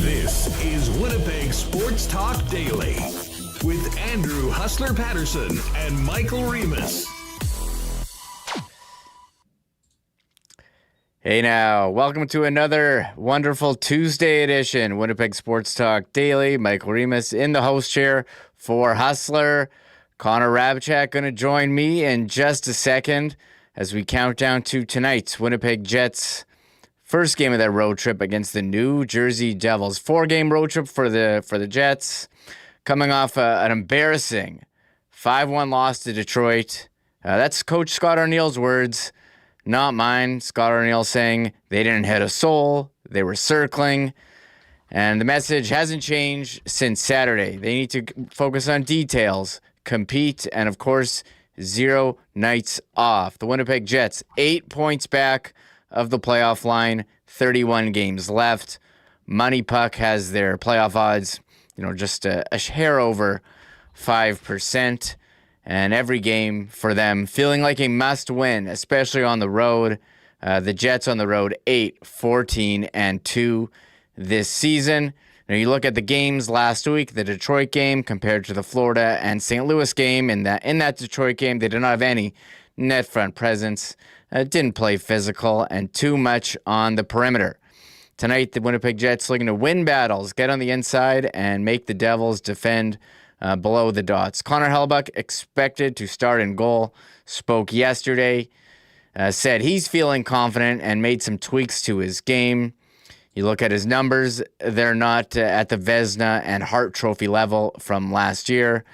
This is Winnipeg Sports Talk Daily with Andrew Hustler Patterson and Michael Remis. Hey now, welcome to another wonderful Tuesday edition, Winnipeg Sports Talk Daily. Michael Remis in the host chair for Hustler. Connor Hrabchak going to join me in just a second as we count down to tonight's Winnipeg Jets first game of that road trip against the New Jersey Devils. 4-game road trip for the Jets, coming off an embarrassing 5-1 loss to Detroit. That's Coach Scott Arniel's words, not mine. Scott Arniel saying they didn't hit a soul, they were circling, and the message hasn't changed since Saturday. They need to focus on details, compete, and of course, 0 nights off. The Winnipeg Jets, 8 points back of the playoff line, 31 games left. Money Puck has their playoff odds, just a hair over 5%. And every game for them feeling like a must win, especially on the road. The Jets on the road, 8-14-2 this season. Now you look at the games last week, the Detroit game compared to the Florida and St. Louis game. In that Detroit game, they did not have any net front presence. Didn't play physical and too much on the perimeter. Tonight, the Winnipeg Jets looking to win battles, get on the inside, and make the Devils defend below the dots. Connor Hrabchak expected to start in goal. Spoke yesterday, said he's feeling confident and made some tweaks to his game. You look at his numbers, they're not at the Vezina and Hart Trophy level from last year.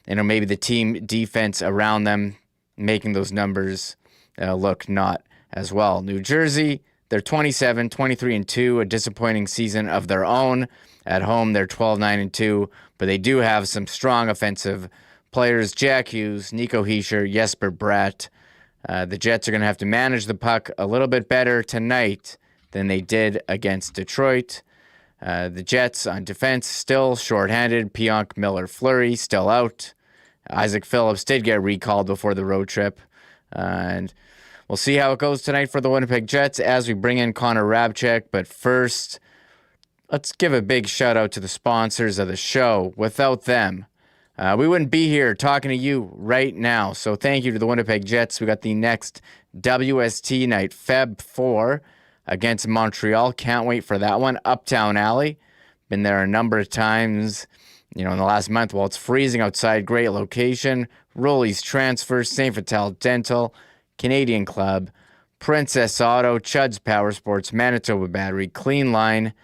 Maybe the team defense around them making those numbers look not as well. New Jersey, they're 27-23-2, a disappointing season of their own. At home, they're 12-9-2, but they do have some strong offensive players. Jack Hughes, Nico Hischier, Jesper Bratt. The Jets are going to have to manage the puck a little bit better tonight than they did against Detroit. The Jets on defense still shorthanded. Pionk, Miller, Fleury still out. Isaac Phillips did get recalled before the road trip. And we'll see how it goes tonight for the Winnipeg Jets as we bring in Connor Hrabchak. But first, let's give a big shout out to the sponsors of the show. Without them, we wouldn't be here talking to you right now. So thank you to the Winnipeg Jets. We got the next WST night, Feb 4 against Morreale. Can't wait for that one. Uptown Alley. Been there a number of times, in the last month while it's freezing outside. Great location. Rolly's Transfer, St. Vital Dental, Canadian Club, Princess Auto, Chud's Power Sports, Manitoba Battery, Clean Line,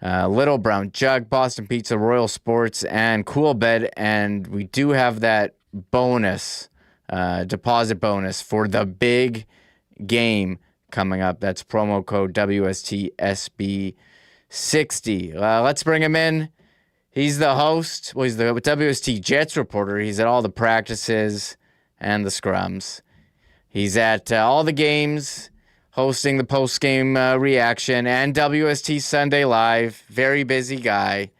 Little Brown Jug, Boston Pizza, Royal Sports, and Cool Bed. And we do have that bonus, deposit bonus for the big game coming up. That's promo code WSTSB60. Let's bring him in. He's the host. Well, he's the WST Jets reporter. He's at all the practices and the scrums. He's at all the games, hosting the post-game reaction and WST Sunday Live. Very busy guy.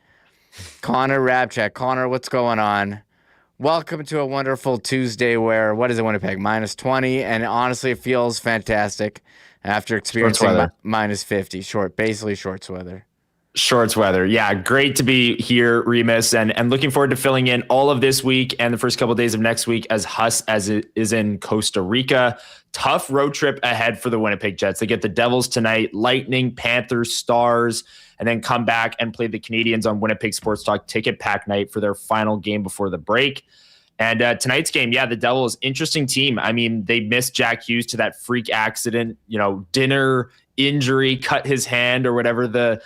Connor Hrabchak. Connor, what's going on? Welcome to a wonderful Tuesday where, what is it, Winnipeg? -20, and honestly, it feels fantastic after experiencing minus 50. Basically shorts weather. Shorts weather. Yeah, great to be here, Remis, and looking forward to filling in all of this week and the first couple of days of next week as it is in Costa Rica. Tough road trip ahead for the Winnipeg Jets. They get the Devils tonight, Lightning, Panthers, Stars, and then come back and play the Canadians on Winnipeg Sports Talk Ticket Pack night for their final game before the break. And tonight's game, the Devils, interesting team. I mean, they missed Jack Hughes to that freak accident, dinner injury, cut his hand or whatever the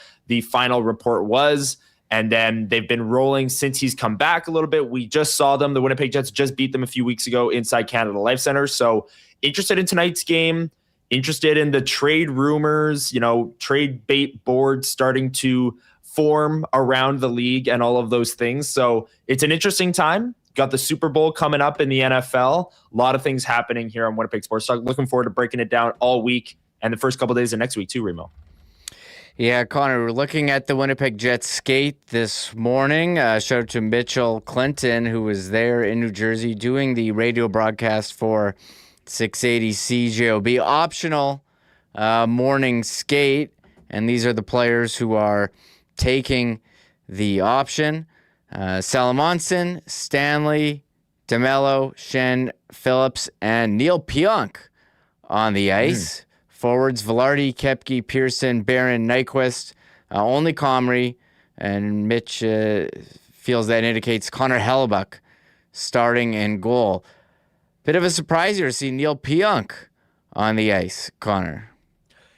final report was. And then they've been rolling since he's come back a little bit. We just saw them. The Winnipeg Jets just beat them a few weeks ago inside Canada Life Center. So interested in tonight's game, interested in the trade rumors, trade bait boards starting to form around the league and all of those things. So it's an interesting time. Got the Super Bowl coming up in the NFL. A lot of things happening here on Winnipeg Sports Talk. Looking forward to breaking it down all week and the first couple of days of next week too, Remo. Yeah, Connor, we're looking at the Winnipeg Jets skate this morning. Shout out to Mitchell Clinton, who was there in New Jersey doing the radio broadcast for 680 CJOB. Optional morning skate. And these are the players who are taking the option. Salamonson, Stanley, DeMello, Shen, Phillips, and Neil Pionk on the ice. Forwards, Velarde, Kepke, Pearson, Barron, Nyquist, only Comrie, and Mitch feels that indicates Connor Hrabchak starting in goal. Bit of a surprise here to see Neil Pionk on the ice, Connor.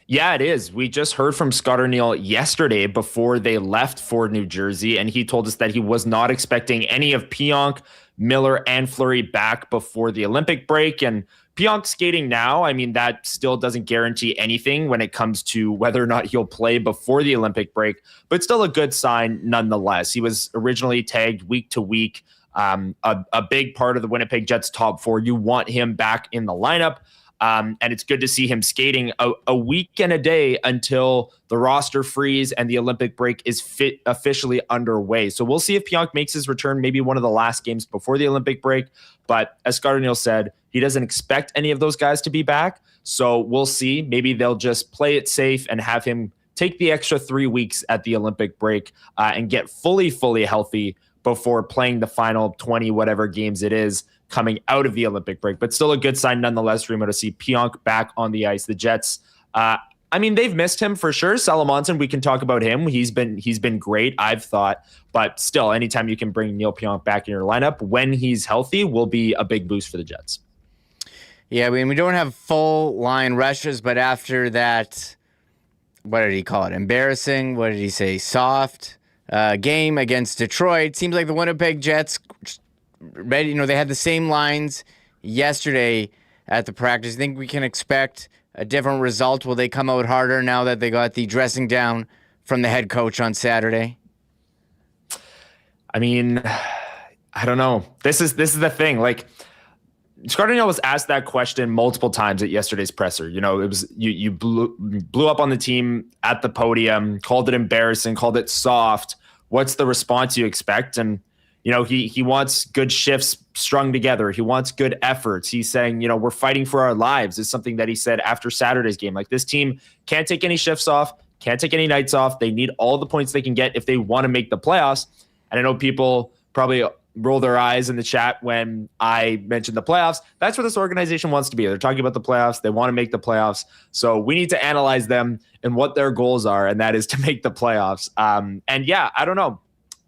Yeah, it is. We just heard from Scott O'Neill yesterday before they left for New Jersey, and he told us that he was not expecting any of Pionk, Miller, and Fleury back before the Olympic break. And Pionk skating now, I mean, that still doesn't guarantee anything when it comes to whether or not he'll play before the Olympic break, but still a good sign nonetheless. He was originally tagged week to week, a big part of the Winnipeg Jets top four. You want him back in the lineup. And it's good to see him skating a week and a day until the roster freeze and the Olympic break is officially underway. So we'll see if Pionk makes his return, maybe one of the last games before the Olympic break. But as Scott O'Neill said, he doesn't expect any of those guys to be back. So we'll see. Maybe they'll just play it safe and have him take the extra 3 weeks at the Olympic break and get fully healthy before playing the final 20 whatever games it is coming out of the Olympic break. But still a good sign nonetheless, Remo, to see Pionk back on the ice. The Jets, I mean, they've missed him for sure. Salamonson, we can talk about him. He's been great, I've thought. But still, anytime you can bring Neil Pionk back in your lineup when he's healthy will be a big boost for the Jets. Yeah, I mean, we don't have full line rushes, but after that, what did he call it? Embarrassing? What did he say? Soft game against Detroit. Seems like the Winnipeg Jets ready. They had the same lines yesterday at the practice. I think we can expect a different result. Will they come out harder now that they got the dressing down from the head coach on Saturday? I mean, I don't know. This is the thing. Like, Scott O'Neill was asked that question multiple times at yesterday's presser. It was you blew up on the team at the podium, called it embarrassing, called it soft. What's the response you expect? And he wants good shifts strung together. He wants good efforts. He's saying, we're fighting for our lives is something that he said after Saturday's game. Like, this team can't take any shifts off, can't take any nights off. They need all the points they can get if they want to make the playoffs. And I know people probably roll their eyes in the chat when I mentioned the playoffs. That's where this organization wants to be. They're talking about the playoffs. They want to make the playoffs. So we need to analyze them and what their goals are, and that is to make the playoffs. And yeah, I don't know.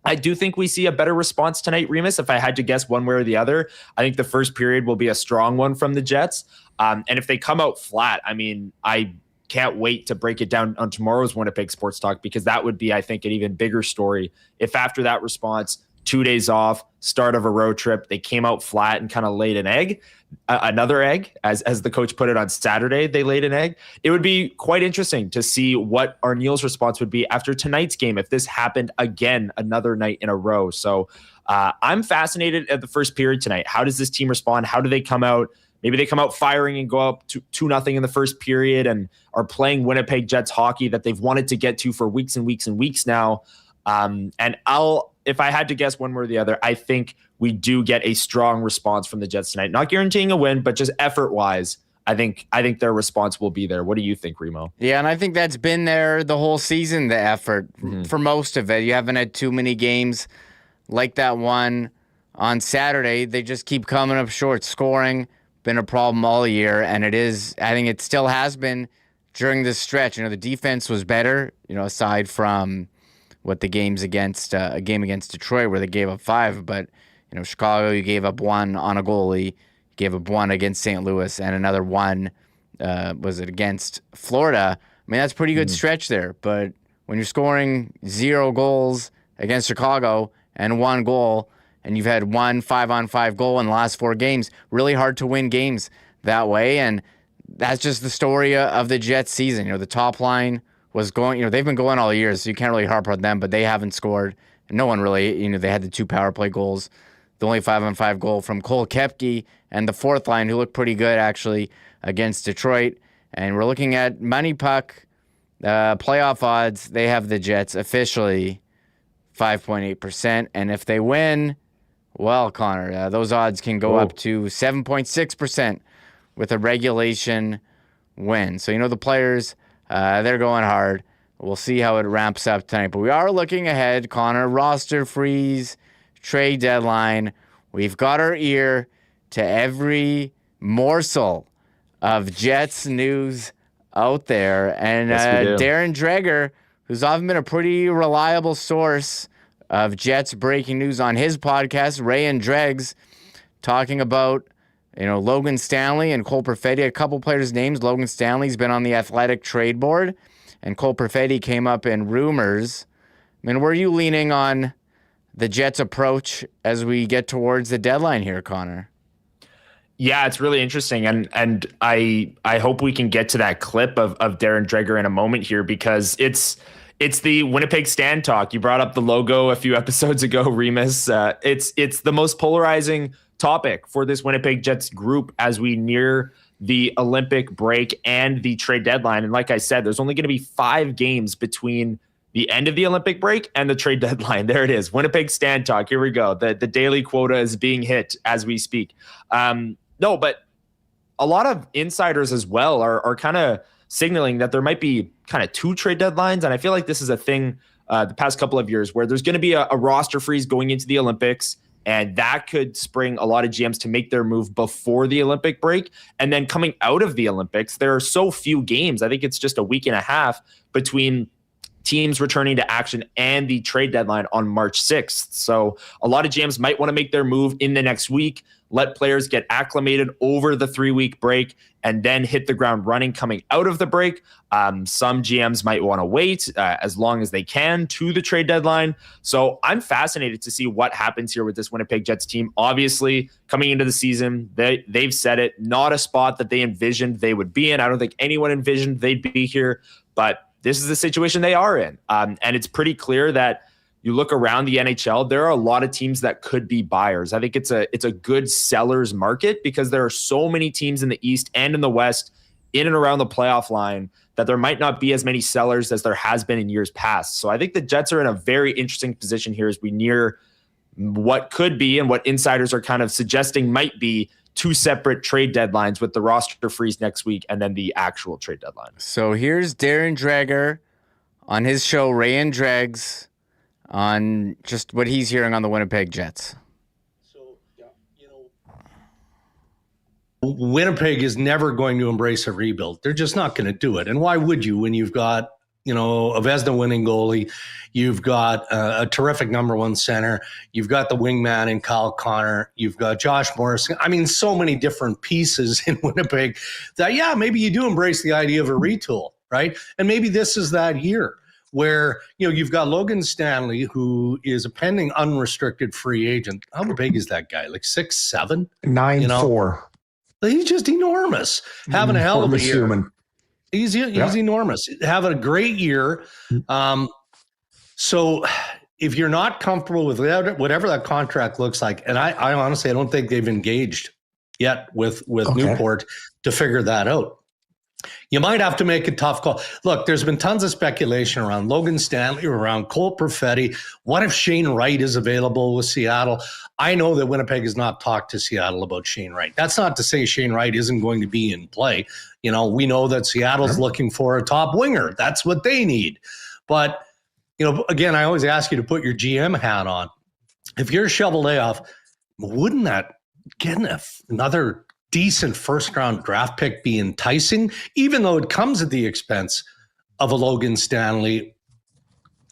I do think we see a better response tonight, Remis. If I had to guess one way or the other, I think the first period will be a strong one from the Jets. And if they come out flat, I mean, I can't wait to break it down on tomorrow's Winnipeg Sports Talk, because that would be, I think, an even bigger story if after that response, 2 days off, start of a road trip, they came out flat and kind of laid an egg, another egg, as the coach put it on Saturday, they laid an egg. It would be quite interesting to see what Arneal's response would be after tonight's game if this happened again another night in a row. So I'm fascinated at the first period tonight. How does this team respond? How do they come out? Maybe they come out firing and go up 2-0 in the first period and are playing Winnipeg Jets hockey that they've wanted to get to for weeks and weeks and weeks now. And if I had to guess one way or the other, I think we do get a strong response from the Jets tonight. Not guaranteeing a win, but just effort-wise, I think their response will be there. What do you think, Remo? Yeah, and I think that's been there the whole season, the effort, for most of it. You haven't had too many games like that one on Saturday. They just keep coming up short. Scoring, been a problem all year, and I think it still has been during this stretch. The defense was better, aside from what the games against a game against Detroit where they gave up 5, but Chicago, you gave up 1 on a goalie, you gave up 1 against St. Louis, and another 1 was it against Florida. I mean, that's a pretty good stretch there, but when you're scoring 0 goals against Chicago and 1 goal, and you've had 1 5-on-5 goal in the last 4 games. Really hard to win games that way, and that's just the story of the Jets season. The top line was going, they've been going all year, so you can't really harp on them, but they haven't scored. No one really, they had the 2 power play goals, the only 5-on-5 goal from Cole Koepke, and the fourth line, who looked pretty good, actually, against Detroit. And we're looking at Money Puck playoff odds. They have the Jets officially 5.8%. And if they win, well, Connor, those odds can go up to 7.6% with a regulation win. So, the players, they're going hard. We'll see how it ramps up tonight. But we are looking ahead, Connor. Roster freeze, trade deadline. We've got our ear to every morsel of Jets news out there. And Darren Dreger, who's often been a pretty reliable source of Jets breaking news on his podcast, Ray and Dregs, talking about, Logan Stanley and Cole Perfetti, a couple players' names. Logan Stanley's been on the Athletic trade board, and Cole Perfetti came up in rumors. Were you leaning on the Jets' approach as we get towards the deadline here, Connor? Yeah, it's really interesting. And I hope we can get to that clip of Darren Dreger in a moment here, because it's the Winnipeg Stand talk. You brought up the logo a few episodes ago, Remis. It's the most polarizing topic for this Winnipeg Jets group as we near the Olympic break and the trade deadline. And like I said, there's only going to be 5 games between the end of the Olympic break and the trade deadline. There it is. Winnipeg Stand talk. Here we go. The daily quota is being hit as we speak. No, but a lot of insiders as well are kind of signaling that there might be kind of 2 trade deadlines. And I feel like this is a thing the past couple of years where there's going to be a roster freeze going into the Olympics. And that could spring a lot of GMs to make their move before the Olympic break. And then coming out of the Olympics, there are so few games. I think it's just a week and a half between teams returning to action and the trade deadline on March 6th. So a lot of GMs might want to make their move in the next week, let players get acclimated over the 3-week break, and then hit the ground running coming out of the break. Some GMs might want to wait as long as they can to the trade deadline. So I'm fascinated to see what happens here with this Winnipeg Jets team. Obviously, coming into the season, they've said it, not a spot that they envisioned they would be in. I don't think anyone envisioned they'd be here, but this is the situation they are in. And it's pretty clear that you look around the NHL, there are a lot of teams that could be buyers. I think it's a good seller's market because there are so many teams in the East and in the West in and around the playoff line that there might not be as many sellers as there has been in years past. So I think the Jets are in a very interesting position here as we near what could be and what insiders are kind of suggesting might be 2 separate trade deadlines, with the roster freeze next week and then the actual trade deadline. So here's Darren Dreger on his show, Ray and Dregs, on just what he's hearing on the Winnipeg Jets. So, Winnipeg is never going to embrace a rebuild. They're just not going to do it. And why would you when you've got, a Vezina winning goalie, you've got a terrific number 1 center, you've got the wingman in Kyle Connor, you've got Josh Morrison. I mean, so many different pieces in Winnipeg that, maybe you do embrace the idea of a retool, right? And maybe this is that year where, you've got Logan Stanley, who is a pending unrestricted free agent. How big is that guy? Like 6'7"? 9'4". He's just enormous. Having a hell of a year. Human. He's enormous. Having a great year. So if you're not comfortable with whatever that contract looks like, and I honestly, I don't think they've engaged yet with Newport to figure that out. You might have to make a tough call. Look, there's been tons of speculation around Logan Stanley, around Cole Perfetti. What if Shane Wright is available with Seattle? I know that Winnipeg has not talked to Seattle about Shane Wright. That's not to say Shane Wright isn't going to be in play. We know that Seattle's looking for a top winger. That's what they need. But, again, I always ask you to put your GM hat on. If you're Cheveldayoff, wouldn't that getting another decent first-round draft pick be enticing, even though it comes at the expense of a Logan Stanley?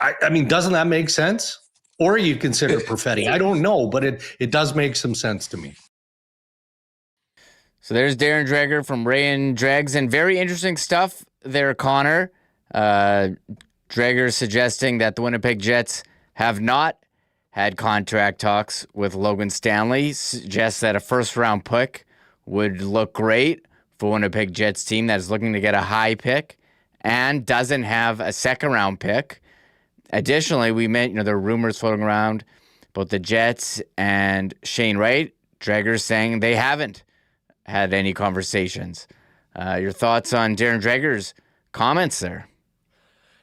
I mean, doesn't that make sense? Or you consider Perfetti? I don't know, but it does make some sense to me. So there's Darren Dreger from Ray and Dregs, and very interesting stuff there, Connor. Dreger suggesting that the Winnipeg Jets have not had contract talks with Logan Stanley, suggests that a first-round pick would look great for Winnipeg Jets team that is looking to get a high pick and doesn't have a second-round pick. Additionally, we met, there are rumors floating around about the Jets and Shane Wright. Dreger's saying they haven't had any conversations. Your thoughts on Darren Dreger's comments there?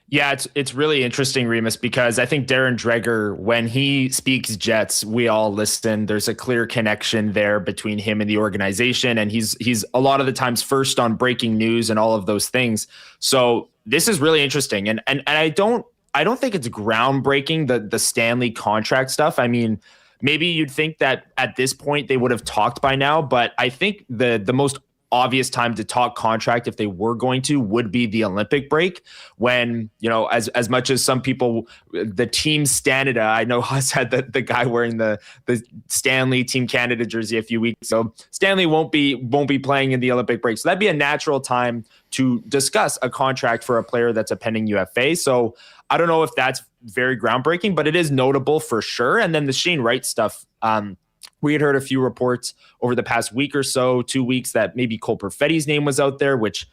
Yeah, it's really interesting, Remis, because I think Darren Dreger, when he speaks Jets, we all listen. There's a clear connection there between him and the organization, and he's a lot of the times first on breaking news and all of those things. So this is really interesting, and I don't think it's groundbreaking, the Stanley contract stuff. I mean, maybe you'd think that at this point they would have talked by now, but I think the most obvious time to talk contract, if they were going to, would be the Olympic break, when, as much as some people, the Team Canada, I know Huss had the guy wearing the Stanley Team Canada jersey a few weeks ago. Stanley won't be playing in the Olympic break, so that'd be a natural time to discuss a contract for a player that's a pending UFA. So I don't know if that's very groundbreaking, but it is notable for sure. And then the Shane Wright stuff, we had heard a few reports over the past week or so, 2 weeks, that maybe Cole Perfetti's name was out there, which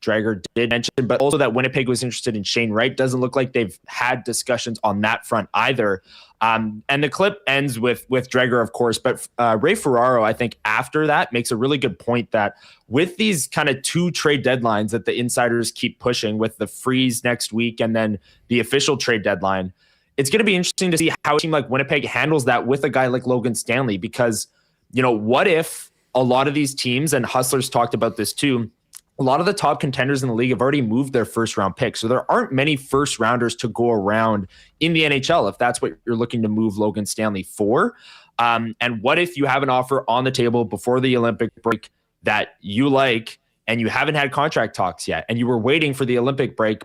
Dreger did mention, but also that Winnipeg was interested in Shane Wright. Doesn't look like they've had discussions on that front either. And the clip ends with Dreger, of course, but Ray Ferraro, I think after that, makes a really good point that with these kind of two trade deadlines that the insiders keep pushing, with the freeze next week and then the official trade deadline, it's going to be interesting to see how a team like Winnipeg handles that with a guy like Logan Stanley, because, what if a lot of these teams, and Hustlers talked about this too, a lot of the top contenders in the league have already moved their first round pick. So there aren't many first rounders to go around in the NHL if that's what you're looking to move Logan Stanley for. And what if you have an offer on the table before the Olympic break that you like, and you haven't had contract talks yet, and you were waiting for the Olympic break,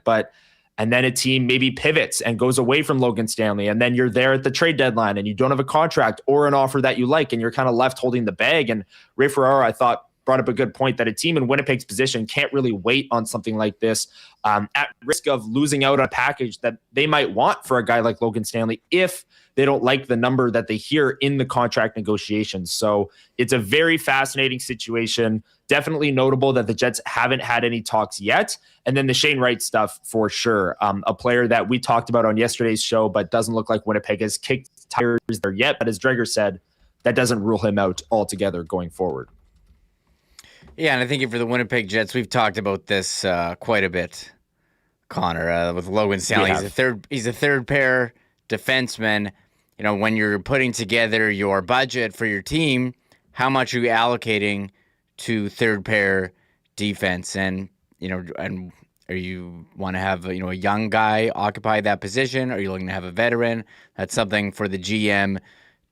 and then a team maybe pivots and goes away from Logan Stanley, and then you're there at the trade deadline and you don't have a contract or an offer that you like, and you're kind of left holding the bag. And Ray Ferraro, I thought, brought up a good point that a team in Winnipeg's position can't really wait on something like this, at risk of losing out on a package that they might want for a guy like Logan Stanley if they don't like the number that they hear in the contract negotiations. So it's a very fascinating situation. Definitely notable that the Jets haven't had any talks yet. And then the Shane Wright stuff for sure. A player that we talked about on yesterday's show, but doesn't look like Winnipeg has kicked tires there yet. But as Dreger said, that doesn't rule him out altogether going forward. Yeah, and I think for the Winnipeg Jets, we've talked about this quite a bit, Connor, with Logan Stanley. He's a third pair defenseman. When you're putting together your budget for your team, how much are you allocating to third pair defense? And and are you want to have a young guy occupy that position? Or are you looking to have a veteran? That's something for the GM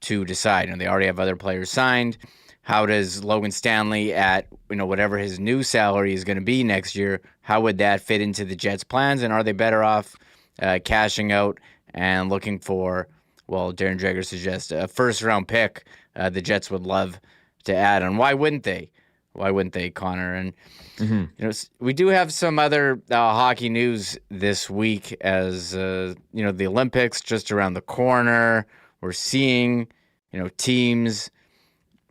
to decide. They already have other players signed. How does Logan Stanley, at whatever his new salary is going to be next year, how would that fit into the Jets' plans? And are they better off cashing out and looking for, well, Darren Dreger suggests a first-round pick the Jets would love to add? And why wouldn't they? Why wouldn't they, Connor? And we do have some other hockey news this week, as the Olympics just around the corner. We're seeing teams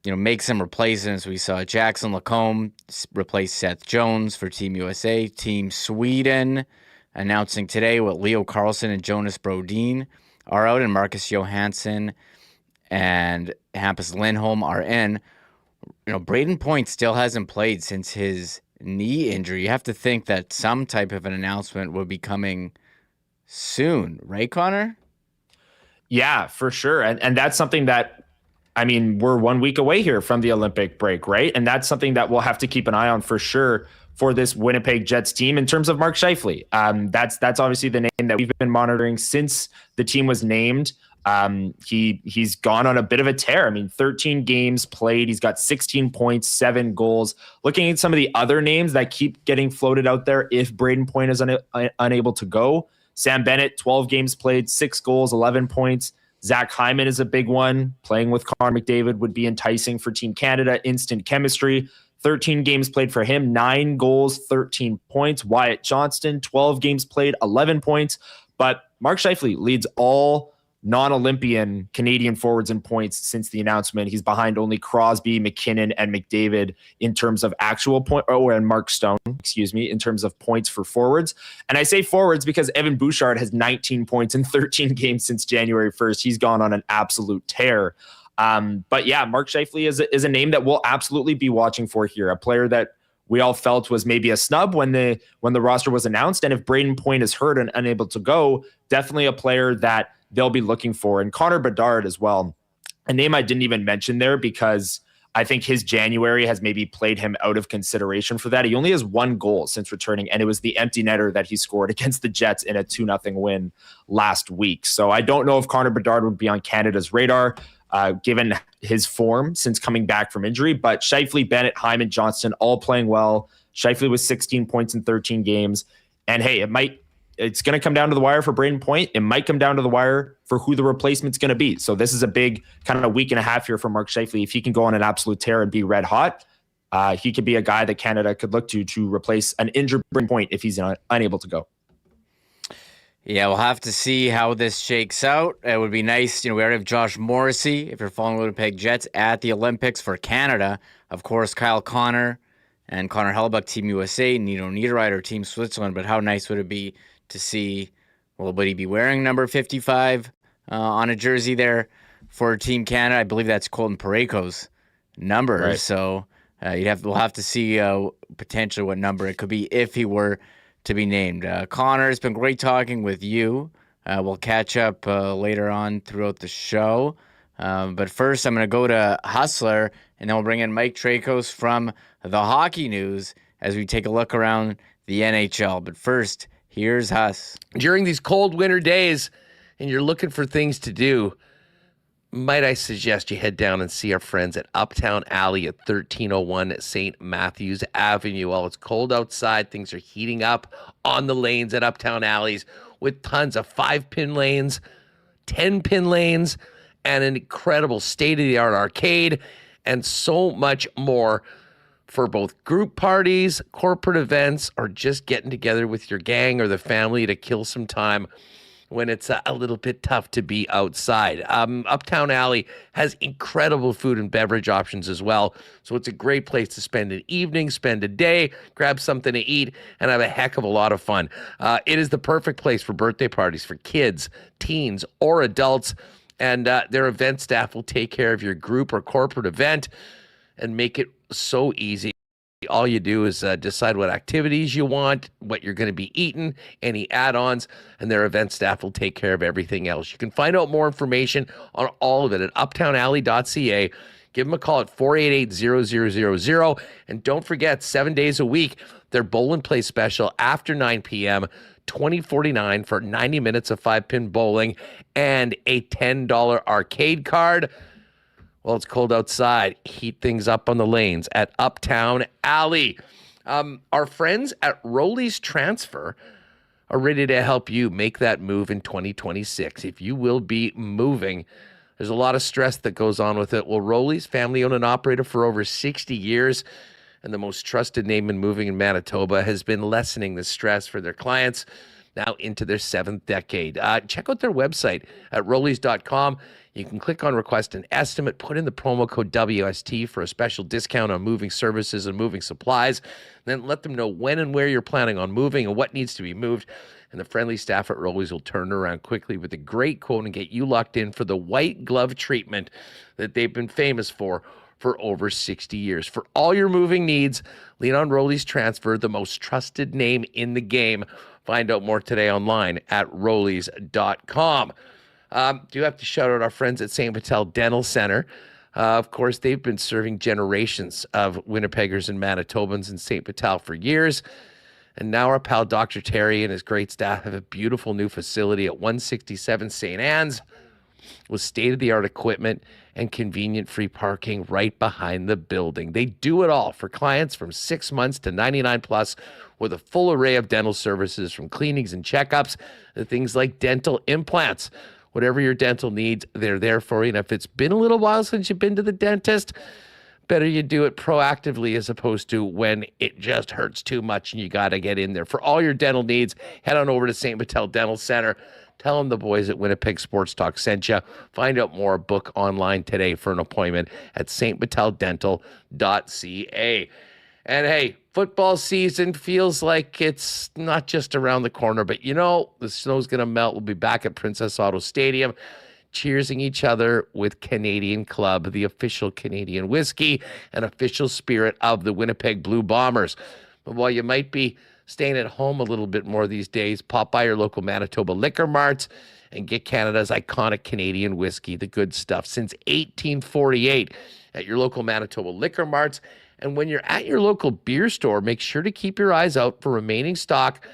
make some replacements. We saw Jackson Lacombe replace Seth Jones for Team USA. Team Sweden announcing today what Leo Carlsson and Jonas Brodin are out, and Marcus Johansson and Hampus Lindholm are in. Braden Point still hasn't played since his knee injury. You have to think that some type of an announcement will be coming soon, right, Connor? Yeah, for sure. And that's something that, we're 1 week away here from the Olympic break, right? And that's something that we'll have to keep an eye on for sure for this Winnipeg Jets team in terms of Mark Scheifele. That's obviously the name that we've been monitoring since the team was named. He's gone on a bit of a tear. 13 games played. He's got 16 points, 7 goals. Looking at some of the other names that keep getting floated out there, if Braden Point is unable to go, Sam Bennett, 12 games played, 6 goals, 11 points. Zach Hyman is a big one. Playing with Connor McDavid would be enticing for Team Canada. Instant chemistry. 13 games played for him, 9 goals, 13 points. Wyatt Johnston, 12 games played, 11 points. But Mark Scheifele leads all non-Olympian Canadian forwards in points since the announcement. He's behind only Crosby, McKinnon, and McDavid in terms of actual point, and Mark Stone, in terms of points for forwards. And I say forwards because Evan Bouchard has 19 points in 13 games since January 1st. He's gone on an absolute tear. But yeah, Mark Scheifele is a name that we'll absolutely be watching for here. A player that we all felt was maybe a snub when the roster was announced. And if Braden Point is hurt and unable to go, definitely a player that they'll be looking for. And Connor Bedard as well, a name I didn't even mention there because I think his January has maybe played him out of consideration for that. He only has 1 goal since returning, and it was the empty netter that he scored against the Jets in a 2-0 win last week. So I don't know if Connor Bedard would be on Canada's radar, given his form since coming back from injury. But Scheifele, Bennett, Hyman, Johnston, all playing well. Scheifele with 16 points in 13 games. And hey, it's going to come down to the wire for Braden Point. It might come down to the wire for who the replacement's going to be. So this is a big kind of week and a half here for Mark Scheifele. If he can go on an absolute tear and be red hot, he could be a guy that Canada could look to replace an injured Braden Point if he's unable to go. Yeah, we'll have to see how this shakes out. It would be nice. We already have Josh Morrissey, if you're following Winnipeg Jets, at the Olympics for Canada. Of course, Kyle Connor and Connor Hrabchak, Team USA, Nino Niederreiter, Team Switzerland. But how nice would it be to see, would he be wearing number 55 on a jersey there for Team Canada? I believe that's Colton Parayko's number. Right. So we'll have to see potentially what number it could be if he were to be named. Connor, it's been great talking with you. We'll catch up later on throughout the show. But first, I'm going to go to Hustler, and then we'll bring in Mike Traikos from the Hockey News as we take a look around the NHL. But first, here's Huss. During these cold winter days, and you're looking for things to do, might I suggest you head down and see our friends at Uptown Alley at 1301 St. Matthews Avenue. While it's cold outside, things are heating up on the lanes at Uptown Alleys with tons of 5-pin lanes, 10-pin lanes, and an incredible state-of-the-art arcade, and so much more for both group parties, corporate events, or just getting together with your gang or the family to kill some time when it's a little bit tough to be outside. Uptown Alley has incredible food and beverage options as well, so it's a great place to spend an evening, spend a day, grab something to eat, and have a heck of a lot of fun. It is the perfect place for birthday parties for kids, teens, or adults, and their event staff will take care of your group or corporate event and make it so easy. All you do is decide what activities you want, what you're going to be eating, any add-ons, and their event staff will take care of everything else. You can find out more information on all of it at uptownalley.ca. Give them a call at 488-0000. And don't forget, 7 days a week, their bowl and play special after 9 p.m., $20.49 for 90 minutes of 5-pin bowling and a $10 arcade card. Well, it's cold outside. Heat things up on the lanes at Uptown Alley. Our friends at Rolly's Transfer are ready to help you make that move in 2026. If you will be moving, there's a lot of stress that goes on with it. Well, Rolly's, family-owned and operated for over 60 years, and the most trusted name in moving in Manitoba, has been lessening the stress for their clients now into their 7th decade. Check out their website at rollys.com. You can click on Request an Estimate, put in the promo code WST for a special discount on moving services and moving supplies. Then let them know when and where you're planning on moving and what needs to be moved. And the friendly staff at Rolly's will turn around quickly with a great quote and get you locked in for the white glove treatment that they've been famous for over 60 years. For all your moving needs, lean on Rolly's Transfer, the most trusted name in the game. Find out more today online at rollys.com. Do have to shout out our friends at St. Vital Dental Center. Of course, they've been serving generations of Winnipeggers and Manitobans in St. Vital for years. And now our pal Dr. Terry and his great staff have a beautiful new facility at 167 St. Anne's with state-of-the-art equipment and convenient free parking right behind the building. They do it all for clients from 6 months to 99 plus with a full array of dental services from cleanings and checkups to things like dental implants. Whatever your dental needs, they're there for you. And if it's been a little while since you've been to the dentist, better you do it proactively as opposed to when it just hurts too much and you got to get in there. For all your dental needs, head on over to St. Vital Dental Center. Tell them the boys at Winnipeg Sports Talk sent you. Find out more. Book online today for an appointment at stmatteldental.ca. And hey, football season feels like it's not just around the corner, but the snow's going to melt. We'll be back at Princess Auto Stadium, cheersing each other with Canadian Club, the official Canadian whiskey and official spirit of the Winnipeg Blue Bombers. But while you might be staying at home a little bit more these days, pop by your local Manitoba liquor marts and get Canada's iconic Canadian whiskey, the good stuff, since 1848 at your local Manitoba liquor marts. And when you're at your local beer store, make sure to keep your eyes out for remaining stock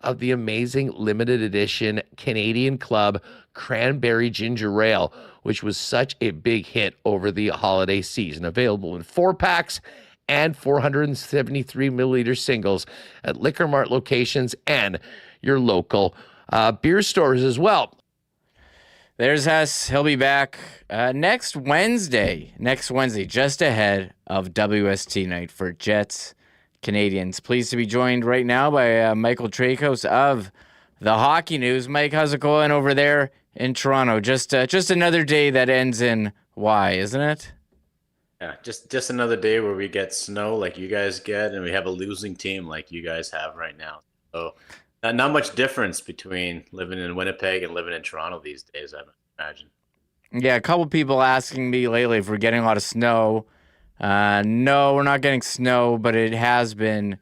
of the amazing limited edition Canadian Club Cranberry Ginger Ale, which was such a big hit over the holiday season. Available in 4-packs and 473 milliliter singles at Liquor Mart locations and your local beer stores as well. There's Hess. He'll be back next Wednesday, just ahead of WST night for Jets Canadians. Pleased to be joined right now by Michael Traikos of The Hockey News. Mike, how's it going over there in Toronto? Just another day that ends in Y, isn't it? Yeah, just another day where we get snow like you guys get, and we have a losing team like you guys have right now. So not much difference between living in Winnipeg and living in Toronto these days, I imagine. Yeah, a couple people asking me lately if we're getting a lot of snow. No, we're not getting snow, but it has been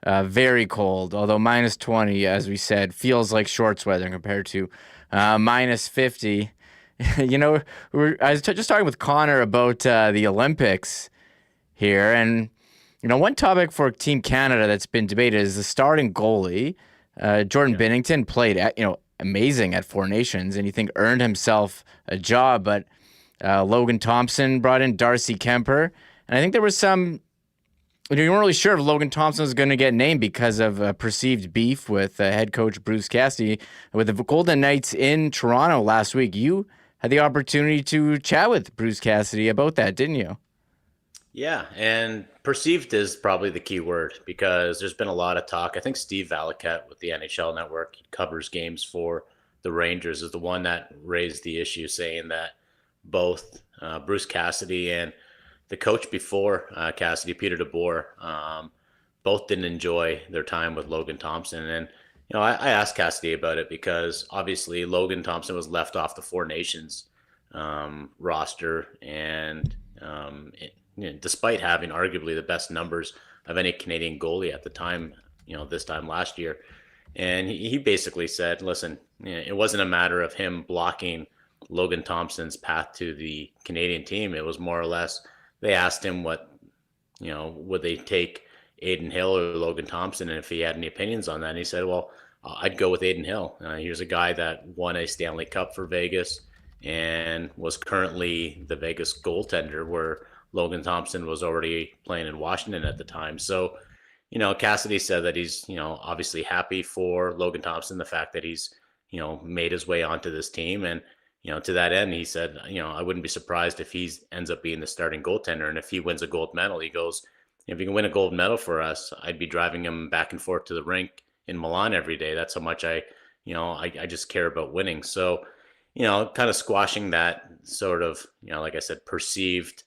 very cold. Although minus 20, as we said, feels like shorts weather compared to minus 50. I was just talking with Connor about the Olympics here, and one topic for Team Canada that's been debated is the starting goalie. Jordan Binnington played amazing at Four Nations, and you think earned himself a job, but Logan Thompson brought in Darcy Kemper, and I think there was some. You weren't really sure if Logan Thompson was going to get named because of perceived beef with head coach Bruce Cassidy. With the Golden Knights in Toronto last week, you had the opportunity to chat with Bruce Cassidy about that, didn't you? Yeah, and perceived is probably the key word because there's been a lot of talk. I think Steve Valiquette with the NHL Network covers games for the Rangers is the one that raised the issue, saying that both Bruce Cassidy and the coach before Cassidy, Peter DeBoer, both didn't enjoy their time with Logan Thompson. And I asked Cassidy about it because obviously Logan Thompson was left off the Four Nations roster, and despite having arguably the best numbers of any Canadian goalie at the time, this time last year. And he basically said, listen, it wasn't a matter of him blocking Logan Thompson's path to the Canadian team. It was more or less, they asked him what, would they take Adin Hill or Logan Thompson, and if he had any opinions on that. And he said, well, I'd go with Adin Hill. Here's a guy that won a Stanley Cup for Vegas and was currently the Vegas goaltender, where Logan Thompson was already playing in Washington at the time. So, Cassidy said that he's, obviously happy for Logan Thompson, the fact that he's, made his way onto this team. And, to that end, he said, I wouldn't be surprised if he ends up being the starting goaltender. And if he wins a gold medal, he goes, if he can win a gold medal for us, I'd be driving him back and forth to the rink in Milan every day. That's how much I just care about winning. So, kind of squashing that sort of, like I said, perceived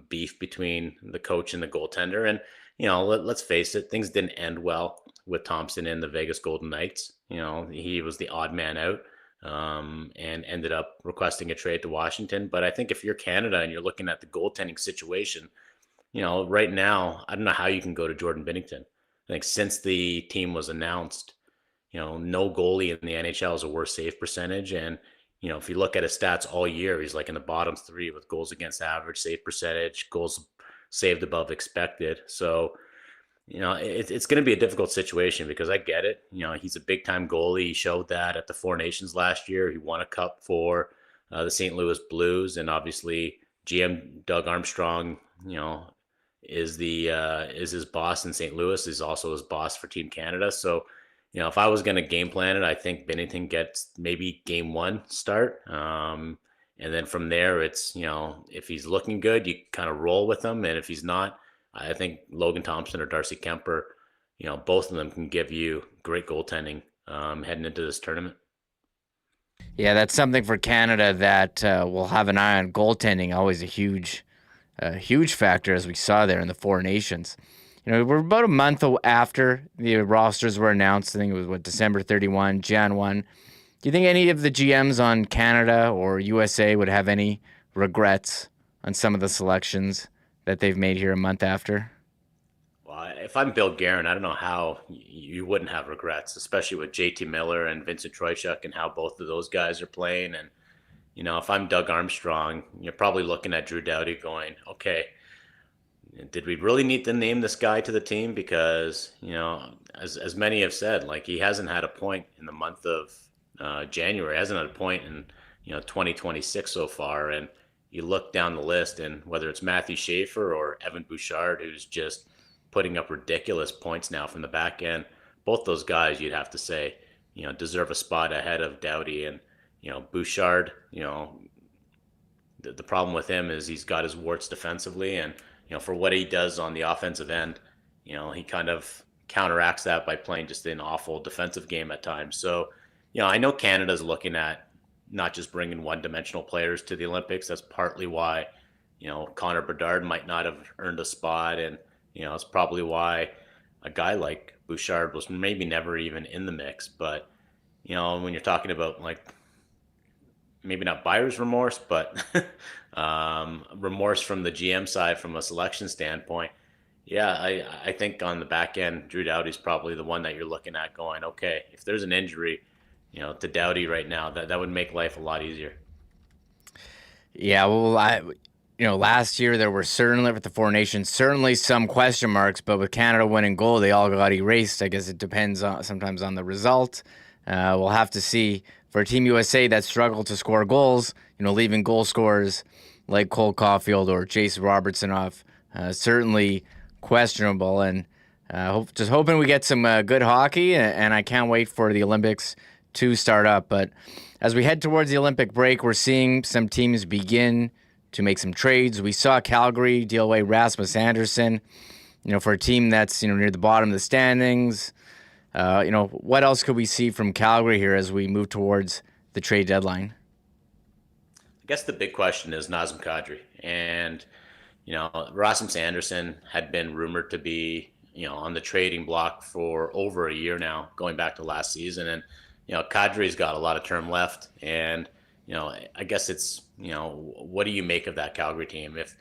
beef between the coach and the goaltender. And, let's face it, things didn't end well with Thompson and the Vegas Golden Knights. He was the odd man out and ended up requesting a trade to Washington. But I think if you're Canada and you're looking at the goaltending situation, right now, I don't know how you can go to Jordan Binnington. I think since the team was announced, no goalie in the NHL has a worse save percentage. And, if you look at his stats all year, he's like in the bottom three with goals against average, save percentage, goals saved above expected. So, it's going to be a difficult situation because I get it. He's a big time goalie. He showed that at the Four Nations last year. He won a cup for the St. Louis Blues, and obviously GM Doug Armstrong, is his boss in St. Louis. He's also his boss for Team Canada. So, if I was going to game plan it, I think Binnington gets maybe game one start. And then from there, it's, if he's looking good, you kind of roll with him. And if he's not, I think Logan Thompson or Darcy Kemper, both of them can give you great goaltending heading into this tournament. Yeah, that's something for Canada that will have an eye on goaltending. Always a huge factor, as we saw there in the Four Nations. We're about a month after the rosters were announced. I think it was December 31, Jan 1. Do you think any of the GMs on Canada or USA would have any regrets on some of the selections that they've made here a month after? Well, if I'm Bill Guerin, I don't know how you wouldn't have regrets, especially with JT Miller and Vincent Trocheck and how both of those guys are playing. And, if I'm Doug Armstrong, you're probably looking at Drew Doughty going, okay, did we really need to name this guy to the team? Because, as many have said, like, he hasn't had a point in the month of January, hasn't had a point in, 2026 so far. And you look down the list, and whether it's Matthew Schaefer or Evan Bouchard, who's just putting up ridiculous points now from the back end, both those guys, you'd have to say, deserve a spot ahead of Doughty. And, Bouchard, the problem with him is he's got his warts defensively. And, for what he does on the offensive end, he kind of counteracts that by playing just an awful defensive game at times. So, I know Canada's looking at not just bringing one-dimensional players to the Olympics. That's partly why, Connor Bedard might not have earned a spot. And, it's probably why a guy like Bouchard was maybe never even in the mix. But, when you're talking about, like, maybe not buyer's remorse, but remorse from the GM side from a selection standpoint, yeah, I think on the back end, Drew Doughty's probably the one that you're looking at going, okay, if there's an injury, to Doughty right now, that would make life a lot easier. Yeah, well, last year there were certainly, with the Four Nations, certainly some question marks, but with Canada winning gold, they all got erased. I guess it depends sometimes on the result. We'll have to see. For Team USA that struggled to score goals, leaving goal scorers like Cole Caulfield or Jason Robertson off, certainly questionable. And just hoping we get some good hockey, and I can't wait for the Olympics to start up. But as we head towards the Olympic break, we're seeing some teams begin to make some trades. We saw Calgary deal away Rasmus Andersson, for a team that's near the bottom of the standings. What else could we see from Calgary here as we move towards the trade deadline? I guess the big question is Nazem Kadri. And, Rasmus Andersson had been rumored to be, on the trading block for over a year now, going back to last season. And, Kadri's got a lot of term left. And, I guess it's, what do you make of that Calgary team? If,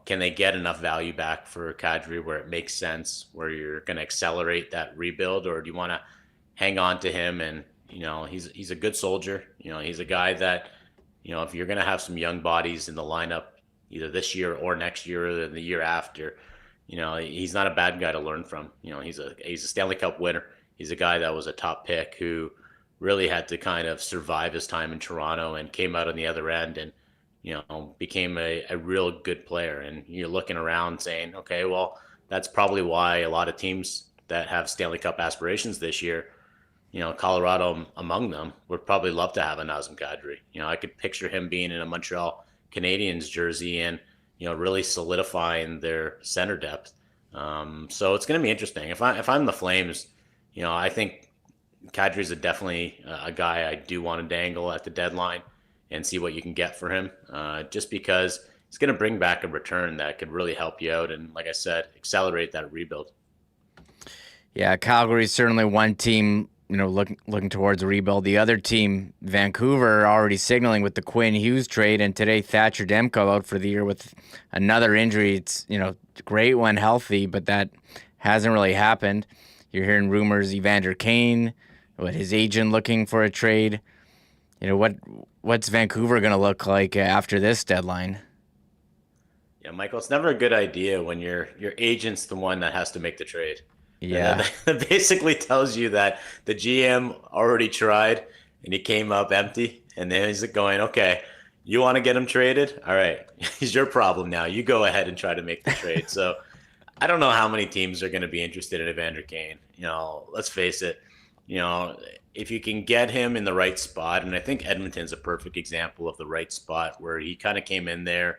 can they get enough value back for Kadri where it makes sense, where you're going to accelerate that rebuild, or do you want to hang on to him? And, he's a good soldier. He's a guy that, if you're going to have some young bodies in the lineup, either this year or next year or the year after, he's not a bad guy to learn from. He's a Stanley Cup winner. He's a guy that was a top pick who really had to kind of survive his time in Toronto and came out on the other end and, became a real good player. And you're looking around saying, okay, well, that's probably why a lot of teams that have Stanley Cup aspirations this year, Colorado among them, would probably love to have a Nazem Kadri. I could picture him being in a Montreal Canadiens jersey and, really solidifying their center depth. So it's going to be interesting. If I'm the Flames, I think Kadri's definitely a guy I do want to dangle at the deadline and see what you can get for him, just because it's going to bring back a return that could really help you out and, like I said, accelerate that rebuild. Yeah, Calgary's certainly one team, looking towards a rebuild. The other team, Vancouver, already signaling with the Quinn Hughes trade, and today Thatcher Demko out for the year with another injury. It's, great when healthy, but that hasn't really happened. You're hearing rumors Evander Kane, his agent looking for a trade. What's Vancouver going to look like after this deadline? Yeah, Michael, it's never a good idea when your agent's the one that has to make the trade. Yeah. That basically tells you that the GM already tried and he came up empty. And then he's going, okay, you want to get him traded? All right, he's your problem now. You go ahead and try to make the trade. So I don't know how many teams are going to be interested in Evander Kane. Let's face it, if you can get him in the right spot, and I think Edmonton's a perfect example of the right spot where he kind of came in there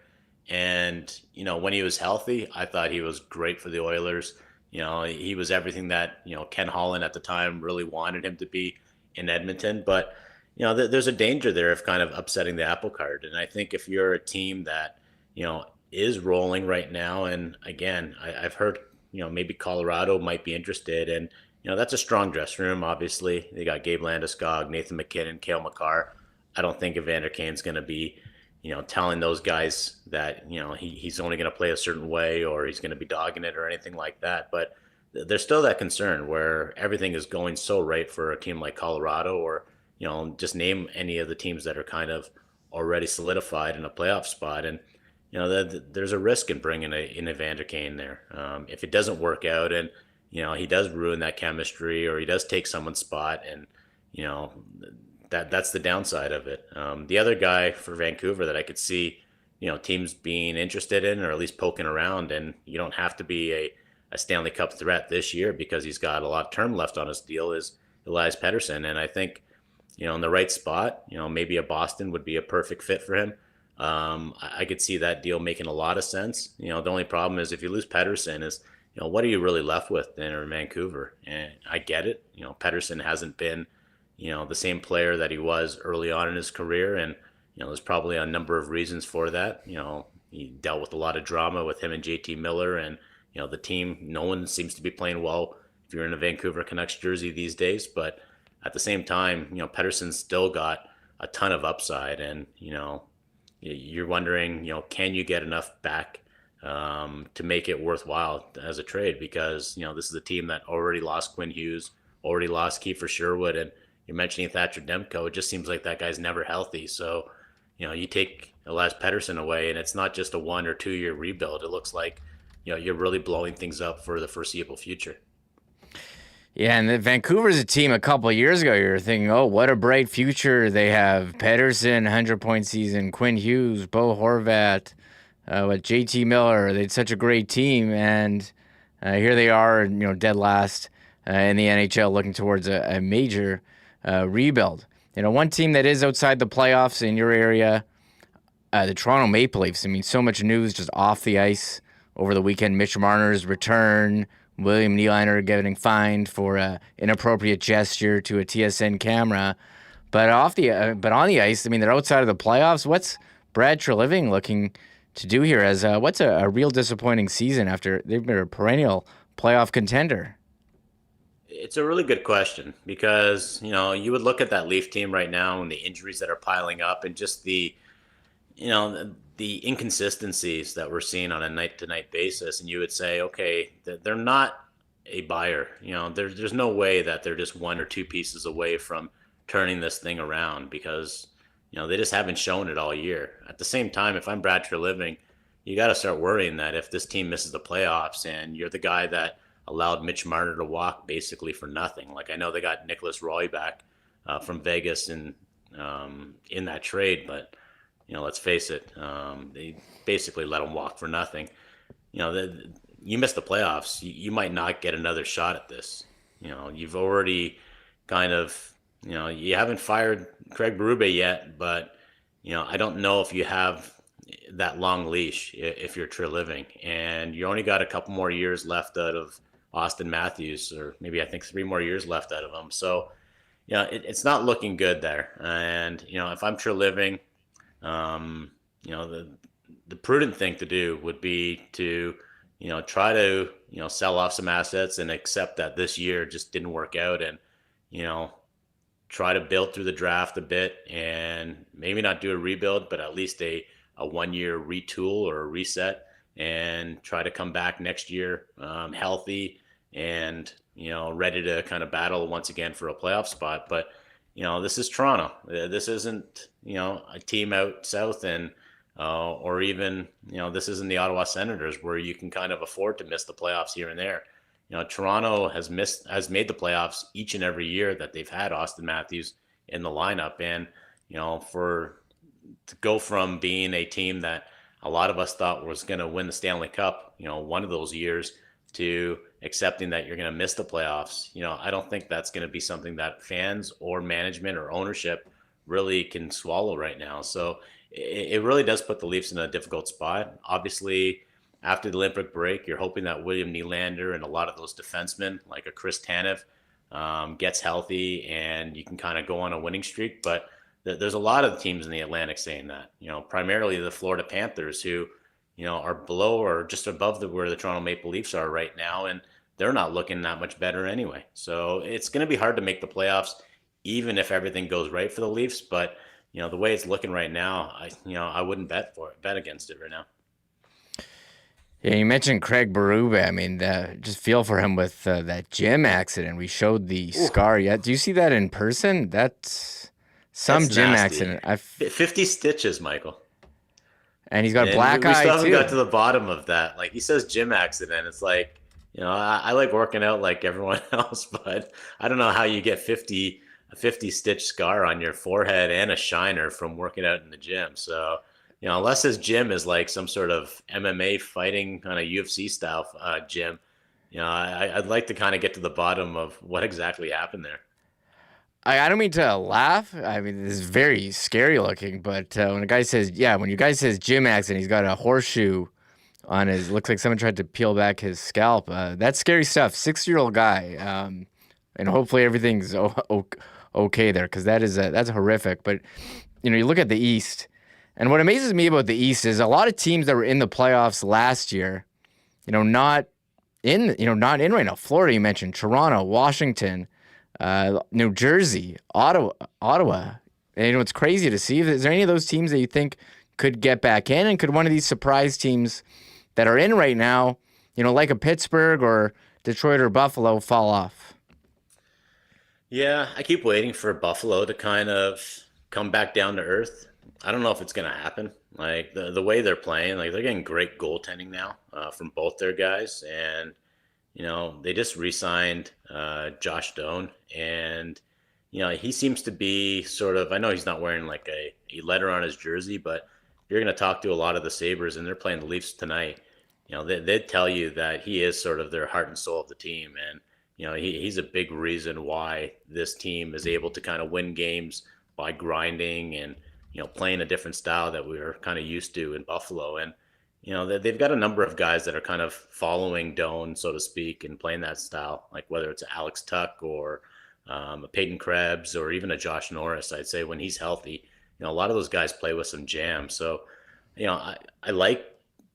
and, when he was healthy, I thought he was great for the Oilers. He was everything that, Ken Holland at the time really wanted him to be in Edmonton. But, there's a danger there of kind of upsetting the apple cart. And I think if you're a team that, is rolling right now, and again, I've heard, maybe Colorado might be interested, and, that's a strong dressing room. Obviously, they got Gabe Landeskog, Nathan McKinnon, Cale Makar. I don't think Evander Kane's going to be, telling those guys that, he's only going to play a certain way or he's going to be dogging it or anything like that. But there's still that concern where everything is going so right for a team like Colorado, or, just name any of the teams that are kind of already solidified in a playoff spot. And, there's a risk in bringing in Evander Kane there. If it doesn't work out and, he does ruin that chemistry or he does take someone's spot, and, that's the downside of it. The other guy for Vancouver that I could see, teams being interested in, or at least poking around, and you don't have to be a Stanley Cup threat this year because he's got a lot of term left on his deal, is Elias Pettersson. And I think, in the right spot, maybe a Boston would be a perfect fit for him. I could see that deal making a lot of sense. The only problem is if you lose Pettersson is, what are you really left with in Vancouver? And I get it. Pettersson hasn't been, the same player that he was early on in his career. And, there's probably a number of reasons for that. He dealt with a lot of drama with him and JT Miller, and, the team, no one seems to be playing well if you're in a Vancouver Canucks jersey these days. But at the same time, Pettersson's still got a ton of upside, and, you're wondering, can you get enough back to make it worthwhile as a trade? Because, this is a team that already lost Quinn Hughes, already lost Kiefer Sherwood, and you're mentioning Thatcher Demko. It just seems like that guy's never healthy. So, you take Elias Pettersson away, and it's not just a 1 or 2 year rebuild. It looks like, you're really blowing things up for the foreseeable future. Yeah, and Vancouver's a team a couple of years ago, you were thinking, oh, what a bright future. They have Pettersson, 100-point season, Quinn Hughes, Bo Horvat, with JT Miller. They had such a great team, and here they are, dead last in the NHL, looking towards a major rebuild. One team that is outside the playoffs in your area, the Toronto Maple Leafs. I mean, so much news just off the ice over the weekend. Mitch Marner's return, William Nylander getting fined for an inappropriate gesture to a TSN camera. But on the ice, I mean, they're outside of the playoffs. What's Brad Treliving looking to do here as what's a real disappointing season after they've been a perennial playoff contender? It's a really good question because, you would look at that Leaf team right now and the injuries that are piling up and just the inconsistencies that we're seeing on a night-to-night basis, and you would say, okay, they're not a buyer. There's no way that they're just 1 or 2 pieces away from turning this thing around because, they just haven't shown it all year. At the same time, if I'm Brad Treliving, you got to start worrying that if this team misses the playoffs and you're the guy that allowed Mitch Marner to walk basically for nothing. Like, I know they got Nicholas Roy back from Vegas and in that trade, but let's face it, they basically let him walk for nothing. You miss the playoffs, you might not get another shot at this. You've already kind of, you haven't fired Craig Berube yet, but, I don't know if you have that long leash if you're Treliving. And you only got a couple more years left out of Austin Matthews, or maybe I think 3 more years left out of him. So, it's not looking good there. And, if I'm Treliving, the prudent thing to do would be to, try to, sell off some assets and accept that this year just didn't work out, and, try to build through the draft a bit and maybe not do a rebuild, but at least a 1 year retool or a reset, and try to come back next year healthy and, ready to kind of battle once again for a playoff spot. But, this is Toronto. This isn't, a team out south, and or even, this isn't the Ottawa Senators where you can kind of afford to miss the playoffs here and there. Toronto has made the playoffs each and every year that they've had Austin Matthews in the lineup. And, to go from being a team that a lot of us thought was going to win the Stanley Cup, one of those years, to accepting that you're going to miss the playoffs, I don't think that's going to be something that fans or management or ownership really can swallow right now. So it really does put the Leafs in a difficult spot. Obviously, after the Olympic break, you're hoping that William Nylander and a lot of those defensemen, like a Chris Tanev, gets healthy, and you can kind of go on a winning streak. But there's a lot of teams in the Atlantic saying that, primarily the Florida Panthers, who, are below or just above where the Toronto Maple Leafs are right now. And they're not looking that much better anyway. So it's going to be hard to make the playoffs, even if everything goes right for the Leafs. But, the way it's looking right now, I wouldn't bet against it right now. Yeah, you mentioned Craig Berube. I mean, just feel for him with that gym accident. We showed the scar yet. Do you see that in person? That's gym nasty. Accident. 50 stitches, Michael. And he's got a black eye, we still haven't too. got to the bottom of that. Like, he says gym accident. It's like, I like working out like everyone else, but I don't know how you get a 50 stitch scar on your forehead and a shiner from working out in the gym. So, unless his gym is like some sort of MMA fighting kind of UFC style gym, I'd like to kind of get to the bottom of what exactly happened there. I don't mean to laugh. I mean, this is very scary looking, but when your guy says gym accident, he's got a horseshoe on his, looks like someone tried to peel back his scalp. That's scary stuff. 6-year-old guy. And hopefully everything's okay there, because that's horrific. But, you look at the East, and what amazes me about the East is a lot of teams that were in the playoffs last year, not in right now. Florida, you mentioned, Toronto, Washington, New Jersey, Ottawa. And, it's crazy to see. Is there any of those teams that you think could get back in? And could one of these surprise teams that are in right now, like a Pittsburgh or Detroit or Buffalo, fall off? Yeah, I keep waiting for Buffalo to kind of come back down to earth. I don't know if it's going to happen. Like, the way they're playing, like, they're getting great goaltending now from both their guys. And, they just re-signed Josh Doan. And, he seems to be sort of, I know he's not wearing like a letter on his jersey, but you're going to talk to a lot of the Sabres, and they're playing the Leafs tonight. They'd tell you that he is sort of their heart and soul of the team. And, he's a big reason why this team is able to kind of win games by grinding and, playing a different style that we were kind of used to in Buffalo. And, they've got a number of guys that are kind of following Doan, so to speak, and playing that style, like whether it's Alex Tuck or a Peyton Krebs or even a Josh Norris. I'd say when he's healthy, a lot of those guys play with some jam. So, I like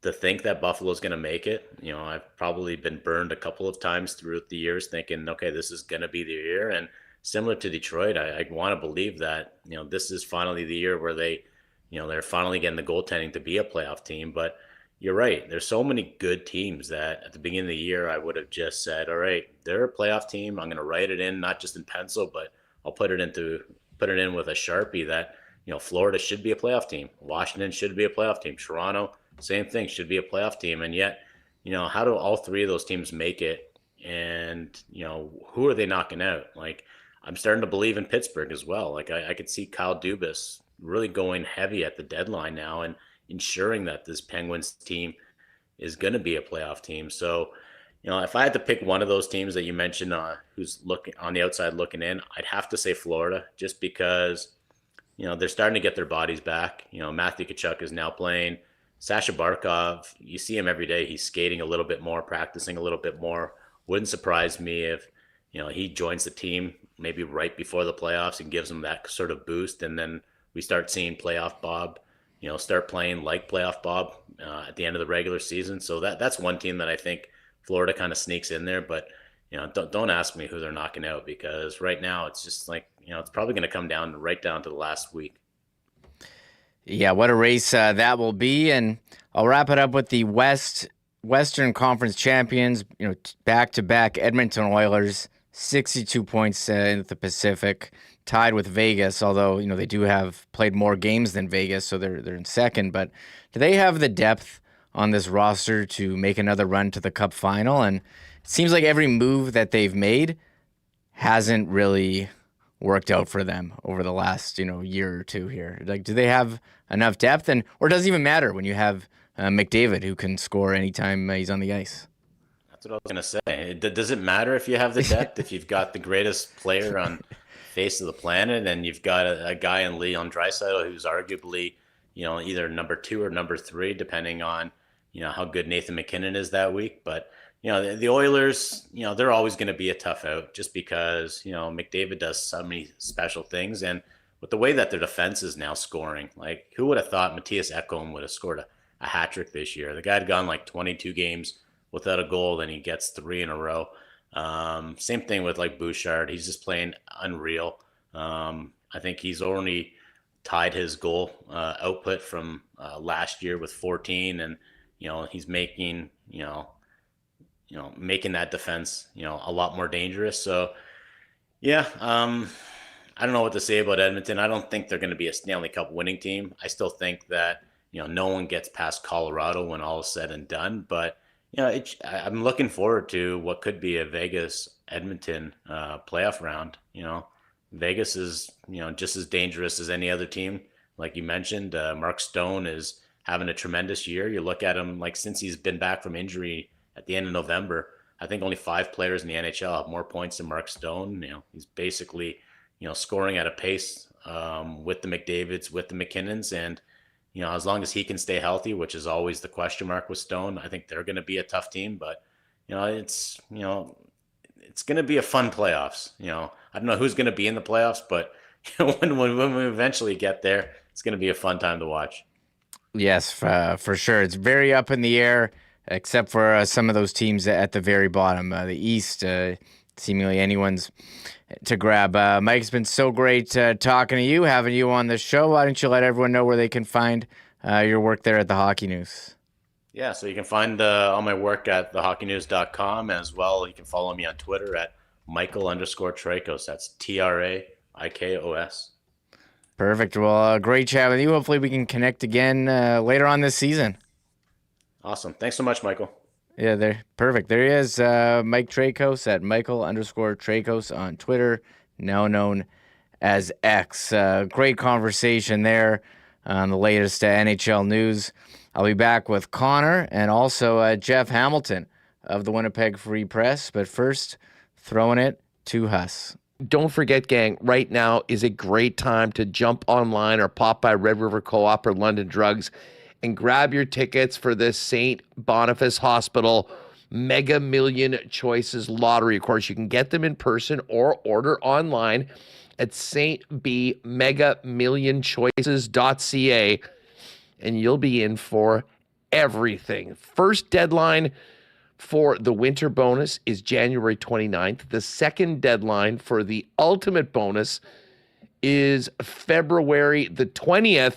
to think that Buffalo's going to make it. I've probably been burned a couple of times throughout the years thinking, okay, this is going to be the year. And similar to Detroit, I want to believe that, this is finally the year where they're finally getting the goaltending to be a playoff team. But you're right. There's so many good teams that at the beginning of the year, I would have just said, all right, they're a playoff team. I'm going to write it in, not just in pencil, but I'll put it in with a Sharpie that, Florida should be a playoff team. Washington should be a playoff team. Toronto, same thing, should be a playoff team. And yet, how do all three of those teams make it? And, who are they knocking out? Like, I'm starting to believe in Pittsburgh as well. Like, I could see Kyle Dubas really going heavy at the deadline now and ensuring that this Penguins team is going to be a playoff team. So, if I had to pick one of those teams that you mentioned who's looking on the outside looking in, I'd have to say Florida, just because, they're starting to get their bodies back. Matthew Tkachuk is now playing. Sasha Barkov, you see him every day. He's skating a little bit more, practicing a little bit more. Wouldn't surprise me if, he joins the team maybe right before the playoffs and gives them that sort of boost. And then we start seeing playoff Bob, start playing like playoff Bob at the end of the regular season. So that's one team that I think Florida kind of sneaks in there. But, don't ask me who they're knocking out, because right now it's just like, it's probably going to come down to the last week. Yeah, what a race that will be. And I'll wrap it up with the Western Conference champions, back-to-back Edmonton Oilers, 62 points in the Pacific, tied with Vegas, although, they do have played more games than Vegas, so they're in second. But do they have the depth on this roster to make another run to the Cup final? And it seems like every move that they've made hasn't really worked out for them over the last, year or two here. Like, do they have enough depth? Or does it even matter when you have McDavid, who can score anytime he's on the ice? That's what I was going to say. Does it matter if you have the depth, if you've got the greatest player on face of the planet, and you've got a guy in Leon Draisaitl who's arguably, either number 2 or number 3, depending on, how good Nathan McKinnon is that week. But, the Oilers, they're always going to be a tough out just because, McDavid does so many special things. And with the way that their defense is now scoring, like who would have thought Matthias Ekholm would have scored a hat trick this year? The guy had gone like 22 games without a goal, then he gets 3 in a row. Same thing with like Bouchard. He's just playing unreal. I think he's only tied his goal output from last year with 14, and he's making making that defense a lot more dangerous. So yeah, I don't know what to say about Edmonton. I don't think they're going to be a Stanley Cup winning team. I still think that no one gets past Colorado when all is said and done. But I'm looking forward to what could be a Vegas Edmonton playoff round. Vegas is just as dangerous as any other team. Like you mentioned, Mark Stone is having a tremendous year. You look at him, like, since he's been back from injury at the end of November, I think only 5 players in the NHL have more points than Mark Stone. He's basically scoring at a pace with the McDavids, with the McKinnons, and as long as he can stay healthy, which is always the question mark with Stone, I think they're going to be a tough team. But it's going to be a fun playoffs. I don't know who's going to be in the playoffs, but when we eventually get there, it's going to be a fun time to watch. Yes, for sure. It's very up in the air, except for some of those teams at the very bottom. The East, seemingly anyone's to grab. Mike, it's been so great talking to you, having you on the show. Why don't you let everyone know where they can find your work there at the Hockey News? Yeah, so you can find all my work at thehockeynews.com as well. You can follow me on Twitter at Michael_Traikos. That's Traikos. Perfect. Well, great chat with you. Hopefully we can connect again later on this season. Awesome. Thanks so much, Michael. Yeah, perfect. There he is, Mike Traikos at Michael_Traikos on Twitter, now known as X. Great conversation there on the latest NHL news. I'll be back with Connor and also Jeff Hamilton of the Winnipeg Free Press. But first, throwing it to Huss. Don't forget, gang, right now is a great time to jump online or pop by Red River Co-op or London Drugs and grab your tickets for the St. Boniface Hospital Mega Million Choices Lottery. Of course, you can get them in person or order online at stbmegamillionchoices.ca, and you'll be in for everything. First deadline for the winter bonus is January 29th. The second deadline for the ultimate bonus is February the 20th.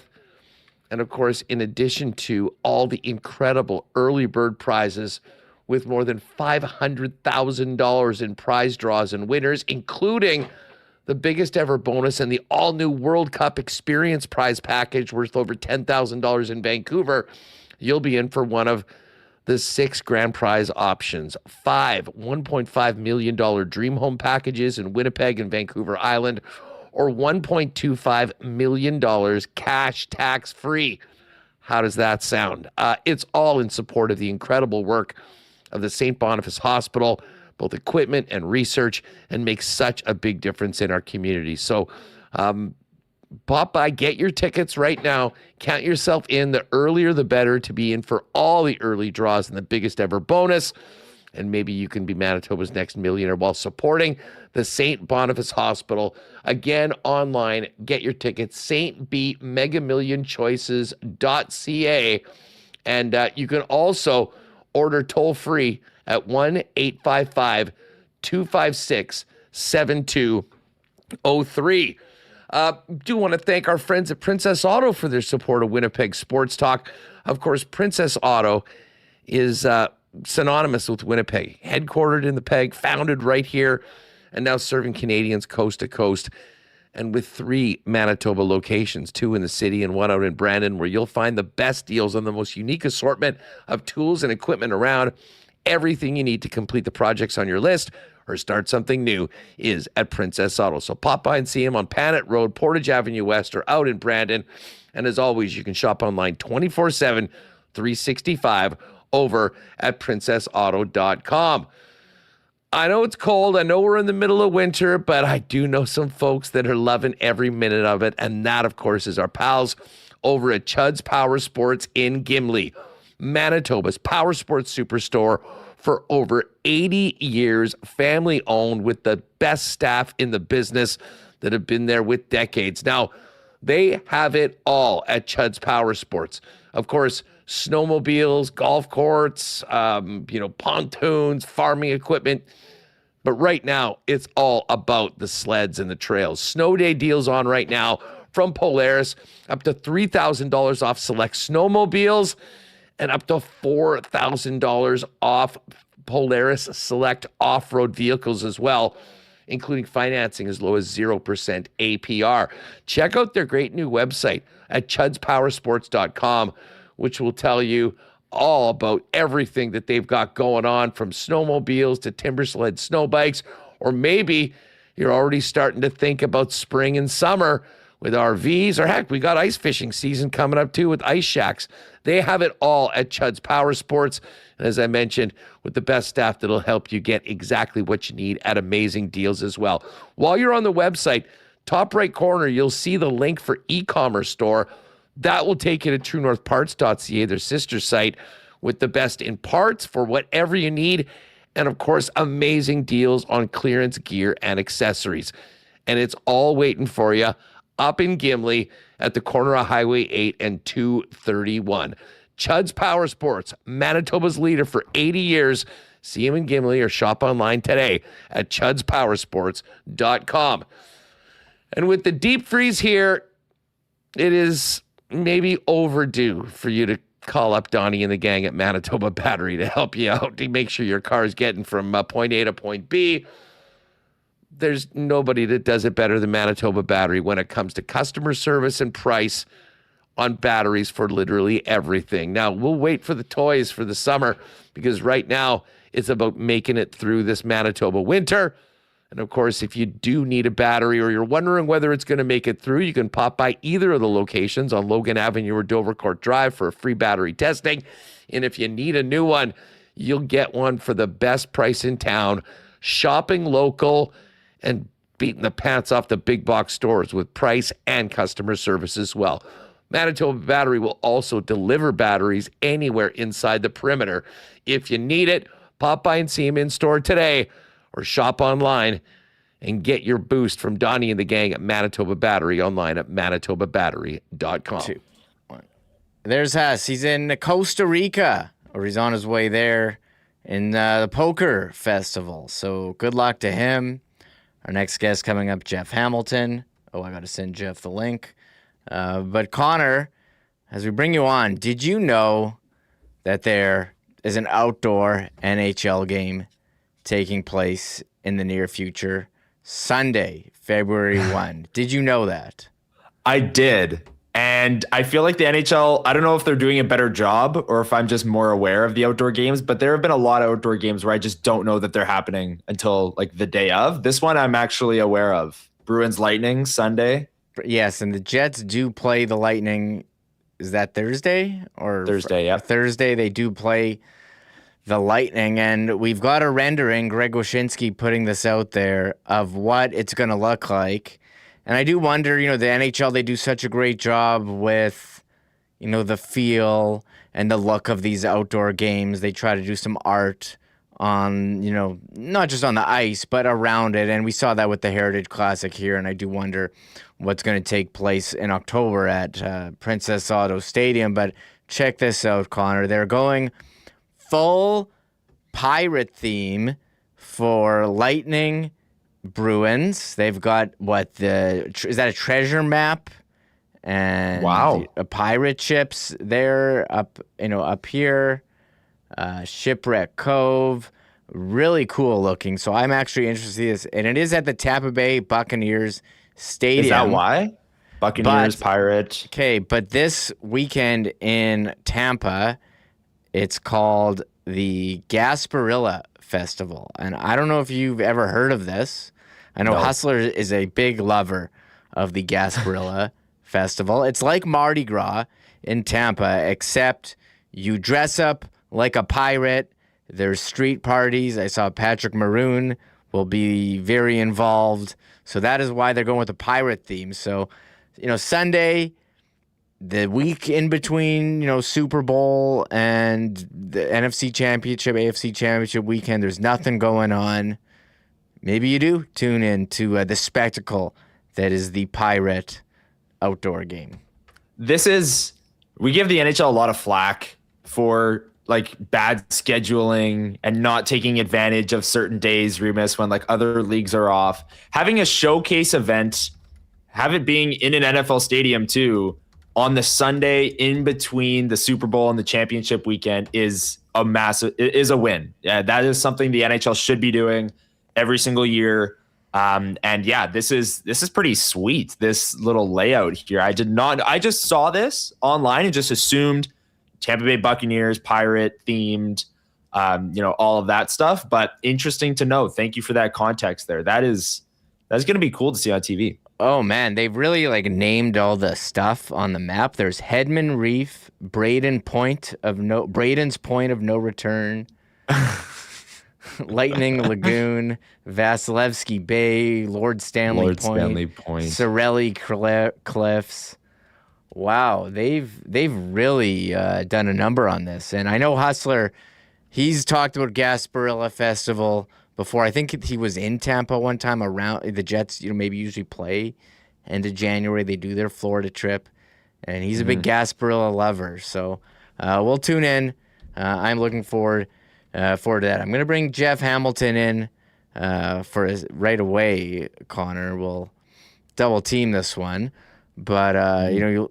And of course, in addition to all the incredible early bird prizes with more than $500,000 in prize draws and winners, including the biggest ever bonus and the all-new World Cup experience prize package worth over $10,000 in Vancouver, you'll be in for one of the 6 grand prize options. 5 $1.5 million dream home packages in Winnipeg and Vancouver Island, or $1.25 million cash tax-free. How does that sound? It's all in support of the incredible work of the St. Boniface Hospital, both equipment and research, and makes such a big difference in our community. So pop by, get your tickets right now. Count yourself in. The earlier, the better, to be in for all the early draws and the biggest ever bonus. And maybe you can be Manitoba's next millionaire while supporting the St. Boniface Hospital. Again, online, get your tickets, stbmegamillionchoices.ca. And you can also order toll-free at 1-855-256-7203. Do want to thank our friends at Princess Auto for their support of Winnipeg Sports Talk. Of course, Princess Auto is synonymous with Winnipeg, headquartered in the Peg, founded right here, and now serving Canadians coast to coast. And with 3 Manitoba locations, 2 in the city and 1 out in Brandon, where you'll find the best deals on the most unique assortment of tools and equipment around. Everything you need to complete the projects on your list or start something new is at Princess Auto. So pop by and see him on Panet Road, Portage Avenue West, or out in Brandon. And as always, you can shop online 24/7, 365 over at princessauto.com. I know it's cold. I know we're in the middle of winter, but I do know some folks that are loving every minute of it. And that, of course, is our pals over at Chud's Power Sports in Gimli, Manitoba's power sports superstore for over 80 years, family owned with the best staff in the business that have been there with decades. Now, they have it all at Chud's Power Sports. Of course, snowmobiles, golf courts, pontoons, farming equipment. But right now, it's all about the sleds and the trails. Snow day deals on right now from Polaris, up to $3,000 off select snowmobiles and up to $4,000 off Polaris select off-road vehicles as well, including financing as low as 0% APR. Check out their great new website at chudspowersports.com, which will tell you all about everything that they've got going on, from snowmobiles to timber sled snow bikes, or maybe you're already starting to think about spring and summer with RVs, or heck, we got ice fishing season coming up too with ice shacks. They have it all at Chud's Power Sports. And as I mentioned, with the best staff that'll help you get exactly what you need at amazing deals as well. While you're on the website, top right corner, you'll see the link for e-commerce store. That will take you to truenorthparts.ca, their sister site, with the best in parts for whatever you need. And of course, amazing deals on clearance gear and accessories. And it's all waiting for you up in Gimli at the corner of Highway 8 and 231. Chud's Power Sports, Manitoba's leader for 80 years. See him in Gimli or shop online today at chudspowersports.com. And with the deep freeze here, it is maybe overdue for you to call up Donnie and the gang at Manitoba Battery to help you out, to make sure your car is getting from point A to point B. There's nobody that does it better than Manitoba Battery when it comes to customer service and price on batteries for literally everything. Now, we'll wait for the toys for the summer, because right now it's about making it through this Manitoba winter. And of course, if you do need a battery or you're wondering whether it's going to make it through, you can pop by either of the locations on Logan Avenue or Dovercourt Drive for a free battery testing. And if you need a new one, you'll get one for the best price in town, shopping local and beating the pants off the big box stores with price and customer service as well. Manitoba Battery will also deliver batteries anywhere inside the perimeter. If you need it, pop by and see them in store today, or shop online and get your boost from Donnie and the gang at Manitoba Battery online at manitobabattery.com. 2, 1. There's Huss. He's in Costa Rica, or he's on his way there in the poker festival. So good luck to him. Our next guest coming up, Jeff Hamilton. Oh, I got to send Jeff the link. But Connor, as we bring you on, did you know that there is an outdoor NHL game taking place in the near future? Sunday, February 1. Did you know that? I did. And I feel like the NHL, I don't know if they're doing a better job or if I'm just more aware of the outdoor games, but there have been a lot of outdoor games where I just don't know that they're happening until like the day of. This one I'm actually aware of. Bruins Lightning Sunday. Yes, and the Jets do play the Lightning. Is that Thursday? Or Thursday, yeah. Thursday they do play the Lightning, and we've got a rendering, Greg Wyshynski putting this out there, of what it's going to look like. And I do wonder, the NHL, they do such a great job with, the feel and the look of these outdoor games. They try to do some art on, not just on the ice, but around it. And we saw that with the Heritage Classic here. And I do wonder what's going to take place in October at Princess Auto Stadium. But check this out, Connor. They're going full pirate theme for Lightning Bruins. They've got is that a treasure map? And wow, a pirate ships there up here. Shipwreck Cove, really cool looking. So I'm actually interested to see this, and it is at the Tampa Bay Buccaneers Stadium. Is that why? Buccaneers, Pirate. Okay, but this weekend in Tampa, it's called the Gasparilla Festival, and I don't know if you've ever heard of this. I know Hustler is a big lover of the Gasparilla Festival. It's like Mardi Gras in Tampa, except you dress up like a pirate. There's street parties. I saw Patrick Maroon will be very involved. So that is why they're going with the pirate theme. So, Sunday, the week in between, Super Bowl and the NFC Championship, AFC Championship weekend, there's nothing going on. Maybe you do tune in to the spectacle that is the Pirate outdoor game. We give the NHL a lot of flack for like bad scheduling and not taking advantage of certain days, Remis, when like other leagues are off. Having a showcase event, have it being in an NFL stadium too, on the Sunday in between the Super Bowl and the championship weekend is a win. Yeah, that is something the NHL should be doing every single year. This is pretty sweet, this little layout here. I just saw this online and just assumed Tampa Bay Buccaneers, Pirate themed, all of that stuff. But interesting to know. Thank you for that context there. That's going to be cool to see on TV. Oh man, they've really named all the stuff on the map. There's Hedman Reef, Braden's Point of No Return, Lightning Lagoon, Vasilevsky Bay, Lord Stanley Point, Sorelli Cliffs. Wow, they've really done a number on this. And I know Hustler, he's talked about Gasparilla Festival before. I think he was in Tampa one time around the Jets, maybe usually play end of January. They do their Florida trip, and he's a big Gasparilla lover. So we'll tune in. I'm looking forward to that. I'm going to bring Jeff Hamilton in right away, Connor. We'll double team this one. But,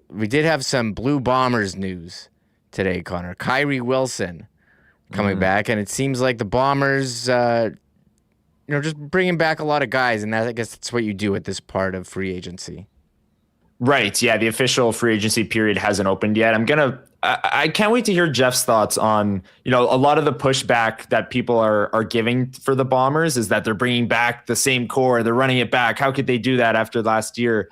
we did have some Blue Bombers news today, Connor. Kyrie Wilson coming back, and it seems like the Bombers just bringing back a lot of guys, and I guess that's what you do at this part of free agency. Right. Yeah. The official free agency period hasn't opened yet. I can't wait to hear Jeff's thoughts on, a lot of the pushback that people are giving for the Bombers is that they're bringing back the same core. They're running it back. How could they do that after last year?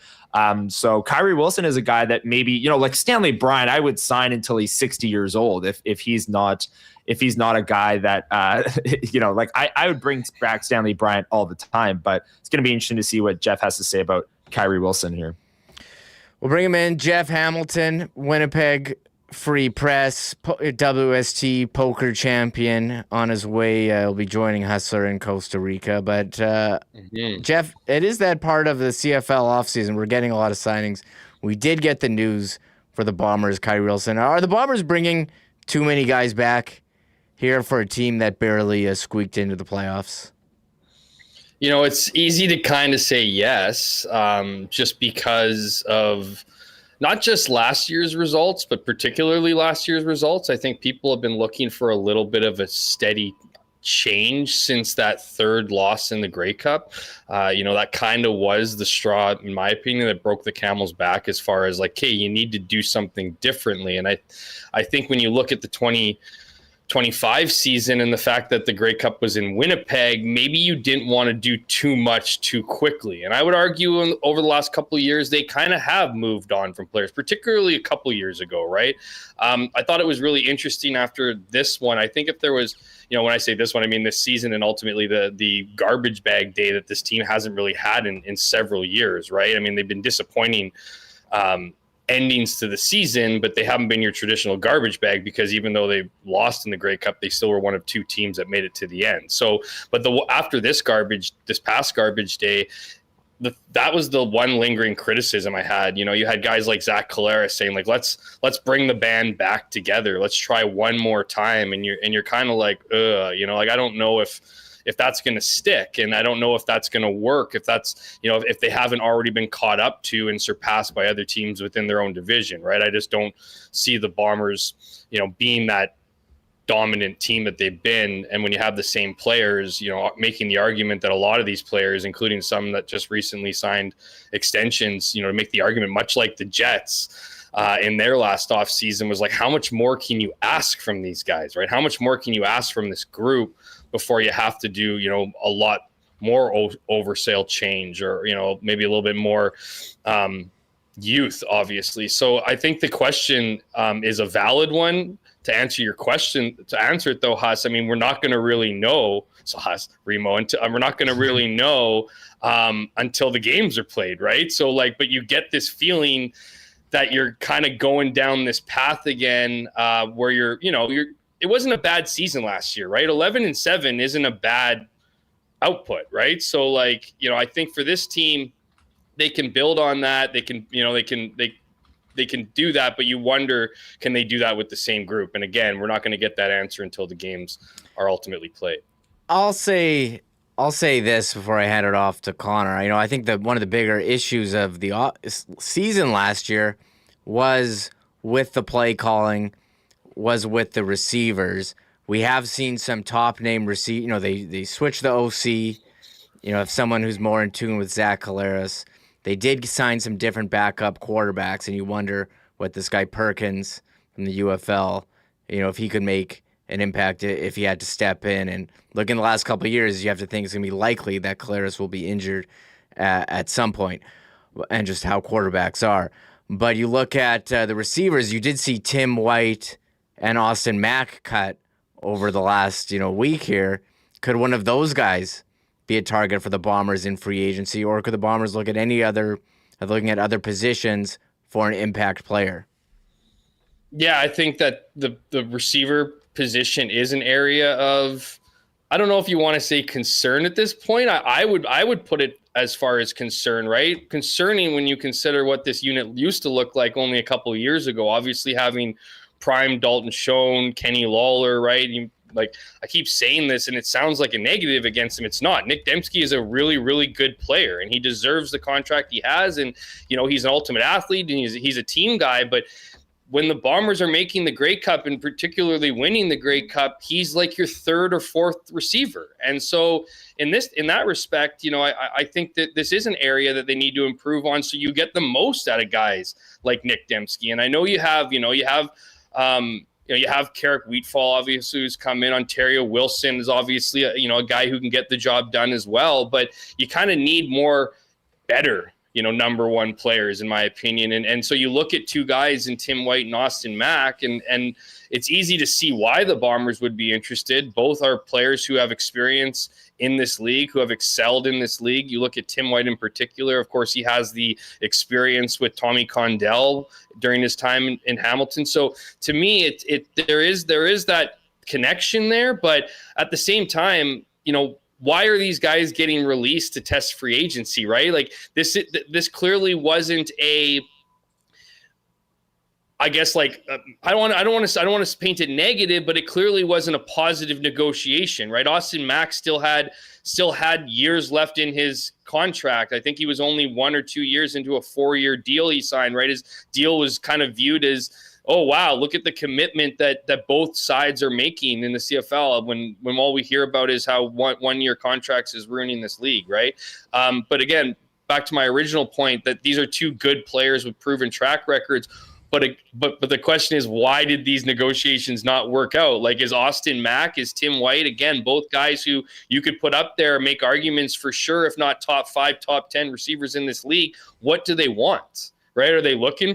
So Kyrie Wilson is a guy that maybe, like Stanley Bryant, I would sign until he's 60 years old. If he's not a guy that, I would bring back Stanley Bryant all the time, but it's going to be interesting to see what Jeff has to say about Kyrie Wilson here. We'll bring him in. Jeff Hamilton, Winnipeg Free Press, WST poker champion on his way. He'll be joining Hustler in Costa Rica. But Jeff, it is that part of the CFL offseason. We're getting a lot of signings. We did get the news for the Bombers, Kyrie Wilson. Are the Bombers bringing too many guys back here for a team that barely squeaked into the playoffs? It's easy to kind of say yes, just because of not just last year's results, but particularly last year's results. I think people have been looking for a little bit of a steady change since that third loss in the Grey Cup. That kind of was the straw, in my opinion, that broke the camel's back as far as hey, you need to do something differently. And I think when you look at the 2025 season and the fact that the Grey Cup was in Winnipeg, maybe you didn't want to do too much too quickly. And I would argue over the last couple of years, they kind of have moved on from players, particularly a couple of years ago, right? I thought it was really interesting after this one. I think if there was, when I say this one, I mean this season and ultimately the garbage bag day that this team hasn't really had in several years, right? I mean, they've been disappointing endings to the season, but they haven't been your traditional garbage bag because even though they lost in the Grey Cup, they still were one of two teams that made it to the end. So, but after this past garbage day, that was the one lingering criticism I had. You had guys like Zach Collaros saying let's bring the band back together. Let's try one more time. And you're kind of I don't know if that's going to stick. And I don't know if that's going to work, if that's, if they haven't already been caught up to and surpassed by other teams within their own division, right? I just don't see the Bombers, being that dominant team that they've been. And when you have the same players, making the argument that a lot of these players, including some that just recently signed extensions, to make the argument, much like the Jets, in their last off season, was how much more can you ask from these guys, right? How much more can you ask from this group before you have to do, a lot more oversale change or, maybe a little bit more youth, obviously. So I think the question is a valid one to answer your question. To answer it though, Huss, I mean, we're not going to really know. So Huss, Remo, we're not going to really know until the games are played, right? So but you get this feeling that you're kind of going down this path again, where it wasn't a bad season last year, right? 11-7 isn't a bad output, right? So like, I think for this team, they can build on that. They can do that, but you wonder, can they do that with the same group? And again, we're not going to get that answer until the games are ultimately played. I'll say this before I hand it off to Connor. I think that one of the bigger issues of the season last year was with the play calling, was with the receivers. We have seen some top name receive. They switched the OC. If someone who's more in tune with Zach Collaros. They did sign some different backup quarterbacks, and you wonder what this guy Perkins from the UFL, if he could make an impact if he had to step in. And look, in the last couple of years, you have to think it's going to be likely that Collaros will be injured at some point, and just how quarterbacks are. But you look at the receivers, you did see Tim White and Austin Mack cut over the last week here. Could one of those guys be a target for the Bombers in free agency, or could the Bombers look at looking at other positions for an impact player? Yeah, I think that the receiver position is an area of, I don't know if you want to say concern at this point. I would put it as far as concern, right? Concerning when you consider what this unit used to look like only a couple of years ago. Obviously having prime Dalton Schoen, Kenny Lawler, right? I keep saying this and it sounds like a negative against him. It's not. Nick Dembski is a really, really good player and he deserves the contract he has. And, he's an ultimate athlete and he's a team guy. But when the Bombers are making the Grey Cup and particularly winning the Grey Cup, he's like your third or fourth receiver. And so in that respect, I think that this is an area that they need to improve on so you get the most out of guys like Nick Dembski. And I know you have Carrick Wheatfall, obviously, who's come in. Ontario Wilson is obviously a guy who can get the job done as well. But you kind of need more better, number one players, in my opinion. And so you look at two guys in Tim White and Austin Mack, and it's easy to see why the Bombers would be interested. Both are players who have experience in this league, who have excelled in this league. You look at Tim White in particular. Of course, he has the experience with Tommy Condell during his time in Hamilton. So to me, there is that connection there. But at the same time, why are these guys getting released to test free agency, right? Like this clearly wasn't a, I guess, I don't want to paint it negative, but it clearly wasn't a positive negotiation, right? Austin Mack still had years left in his contract. I think he was only 1 or 2 years into a 4-year deal he signed, right? His deal was kind of viewed as, oh, wow, look at the commitment that both sides are making in the CFL when all we hear about is how one-year contracts is ruining this league, right? But again, back to my original point that these are two good players with proven track records. But the question is, why did these negotiations not work out? Like, is Austin Mack, is Tim White, again, both guys who you could put up there, make arguments for sure, if not top 5, top 10 receivers in this league. What do they want? Right? Are they looking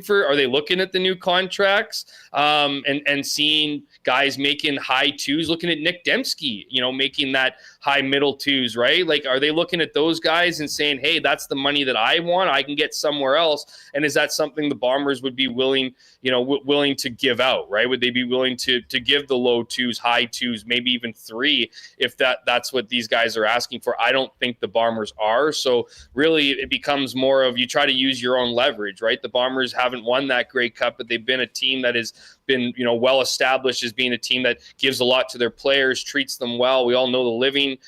at the new contracts and seeing guys making high twos, looking at Nick Dembski, making that high middle twos, right? Like, are they looking at those guys and saying, hey, that's the money that I want, I can get somewhere else? And is that something the Bombers would be willing to give out, right? Would they be willing to give the low twos, high twos, maybe even 3 if that's what these guys are asking for? I don't think the Bombers are. So really it becomes more of, you try to use your own leverage, right? The Bombers haven't won that Grey Cup, but they've been a team that has been, well established as being a team that gives a lot to their players, treats them well. We all know the living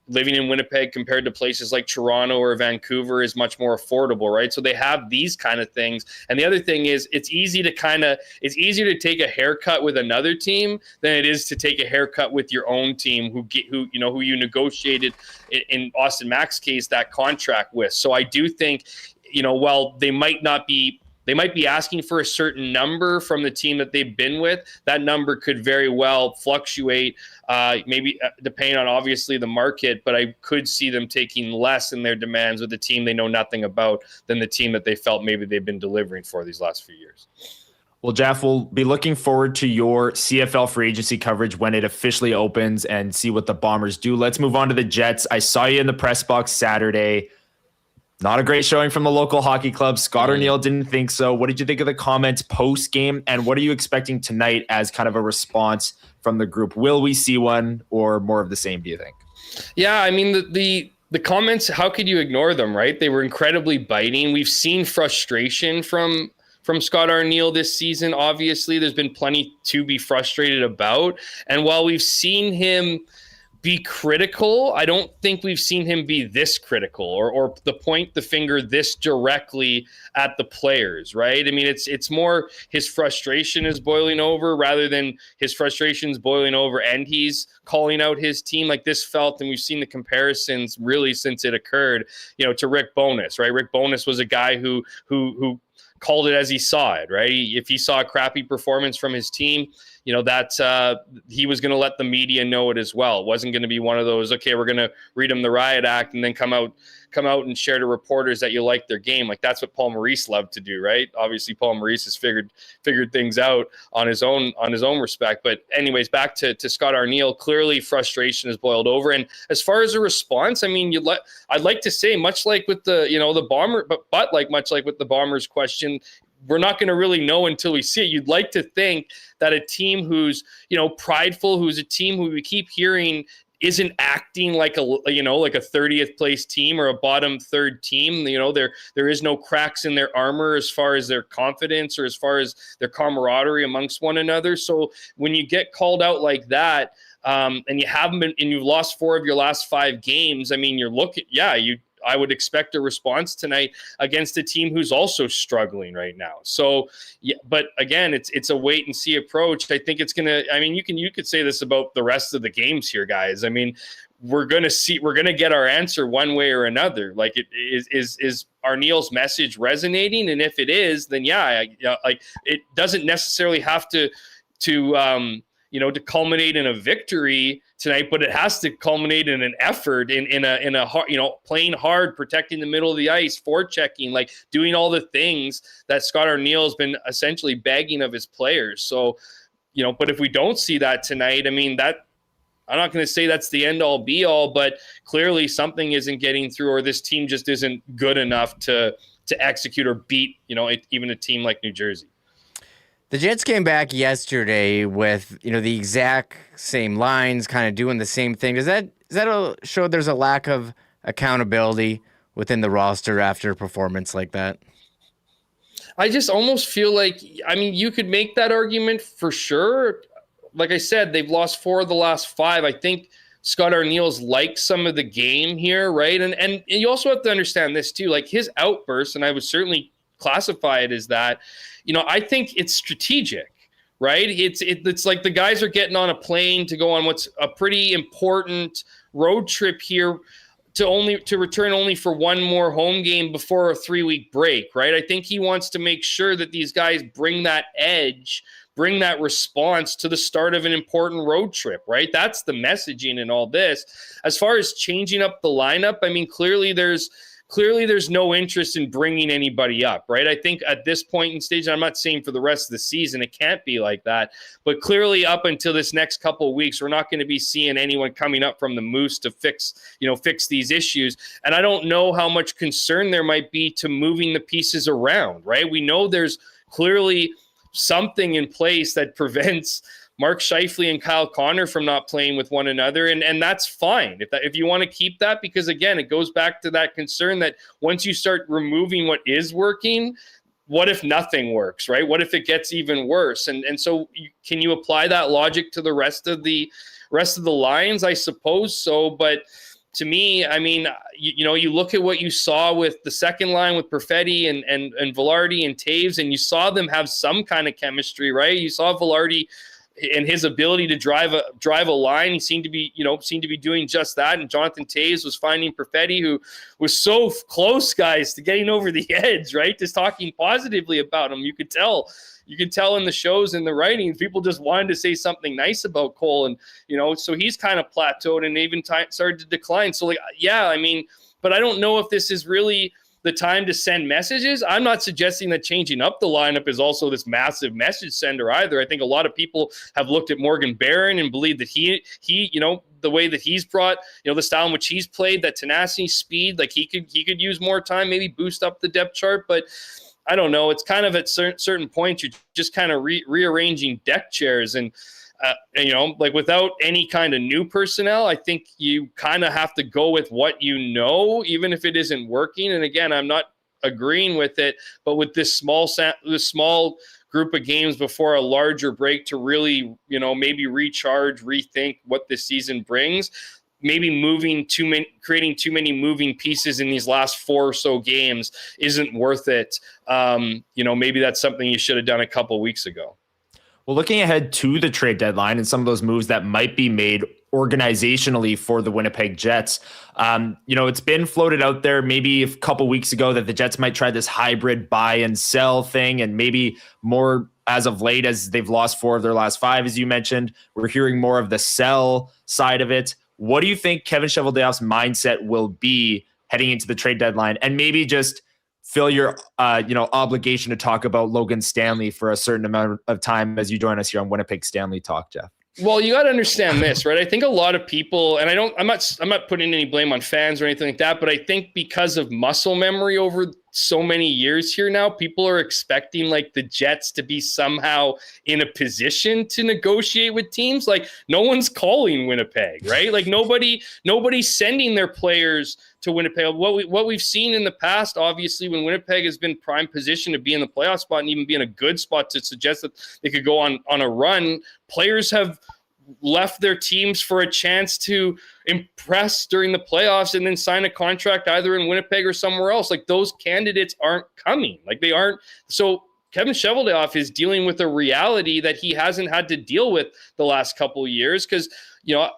in Winnipeg compared to places like Toronto or Vancouver is much more affordable, right? So they have these kind of things. And the other thing is, it's easier to take a haircut with another team than it is to take a haircut with your own team who you negotiated, in Austin Mack's case, that contract with. So I do think, while they might be asking for a certain number from the team that they've been with, that number could very well fluctuate, maybe depending on obviously the market, but I could see them taking less in their demands with the team they know nothing about than the team that they felt maybe they've been delivering for these last few years. Well, Jeff, we'll be looking forward to your CFL free agency coverage when it officially opens and see what the Bombers do. Let's move on to the Jets. I saw you in the press box Saturday. Not a great showing from the local hockey club. Scott O'Neill didn't think so. What did you think of the comments post game? And what are you expecting tonight as kind of a response from the group? Will we see one or more of the same, do you think? Yeah, I mean, the comments, how could you ignore them, right? They were incredibly biting. We've seen frustration from Scott O'Neill this season. Obviously, there's been plenty to be frustrated about. And while we've seen him be critical, I don't think we've seen him be this critical or point the finger this directly at the players, right? I mean, it's more his frustration is boiling over rather than his frustrations boiling over and he's calling out his team. Like this felt, and we've seen the comparisons really since it occurred, to Rick Bowness, right? Rick Bowness was a guy who called it as he saw it, right? If he saw a crappy performance from his team, that he was going to let the media know it as well. It wasn't going to be one of those, okay, we're going to read them the riot act and then come out and share to reporters that you like their game. Like that's what Paul Maurice loved to do, right? Obviously, Paul Maurice has figured things out on his own respect. But anyways, back to Scott O'Neill. Clearly, frustration has boiled over. And as far as a response, I mean, I'd like to say, much like with the Bomber, but like much like with the Bombers question, we're not going to really know until we see it. You'd like to think that a team who's, prideful, who's a team who we keep hearing isn't acting like a 30th place team or a bottom third team. There is no cracks in their armor as far as their confidence or as far as their camaraderie amongst one another. So when you get called out like that, and you haven't been, and you've lost 4 of your last 5 games, I mean, I would expect a response tonight against a team who's also struggling right now. So, yeah, but again, it's a wait and see approach. I think it's going to, I mean, you could say this about the rest of the games here, guys. I mean, we're going to get our answer one way or another. Like is O'Neill's message resonating? And if it is, then like it doesn't necessarily have to culminate in a victory tonight, but it has to culminate in an effort in a hard, playing hard, protecting the middle of the ice, forechecking, like doing all the things that Scott O'Neill has been essentially begging of his players. So, but if we don't see that tonight, I mean, that I'm not going to say that's the end all be all, but clearly something isn't getting through, or this team just isn't good enough to execute or beat, even a team like New Jersey. The Jets came back yesterday with, the exact same lines, kind of doing the same thing. Does that show there's a lack of accountability within the roster after a performance like that? I just almost feel like, I mean, you could make that argument for sure. Like I said, they've lost 4 of the last 5. I think Scott O'Neill's liked some of the game here, right? And you also have to understand this too, like his outburst, and I would certainly classify it as that, I think it's strategic, right? It's like the guys are getting on a plane to go on what's a pretty important road trip here to return only for one more home game before a 3-week break, right? I think he wants to make sure that these guys bring that edge, bring that response to the start of an important road trip, right? That's the messaging in all this. As far as changing up the lineup, I mean, clearly there's no interest in bringing anybody up, right? I think at this point in stage, I'm not saying for the rest of the season, it can't be like that, but clearly up until this next couple of weeks, we're not going to be seeing anyone coming up from the Moose to fix these issues. And I don't know how much concern there might be to moving the pieces around, right? We know there's clearly something in place that prevents Mark Scheifele and Kyle Connor from not playing with one another. And that's fine if you want to keep that, because again, it goes back to that concern that once you start removing what is working, what if nothing works, right? What if it gets even worse? And so can you apply that logic to the rest of the lines? I suppose so. But to me, I mean, you look at what you saw with the second line with Perfetti and Velarde and Taves, and you saw them have some kind of chemistry, right? You saw Velarde and his ability to drive a line seemed to be doing just that. And Jonathan Taves was finding Perfetti, who was so close, guys, to getting over the edge, right? Just talking positively about him. You could tell in the shows and the writings, people just wanted to say something nice about Cole. And, so he's kind of plateaued and even started to decline. So but I don't know if this is really the time to send messages. I'm not suggesting that changing up the lineup is also this massive message sender either. I think a lot of people have looked at Morgan Barron and believe that he the way that he's brought, the style in which he's played, that tenacity, speed, like he could use more time, maybe boost up the depth chart. But I don't know. It's kind of at certain points, you're just kind of rearranging deck chairs. And, like without any kind of new personnel, I think you kind of have to go with what even if it isn't working. And again, I'm not agreeing with it, but with this small group of games before a larger break to really, maybe recharge, rethink what this season brings. Maybe creating too many moving pieces in these last 4 or so games isn't worth it. Maybe that's something you should have done a couple weeks ago. Well, looking ahead to the trade deadline and some of those moves that might be made organizationally for the Winnipeg Jets, it's been floated out there maybe a couple weeks ago that the Jets might try this hybrid buy and sell thing, and maybe more as of late, as they've lost 4 of their last 5, as you mentioned, we're hearing more of the sell side of it. What do you think Kevin Cheveldayoff's mindset will be heading into the trade deadline? And maybe just fill your obligation to talk about Logan Stanley for a certain amount of time as you join us here on Winnipeg Stanley Talk, Jeff. Well, you got to understand this, right? I think a lot of people, and I'm not putting any blame on fans or anything like that, but I think because of muscle memory over so many years here now, people are expecting like the Jets to be somehow in a position to negotiate with teams. Like no one's calling Winnipeg, right? Like nobody's sending their players to Winnipeg. What we've seen in the past, obviously, when Winnipeg has been prime position to be in the playoff spot and even be in a good spot to suggest that they could go on a run, players have left their teams for a chance to impress during the playoffs and then sign a contract either in Winnipeg or somewhere else. Like those candidates aren't coming. Like they aren't. So Kevin Cheveldayoff is dealing with a reality that he hasn't had to deal with the last couple of years, because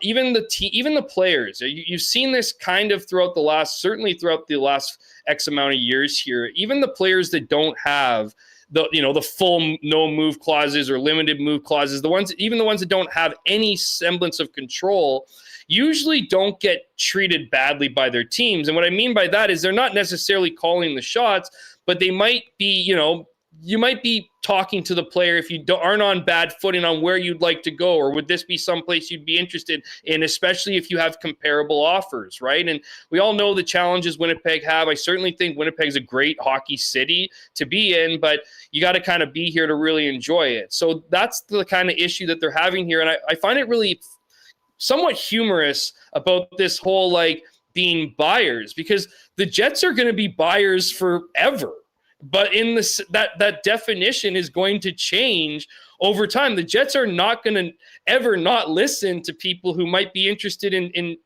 even the players, you've seen this kind of throughout the last X amount of years here. Even the players that don't have the full no move clauses or limited move clauses, the ones that don't have any semblance of control, usually don't get treated badly by their teams. And what I mean by that is they're not necessarily calling the shots, but they might be, you might be talking to the player if you aren't on bad footing on where you'd like to go, or would this be someplace you'd be interested in, especially if you have comparable offers, right? And we all know the challenges Winnipeg have. I certainly think Winnipeg's a great hockey city to be in, but you got to kind of be here to really enjoy it. So that's the kind of issue that they're having here. And I find it really somewhat humorous about this whole like being buyers, because the Jets are going to be buyers forever. But in this, that definition is going to change over time. The Jets are not going to ever not listen to people who might be interested in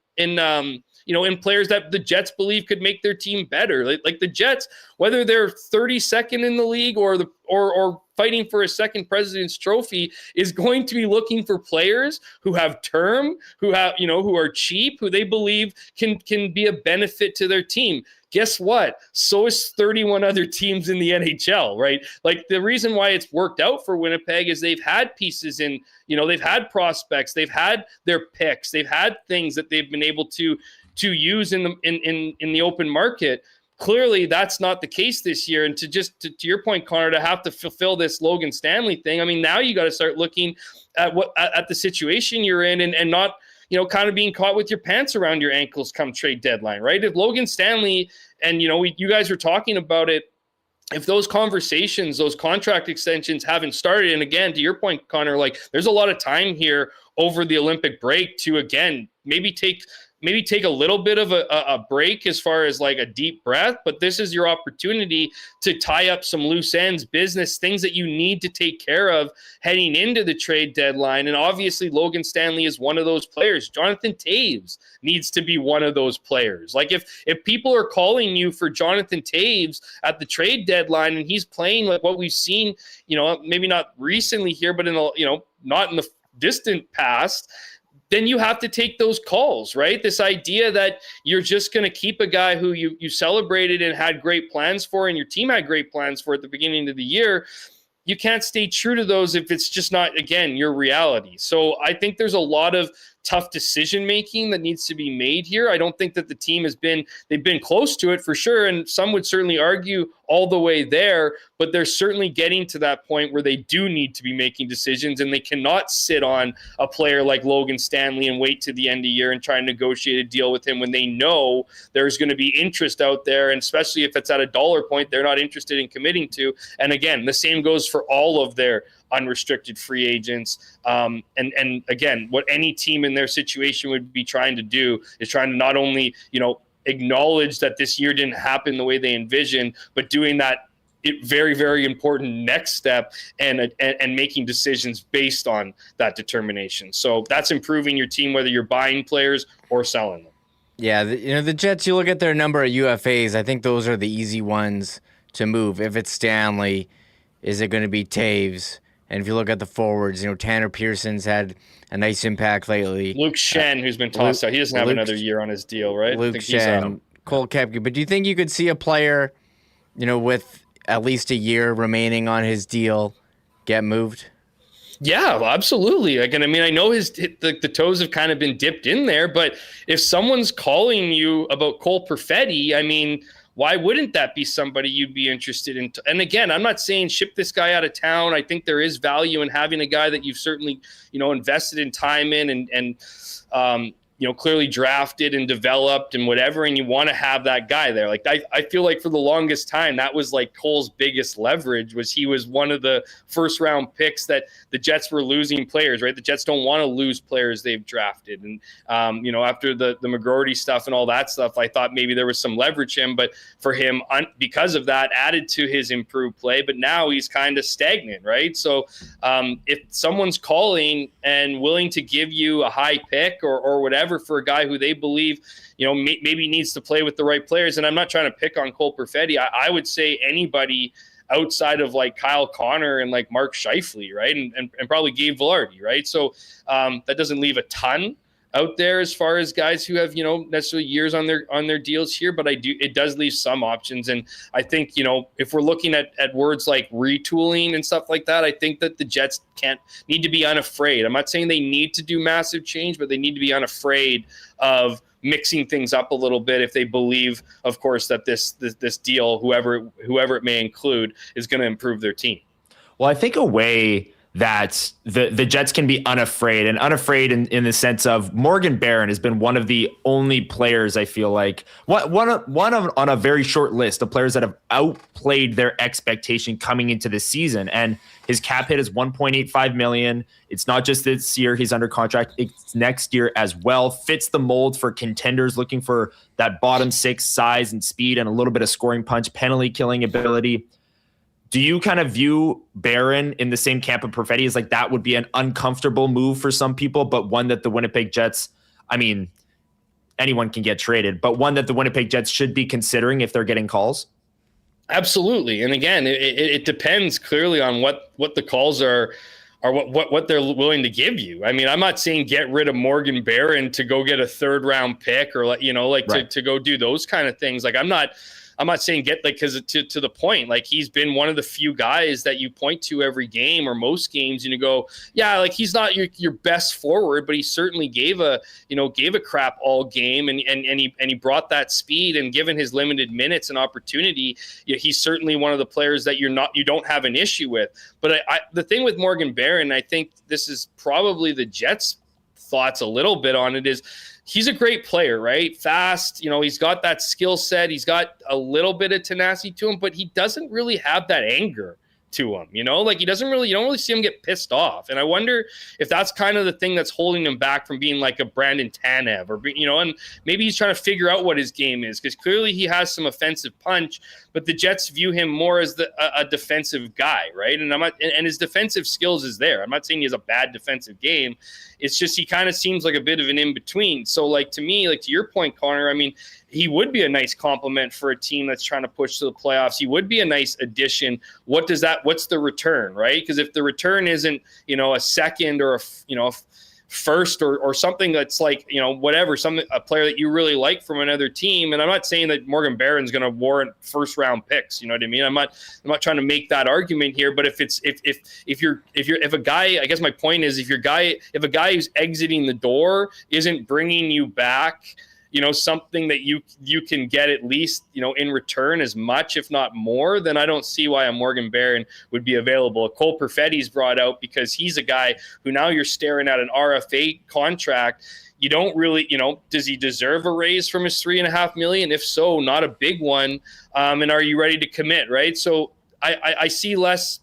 players that the Jets believe could make their team better. Like the Jets, whether they're 32nd in the league or fighting for a second President's Trophy, is going to be looking for players who have term, who are cheap, who they believe can be a benefit to their team. Guess what? So is 31 other teams in the NHL, right? Like the reason why it's worked out for Winnipeg is they've had pieces in, they've had prospects, they've had their picks, they've had things that they've been able to use in the open market. Clearly, that's not the case this year. And to your point, Connor, to have to fulfill this Logan Stanley thing, I mean, now you got to start looking at at the situation you're in and not, kind of being caught with your pants around your ankles come trade deadline, right? If Logan Stanley, and you guys were talking about it, if those conversations, those contract extensions haven't started, and again, to your point, Connor, like there's a lot of time here over the Olympic break to, again, maybe take a little bit of a break as far as like a deep breath, but this is your opportunity to tie up some loose ends, business, things that you need to take care of heading into the trade deadline. And obviously Logan Stanley is one of those players. Jonathan Toews needs to be one of those players. Like if people are calling you for Jonathan Toews at the trade deadline and he's playing like what we've seen, maybe not recently here, but not in the distant past, then you have to take those calls, right? This idea that you're just going to keep a guy who you celebrated and had great plans for, and your team had great plans for at the beginning of the year, you can't stay true to those if it's just not, again, your reality. So I think there's a lot of tough decision making that needs to be made here. I don't think that the team they've been close to it for sure, and some would certainly argue all the way there, but they're certainly getting to that point where they do need to be making decisions, and they cannot sit on a player like Logan Stanley and wait to the end of the year and try and negotiate a deal with him when they know there's going to be interest out there, and especially if it's at a dollar point they're not interested in committing to. And again, the same goes for all of their unrestricted free agents. And again, what any team in their situation would be trying to do is trying to not only, acknowledge that this year didn't happen the way they envisioned, but doing that very, very important next step and making decisions based on that determination. So that's improving your team, whether you're buying players or selling them. Yeah, the Jets, you look at their number of UFAs, I think those are the easy ones to move. If it's Stanley, is it going to be Taves? And if you look at the forwards, Tanner Pearson's had a nice impact lately. Luke Shen, who's been tossed out, he doesn't have another year on his deal, right? Luke Shen, Cole Koepke. But do you think you could see a player, with at least a year remaining on his deal get moved? Yeah, absolutely. I know the toes have kind of been dipped in there, but if someone's calling you about Cole Perfetti, why wouldn't that be somebody you'd be interested in? And again, I'm not saying ship this guy out of town. I think there is value in having a guy that you've certainly, invested in time in and clearly drafted and developed and whatever, and you want to have that guy there. Like I feel like for the longest time, that was like Cole's biggest leverage, was he was one of the first round picks that the Jets were losing players, right? The Jets don't want to lose players they've drafted. And, after the McGroarty stuff and all that stuff, I thought maybe there was some leverage but for him, because of that, added to his improved play, but now he's kind of stagnant, right? So if someone's calling and willing to give you a high pick or whatever for a guy who they believe, maybe needs to play with the right players. And I'm not trying to pick on Cole Perfetti. I would say anybody outside of like Kyle Connor and like Mark Scheifele, right? And probably Gabe Vilardi, right? So that doesn't leave a ton out there as far as guys who have, necessarily years on their deals here, but it does leave some options. And I think, if we're looking at words like retooling and stuff like that, I think that the Jets need to be unafraid. I'm not saying they need to do massive change, but they need to be unafraid of mixing things up a little bit if they believe, of course, that this deal, whoever it may include, is going to improve their team. Well, I think a way that the Jets can be unafraid in the sense of Morgan Barron has been one of the only players, I feel like, on a very short list of players that have outplayed their expectation coming into this season. And his cap hit is $1.85 million. It's not just this year he's under contract, it's next year as well. Fits the mold for contenders looking for that bottom six size and speed and a little bit of scoring punch, penalty killing ability. Do you kind of view Barron in the same camp of Perfetti as like that would be an uncomfortable move for some people, but one that the Winnipeg Jets, anyone can get traded, but one that the Winnipeg Jets should be considering if they're getting calls? Absolutely. And again, it depends clearly on what the calls are what they're willing to give you. I'm not saying get rid of Morgan Barron to go get a third round pick or right. to go do those kind of things. Like I'm not saying get because to the point, like he's been one of the few guys that you point to every game or most games and you go, yeah, like he's not your best forward, but he certainly gave a crap all game and he brought that speed, and given his limited minutes and opportunity, he's certainly one of the players that you don't have an issue with. But the thing with Morgan Barron, I think this is probably the Jets' thoughts a little bit on it, is he's a great player, right? Fast, he's got that skill set. He's got a little bit of tenacity to him, but he doesn't really have that anger to him, like you don't really see him get pissed off. And I wonder if that's kind of the thing that's holding him back from being like a Brandon Tanev or, and maybe he's trying to figure out what his game is, because clearly he has some offensive punch, but the Jets view him more as a defensive guy, right? And his defensive skills is there. I'm not saying he has a bad defensive game. It's just he kind of seems like a bit of an in-between. So, like, to me, like to your point, Connor, he would be a nice compliment for a team that's trying to push to the playoffs. He would be a nice addition. What's the return, right? Because if the return isn't, a second or first or something that's like, whatever, a player that you really like from another team. And I'm not saying that Morgan Barron's going to warrant first round picks. You know what I mean? I'm not trying to make that argument here, but if a guy, I guess my point is, if a guy who's exiting the door isn't bringing you back, something that you can get at least, in return as much, if not more, then I don't see why a Morgan Barron would be available. Cole Perfetti's brought out because he's a guy who now you're staring at an RFA contract. You don't really, does he deserve a raise from his $3.5 million? If so, not a big one. And are you ready to commit? Right. So I see less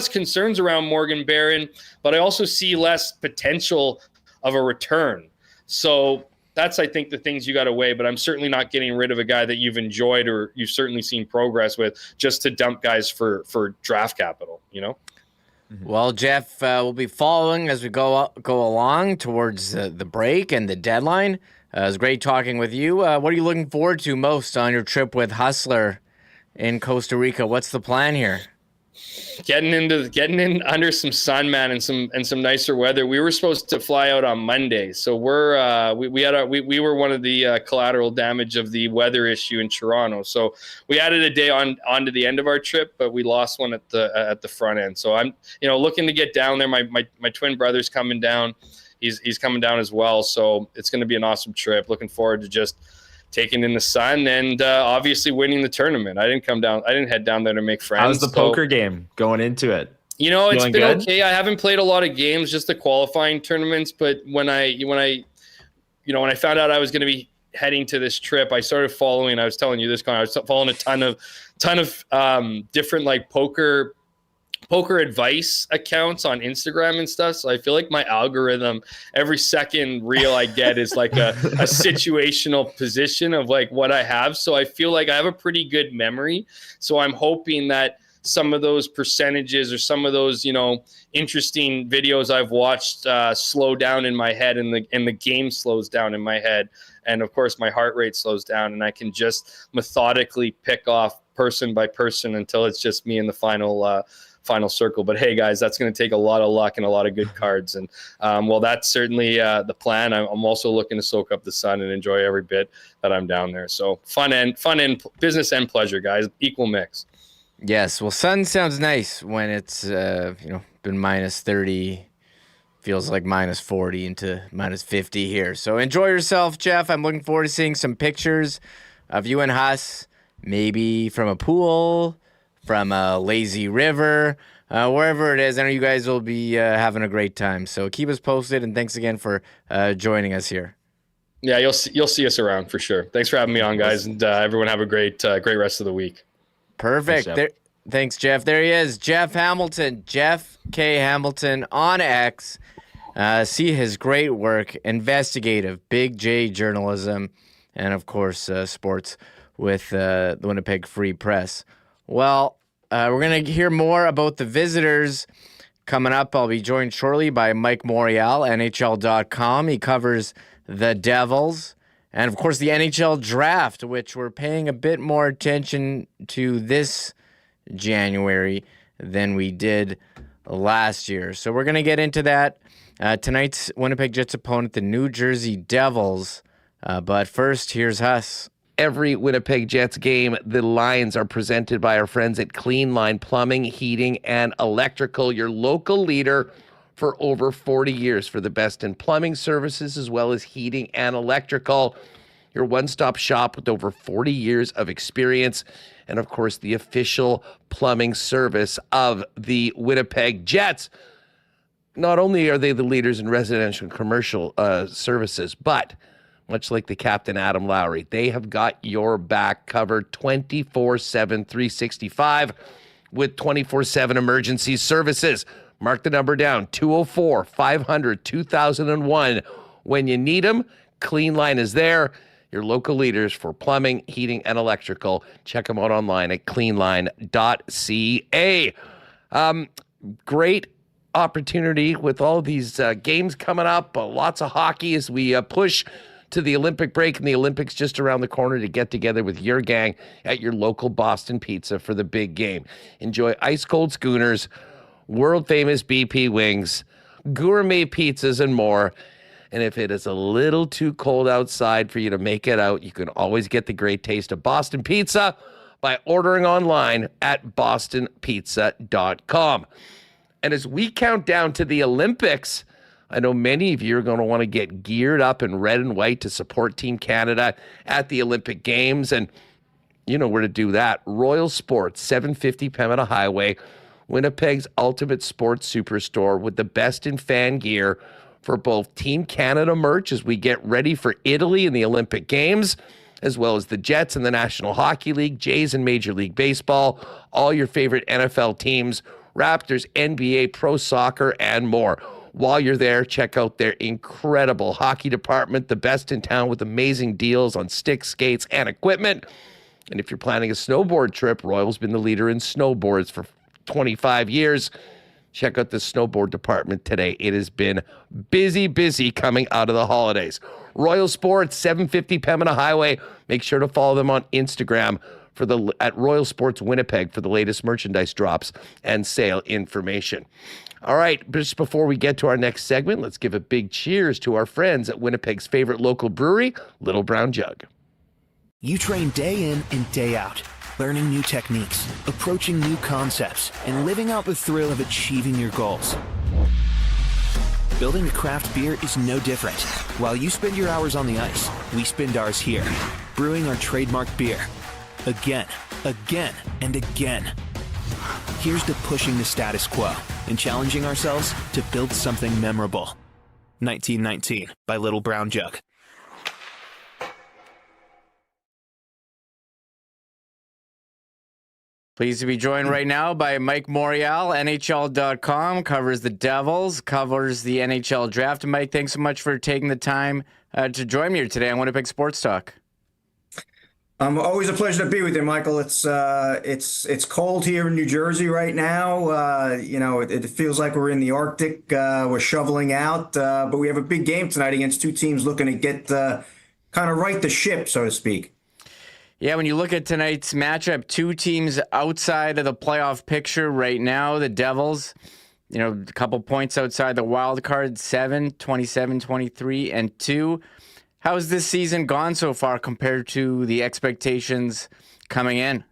concerns around Morgan Barron, but I also see less potential of a return. So that's, I think, the things you got to weigh, but I'm certainly not getting rid of a guy that you've enjoyed or you've certainly seen progress with just to dump guys for draft capital, Well, Jeff, we'll be following as we go along towards the break and the deadline. It was great talking with you. What are you looking forward to most on your trip with Hustler in Costa Rica? What's the plan here? Getting in under some sun, man, and some nicer weather. We were supposed to fly out on Monday, so we were one of the collateral damage of the weather issue in Toronto. So we added a day on to the end of our trip, but we lost one at the front end. So I'm looking to get down there. My twin brother's coming down. He's coming down as well. So it's going to be an awesome trip. Looking forward to just taking in the sun and obviously winning the tournament. I didn't head down there to make friends. How's the poker game going into it? It's been good? Okay. I haven't played a lot of games, just the qualifying tournaments. But when I found out I was going to be heading to this trip, I started following. I was telling you this, Connor. I was following a ton of different like poker advice accounts on Instagram and stuff. So I feel like my algorithm, every second reel I get is like a situational position of like what I have. So I feel like I have a pretty good memory. So I'm hoping that some of those percentages or some of those, interesting videos I've watched slow down in my head and the game slows down in my head. And of course my heart rate slows down and I can just methodically pick off person by person until it's just me in the final circle. But hey guys, that's going to take a lot of luck and a lot of good cards. And that's certainly the plan. I'm also looking to soak up the sun and enjoy every bit that I'm down there. So fun and business and pleasure, guys, equal mix. Yes. Well, sun sounds nice when it's, been minus 30, feels like minus 40 into minus 50 here. So enjoy yourself, Jeff. I'm looking forward to seeing some pictures of you and Huss, maybe from a pool, from a lazy river, wherever it is. I know you guys will be having a great time. So keep us posted, and thanks again for joining us here. Yeah, you'll see us around for sure. Thanks for having me on, guys, and everyone have a great rest of the week. Perfect. Thanks, Jeff. There he is, Jeff Hamilton, Jeff K. Hamilton on X. See his great work, investigative, big J journalism, and of course sports with the Winnipeg Free Press. Well, we're going to hear more about the visitors coming up. I'll be joined shortly by Mike Morreale, NHL.com. He covers the Devils and, of course, the NHL draft, which we're paying a bit more attention to this January than we did last year. So we're going to get into that. Tonight's Winnipeg Jets opponent, the New Jersey Devils. But first, here's Huss. Every Winnipeg Jets game, the lines are presented by our friends at Clean Line Plumbing, Heating, and Electrical, your local leader for over 40 years for the best in plumbing services as well as heating and electrical. Your one-stop shop with over 40 years of experience and, of course, the official plumbing service of the Winnipeg Jets. Not only are they the leaders in residential and commercial services, but much like the captain, Adam Lowry, they have got your back covered 24/7, 365 with 24/7 emergency services. Mark the number down, 204-500-2001. When you need them, Clean Line is there. Your local leaders for plumbing, heating, and electrical. Check them out online at cleanline.ca. Great opportunity with all these games coming up. Lots of hockey as we push to the Olympic break and the Olympics just around the corner to get together with your gang at your local Boston Pizza for the big game. Enjoy ice cold schooners, world famous BP wings, gourmet pizzas, and more. And if it is a little too cold outside for you to make it out, you can always get the great taste of Boston Pizza by ordering online at bostonpizza.com. And as we count down to the Olympics, I know many of you are going to want to get geared up in red and white to support Team Canada at the Olympic Games. And you know where to do that. Royal Sports, 750 Pembina Highway, Winnipeg's ultimate sports superstore with the best in fan gear for both Team Canada merch as we get ready for Italy in the Olympic Games, as well as the Jets and the National Hockey League, Jays and Major League Baseball, all your favorite NFL teams, Raptors, NBA, Pro Soccer, and more. While you're there, check out their incredible hockey department, the best in town with amazing deals on sticks, skates, and equipment. And if you're planning a snowboard trip, Royal's been the leader in snowboards for 25 years. Check out the snowboard department today. It has been busy coming out of the holidays. Royal Sports, 750 Pembina Highway. Make sure to follow them on Instagram at Royal Sports Winnipeg for the latest merchandise drops and sale information. All right, just before we get to our next segment, let's give a big cheers to our friends at Winnipeg's favorite local brewery, Little Brown Jug. You train day in and day out, learning new techniques, approaching new concepts, and living out the thrill of achieving your goals. Building a craft beer is no different. While you spend your hours on the ice, we spend ours here, brewing our trademark beer. Again, and again. Here's to pushing the status quo and challenging ourselves to build something memorable. 1919 by Little Brown Jug. Pleased to be joined right now by Mike Morreale, NHL.com, covers the Devils, covers the NHL draft. Mike, thanks so much for taking the time to join me here today on Winnipeg Sports Talk. Always a pleasure to be with you, Michael. It's cold here in New Jersey right now. It feels like we're in the Arctic. We're shoveling out, but we have a big game tonight against two teams looking to get kind of right the ship, so to speak. Yeah, when you look at tonight's matchup, two teams outside of the playoff picture right now. The Devils, a couple points outside the wild card, 7, 27, 23, and 2. How's this season gone so far compared to the expectations coming in?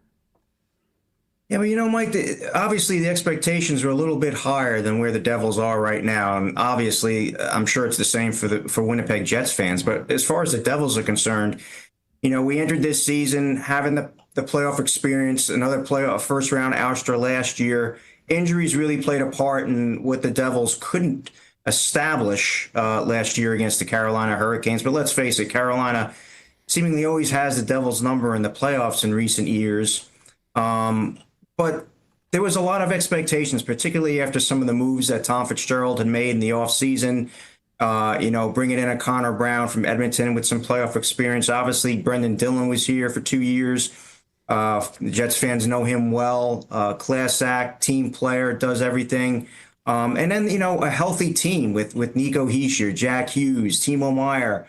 Yeah, well, Mike, obviously the expectations are a little bit higher than where the Devils are right now. And obviously, I'm sure it's the same for Winnipeg Jets fans. But as far as the Devils are concerned, we entered this season having the playoff experience, another first round ouster last year. Injuries really played a part in what the Devils couldn't establish last year against the Carolina Hurricanes. But let's face it, Carolina seemingly always has the Devils' number in the playoffs in recent years. But there was a lot of expectations, particularly after some of the moves that Tom Fitzgerald had made in the offseason. Bringing in a Connor Brown from Edmonton with some playoff experience. Obviously, Brendan Dillon was here for 2 years. The Jets fans know him well. Class act, team player, does everything. And then, a healthy team with Nico Hischier, Jack Hughes, Timo Meier.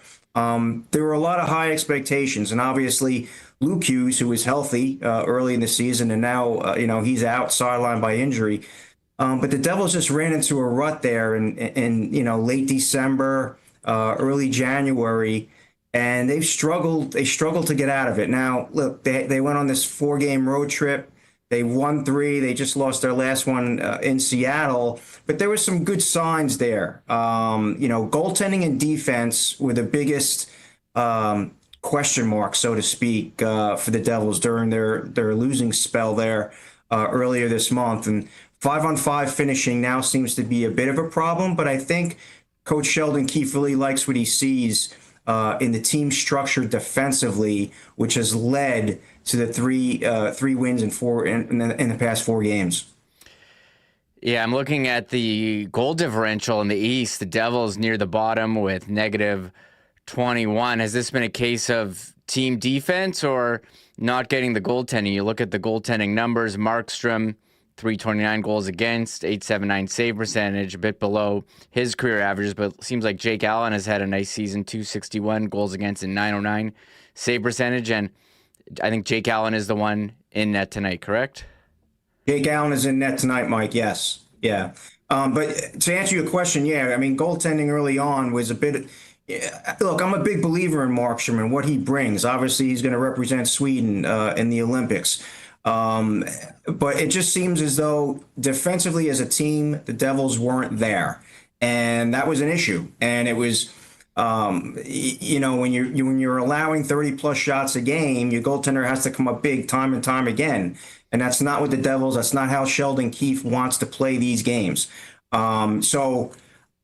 There were a lot of high expectations. And obviously, Luke Hughes, who was healthy early in the season, and now, he's out, sidelined by injury. But the Devils just ran into a rut there in late December, early January, and they've struggled. They struggled to get out of it. Now, look, they went on this 4-game road trip. They won 3. They just lost their last one in Seattle. But there were some good signs there. Goaltending and defense were the biggest question mark, so to speak, for the Devils during their losing spell there earlier this month. And 5-on-5 finishing now seems to be a bit of a problem, but I think Coach Sheldon Keefe really likes what he sees in the team structure defensively, which has led to the three wins in the past 4 games. Yeah, I'm looking at the goal differential in the East. The Devils near the bottom with negative 21. Has this been a case of team defense or not getting the goaltending? You look at the goaltending numbers, Markstrom, 329 goals against, 879 save percentage, a bit below his career averages, but it seems like Jake Allen has had a nice season, 261 goals against and 909 save percentage, and I think Jake Allen is the one in net tonight, correct? Jake Allen is in net tonight, Mike, yes. Yeah. But to answer your question, yeah, I mean, goaltending early on was a bit. Look, I'm a big believer in Markstrom and what he brings. Obviously, he's going to represent Sweden in the Olympics. But it just seems as though defensively as a team, the Devils weren't there. And that was an issue. And it was, when you're allowing 30 plus shots a game, your goaltender has to come up big time and time again. And that's not what the Devils, that's not how Sheldon Keefe wants to play these games. So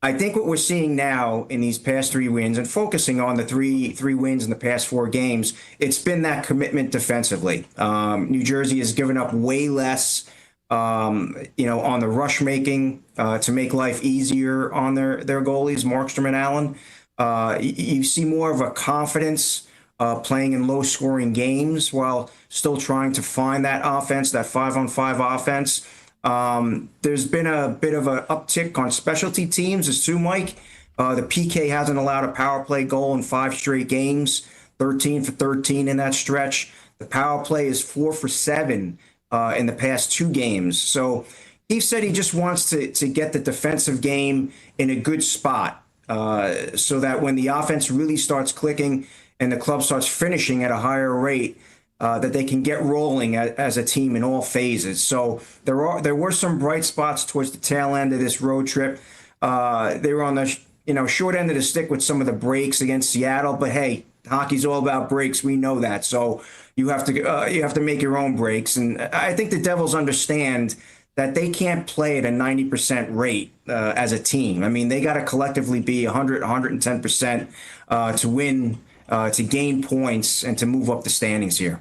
I think what we're seeing now in these past 3 wins, and focusing on the three wins in the past 4 games, it's been that commitment defensively. New Jersey has given up way less, on the rush making to make life easier on their goalies, Markstrom and Allen. You see more of a confidence playing in low-scoring games while still trying to find that offense, that 5-on-5 offense. There's been a bit of an uptick on specialty teams as too, Mike. The PK hasn't allowed a power play goal in 5 straight games, 13 for 13 in that stretch. The power play is 4 for 7 in the past 2 games. So he said he just wants to get the defensive game in a good spot so that when the offense really starts clicking and the club starts finishing at a higher rate, that they can get rolling as a team in all phases. So there were some bright spots towards the tail end of this road trip. They were on the short end of the stick with some of the breaks against Seattle, but hey, hockey's all about breaks. We know that. So you have to make your own breaks, and I think the Devils understand that they can't play at a 90% rate as a team. I mean, they got to collectively be 100, 110% to win, to gain points, and to move up the standings here.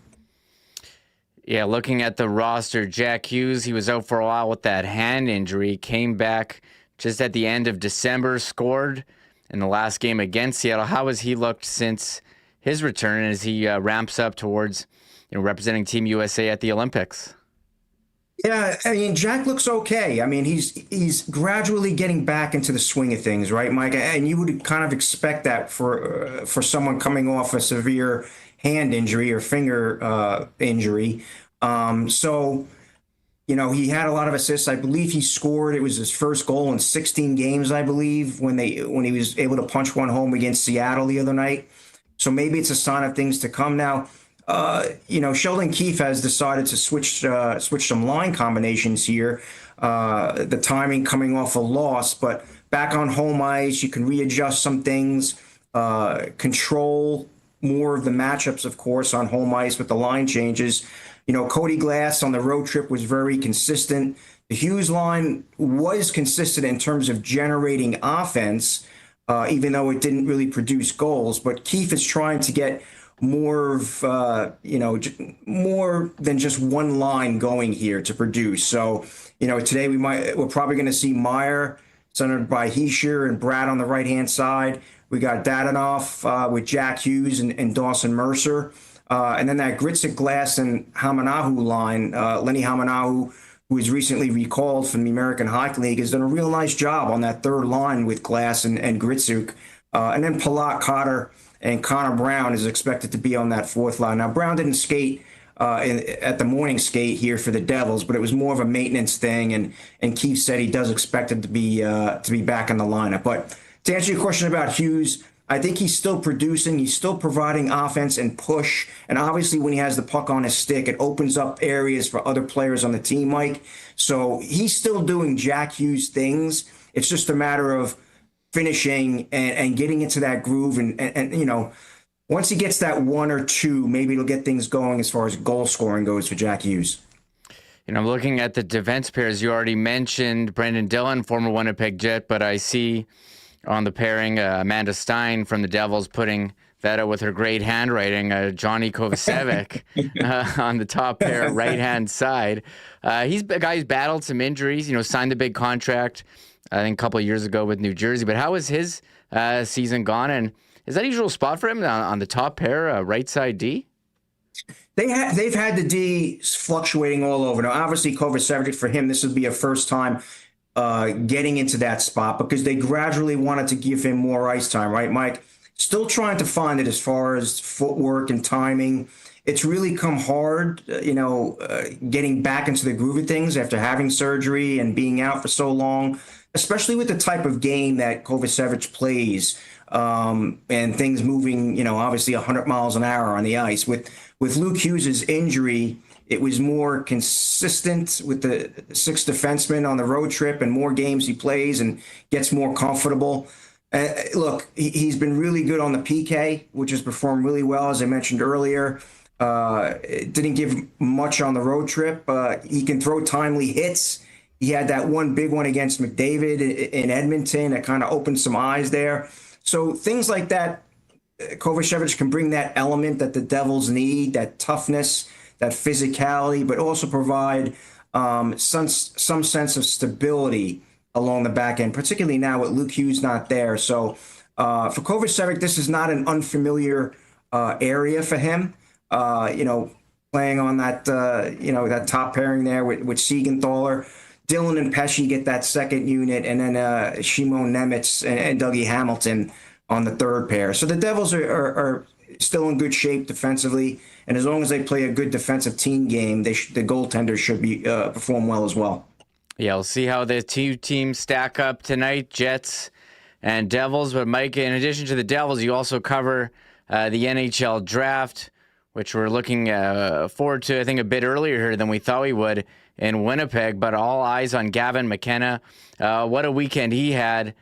Yeah, looking at the roster, Jack Hughes, he was out for a while with that hand injury, came back just at the end of December, scored in the last game against Seattle. How has he looked since his return as he ramps up towards representing Team USA at the Olympics? Yeah, I mean, Jack looks okay. I mean, he's gradually getting back into the swing of things, right, Mike? And you would kind of expect that for someone coming off a severe hand injury or finger injury. So, he had a lot of assists. I believe he scored. It was his first goal in 16 games, I believe, when he was able to punch one home against Seattle the other night. So maybe it's a sign of things to come now. Sheldon Keefe has decided to switch some line combinations here. The timing coming off a loss, but back on home ice, you can readjust some things, control more of the matchups, of course, on home ice with the line changes. Cody Glass on the road trip was very consistent. The Hughes line was consistent in terms of generating offense, even though it didn't really produce goals. But Keefe is trying to get more of, more than just one line going here to produce. So, today we're probably going to see Meyer centered by Hischier and Brad on the right-hand side. We got Dadonov with Jack Hughes and Dawson Mercer. And then that Gritsik, Glass, and Hamanahu line, Lenny Hamanahu, who was recently recalled from the American Hockey League, has done a real nice job on that third line with Glass and Gritsik. And then Palat, Cotter, and Connor Brown is expected to be on that fourth line. Now, Brown didn't skate at the morning skate here for the Devils, but it was more of a maintenance thing, and Keefe said he does expect him to be back in the lineup. But to answer your question about Hughes, I think he's still producing. He's still providing offense and push. And obviously, when he has the puck on his stick, it opens up areas for other players on the team, Mike. So he's still doing Jack Hughes things. It's just a matter of finishing and getting into that groove. And once he gets that 1 or 2, maybe it'll get things going as far as goal scoring goes for Jack Hughes. Looking at the defense pairs, you already mentioned Brendan Dillon, former Winnipeg Jet, but I see on the pairing Amanda Stein from the Devils putting that out with her great handwriting, Johnny Kovacevic on the top pair, right-hand side. He's a guy who's battled some injuries, signed the big contract, I think a couple of years ago with New Jersey. But how has his season gone? And is that a usual spot for him on the top pair, right side D? They've had the D fluctuating all over. Now, obviously, Kovacevic, for him, this would be a first time getting into that spot because they gradually wanted to give him more ice time, right, Mike? Still trying to find it as far as footwork and timing it's really come hard, getting back into the groove of things after having surgery and being out for so long, especially with the type of game that Kovacevic plays, and things moving, obviously 100 miles an hour on the ice. With Luke Hughes' injury, it was more consistent with the sixth defenseman on the road trip and more games he plays and gets more comfortable. Look, he's been really good on the PK, which has performed really well, as I mentioned earlier. Didn't give much on the road trip. He can throw timely hits. He had that one big one against McDavid in Edmonton that kind of opened some eyes there. So things like that, Kovacevic can bring that element that the Devils need, that toughness, that physicality, but also provide some sense of stability along the back end, particularly now with Luke Hughes not there. So for Kovacevic, this is not an unfamiliar area for him. Playing on that, that top pairing there with Siegenthaler. Dylan and Pesce get that second unit, and then Shimon Nemitz and Dougie Hamilton on the third pair. So the Devils are still in good shape defensively, and as long as they play a good defensive team game, the goaltenders should be perform well as well. Yeah, we'll see how the two teams stack up tonight, Jets and Devils. But Mike, in addition to the Devils, you also cover the NHL draft, which we're looking forward to, I think, a bit earlier here than we thought we would in Winnipeg. But all eyes on Gavin McKenna. What a weekend he had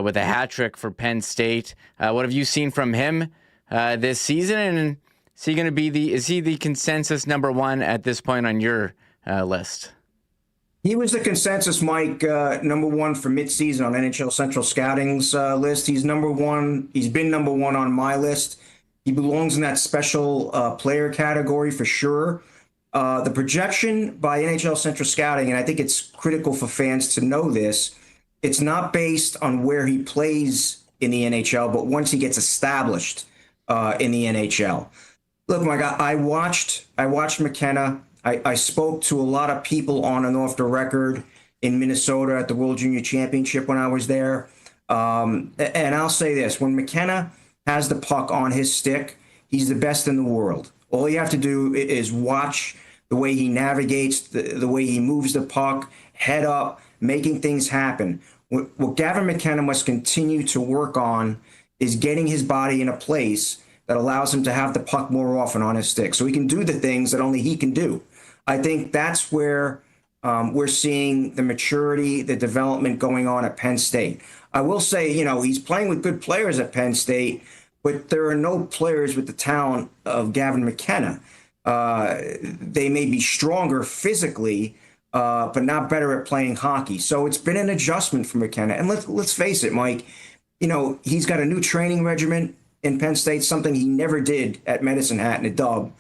with a hat trick for Penn State. What have you seen from him this season? And is he going to be is he the consensus number one at this point on your list? He was the consensus, Mike, number one for midseason on NHL Central Scouting's list. He's number one. He's been number one on my list. He belongs in that special player category for sure. The projection by NHL Central Scouting, and I think it's critical for fans to know this, it's not based on where he plays in the NHL, but once he gets established in the NHL. Look, Mike, I watched McKenna. I spoke to a lot of people on and off the record in Minnesota at the World Junior Championship when I was there. And I'll say this, when McKenna has the puck on his stick, he's the best in the world. All you have to do is watch the way he navigates, the way he moves the puck, head up, making things happen. What Gavin McKenna must continue to work on is getting his body in a place that allows him to have the puck more often on his stick so he can do the things that only he can do. I think that's where we're seeing the maturity, the development going on at Penn State. I will say, he's playing with good players at Penn State, but there are no players with the talent of Gavin McKenna. They may be stronger physically, but not better at playing hockey. So it's been an adjustment for McKenna. And let's face it, Mike, he's got a new training regimen in Penn State, something he never did at Medicine Hat and a Dub.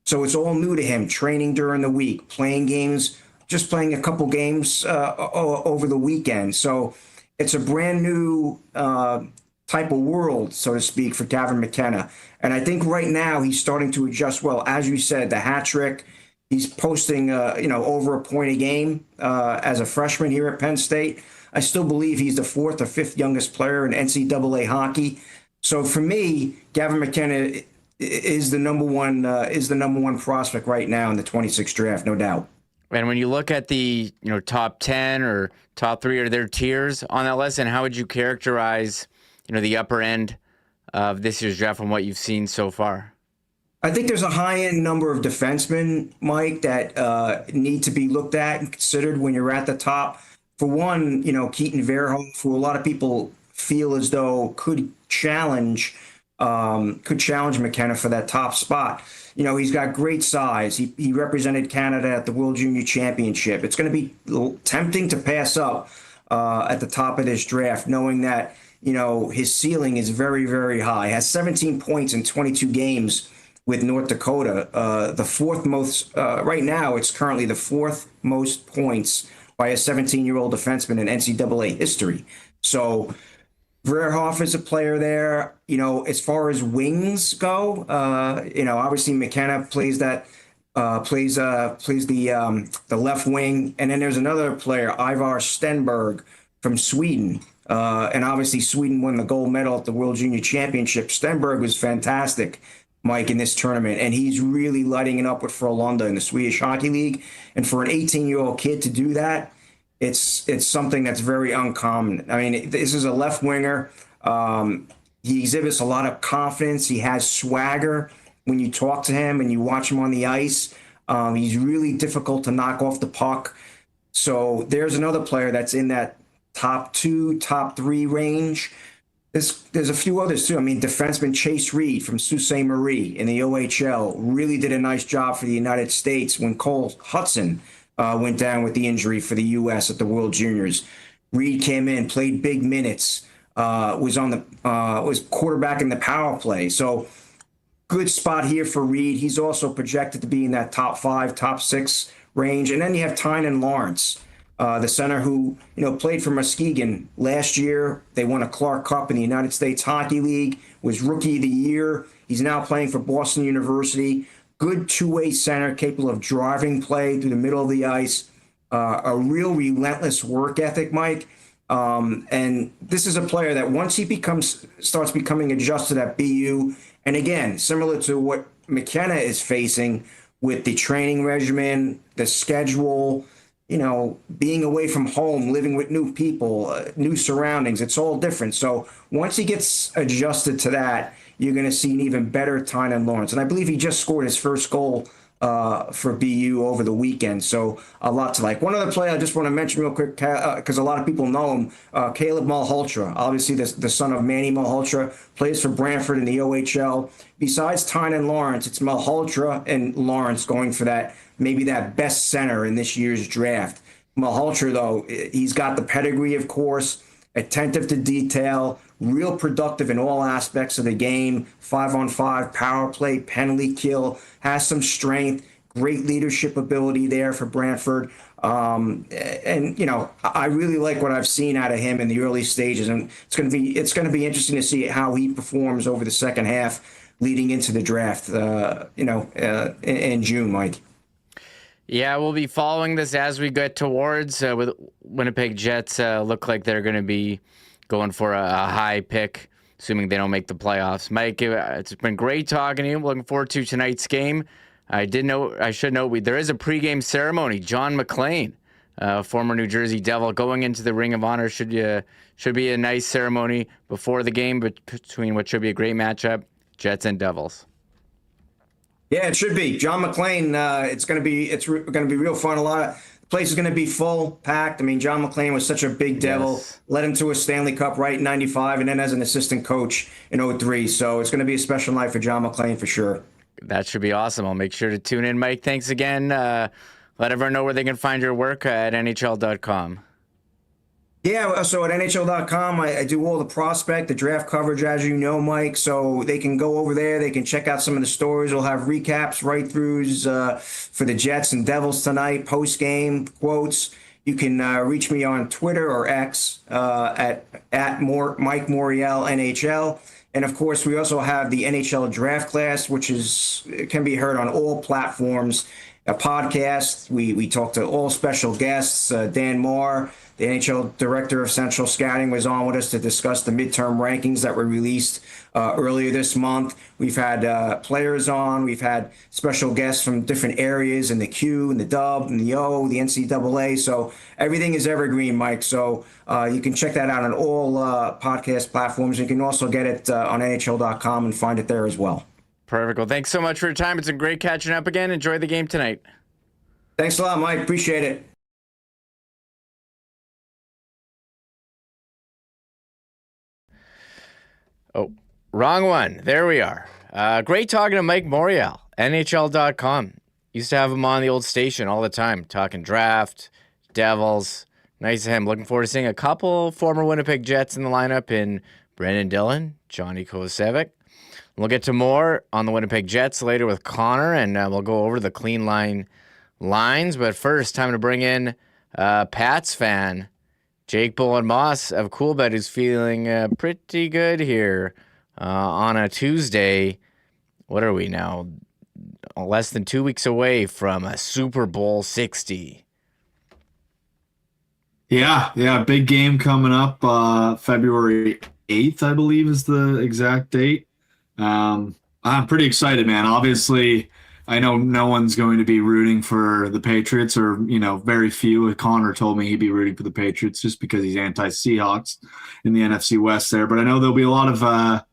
So it's all new to him, training during the week, playing games, just playing a couple games over the weekend. So it's a brand new type of world, so to speak, for Gavin McKenna. And I think right now he's starting to adjust well. As you said, the hat trick, he's posting, over a point a game as a freshman here at Penn State. I still believe he's the fourth or fifth youngest player in NCAA hockey. So for me, Gavin McKenna is the number one prospect right now in the 26th draft, no doubt. And when you look at the top 10 or top 3 or their tiers on that list, and how would you characterize the upper end of this year's draft from what you've seen so far? I think there's a high-end number of defensemen, Mike, that need to be looked at and considered when you're at the top. For one, Keaton Verhoff, who a lot of people feel as though could challenge McKenna for that top spot. He's got great size. He represented Canada at the World Junior Championship. It's going to be tempting to pass up at the top of this draft, knowing that, his ceiling is very, very high. Has 17 points in 22 games with North Dakota. The fourth most, right now, it's currently the fourth most points by a 17-year-old defenseman in NCAA history. So Verhoff is a player there. As far as wings go, obviously McKenna plays that, plays the left wing, and then there's another player, Ivar Stenberg from Sweden, and obviously Sweden won the gold medal at the World Junior Championship. Stenberg was fantastic Mike, in this tournament, and he's really lighting it up with Frölunda in the Swedish Hockey League. And for an 18-year-old kid to do that, it's something that's very uncommon. I mean, this is a left winger. He exhibits a lot of confidence. He has swagger when you talk to him and you watch him on the ice. He's really difficult to knock off the puck. So there's another player that's in that top 2, top 3 range. There's a few others too. I mean, defenseman Chase Reed from Sault Ste. Marie in the OHL really did a nice job for the United States when Cole Hudson went down with the injury for the U.S. at the World Juniors. Reed came in, played big minutes, was quarterback in the power play. So good spot here for Reed. He's also projected to be in that top 5, top 6 range. And then you have Tynan Lawrence, the center who, played for Muskegon last year. They won a Clark Cup in the United States Hockey League, was Rookie of the Year. He's now playing for Boston University. Good two-way center, capable of driving play through the middle of the ice. A real relentless work ethic, Mike. And this is a player that once he starts becoming adjusted at BU, and again, similar to what McKenna is facing with the training regimen, the schedule, being away from home, living with new people, new surroundings, it's all different. So once he gets adjusted to that, you're going to see an even better Tynan Lawrence. And I believe he just scored his first goal for BU over the weekend. So a lot to like. One other player I just want to mention real quick, because a lot of people know him, Caleb Malhotra, obviously the son of Manny Malhotra, plays for Brantford in the OHL. Besides Tynan Lawrence, it's Malhotra and Lawrence going for maybe that best center in this year's draft. Malhotra, though, he's got the pedigree, of course, attentive to detail, real productive in all aspects of the game, 5-on-5, power play, penalty kill, has some strength, great leadership ability there for Brantford. And I really like what I've seen out of him in the early stages, and it's going to be interesting to see how he performs over the second half leading into the draft, in June, Mike. Yeah, we'll be following this as we get towards with Winnipeg Jets. Look like they're going to be going for a high pick, assuming they don't make the playoffs. Mike, it's been great talking to you. Looking forward to tonight's game. I should note there is a pregame ceremony. John McClain, former New Jersey Devil, going into the Ring of Honor. Should be a nice ceremony before the game between what should be a great matchup, Jets and Devils. Yeah, it should be. John McClain, it's going to be real fun. The place is going to be full, packed. I mean, John McClain was such a big Devil, led him to a Stanley Cup right in 95, and then as an assistant coach in 03. So it's going to be a special night for John McClain for sure. That should be awesome. I'll make sure to tune in, Mike. Thanks again. Let everyone know where they can find your work at NHL.com. Yeah, so at NHL.com, I do all the prospect, the draft coverage, as you know, Mike. So they can go over there. They can check out some of the stories. We'll have recaps, right-throughs for the Jets and Devils tonight, post-game quotes. You can reach me on Twitter or X at Mike Morreale NHL. And, of course, we also have the NHL Draft Class, which can be heard on all platforms. A podcast. We talked to all special guests. Dan Moore, the NHL Director of Central Scouting, was on with us to discuss the midterm rankings that were released earlier this month. We've had players on. We've had special guests from different areas in the Q, and the Dub, and the O, the NCAA. So everything is evergreen, Mike. So you can check that out on all podcast platforms. You can also get it on NHL.com and find it there as well. Perfect. Well, thanks so much for your time. It's been great catching up again. Enjoy the game tonight. Thanks a lot, Mike. Appreciate it. Oh, wrong one. There we are. Great talking to Mike Morreale, NHL.com. Used to have him on the old station all the time, talking draft, Devils. Nice of him. Looking forward to seeing a couple former Winnipeg Jets in the lineup in Brendan Dillon, Johnny Kovacevic. We'll get to more on the Winnipeg Jets later with Connor, and we'll go over the clean lines. But first, time to bring in Pats fan Jake Bullen Moss of Coolbet, who's feeling pretty good here on a Tuesday. What are we now? Less than 2 weeks away from a Super Bowl 60. Yeah, big game coming up February 8th, I believe is the exact date. I'm pretty excited, man. Obviously, I know no one's going to be rooting for the Patriots, or, very few. Connor told me he'd be rooting for the Patriots just because he's anti-Seahawks in the NFC West there. But I know there'll be a lot of,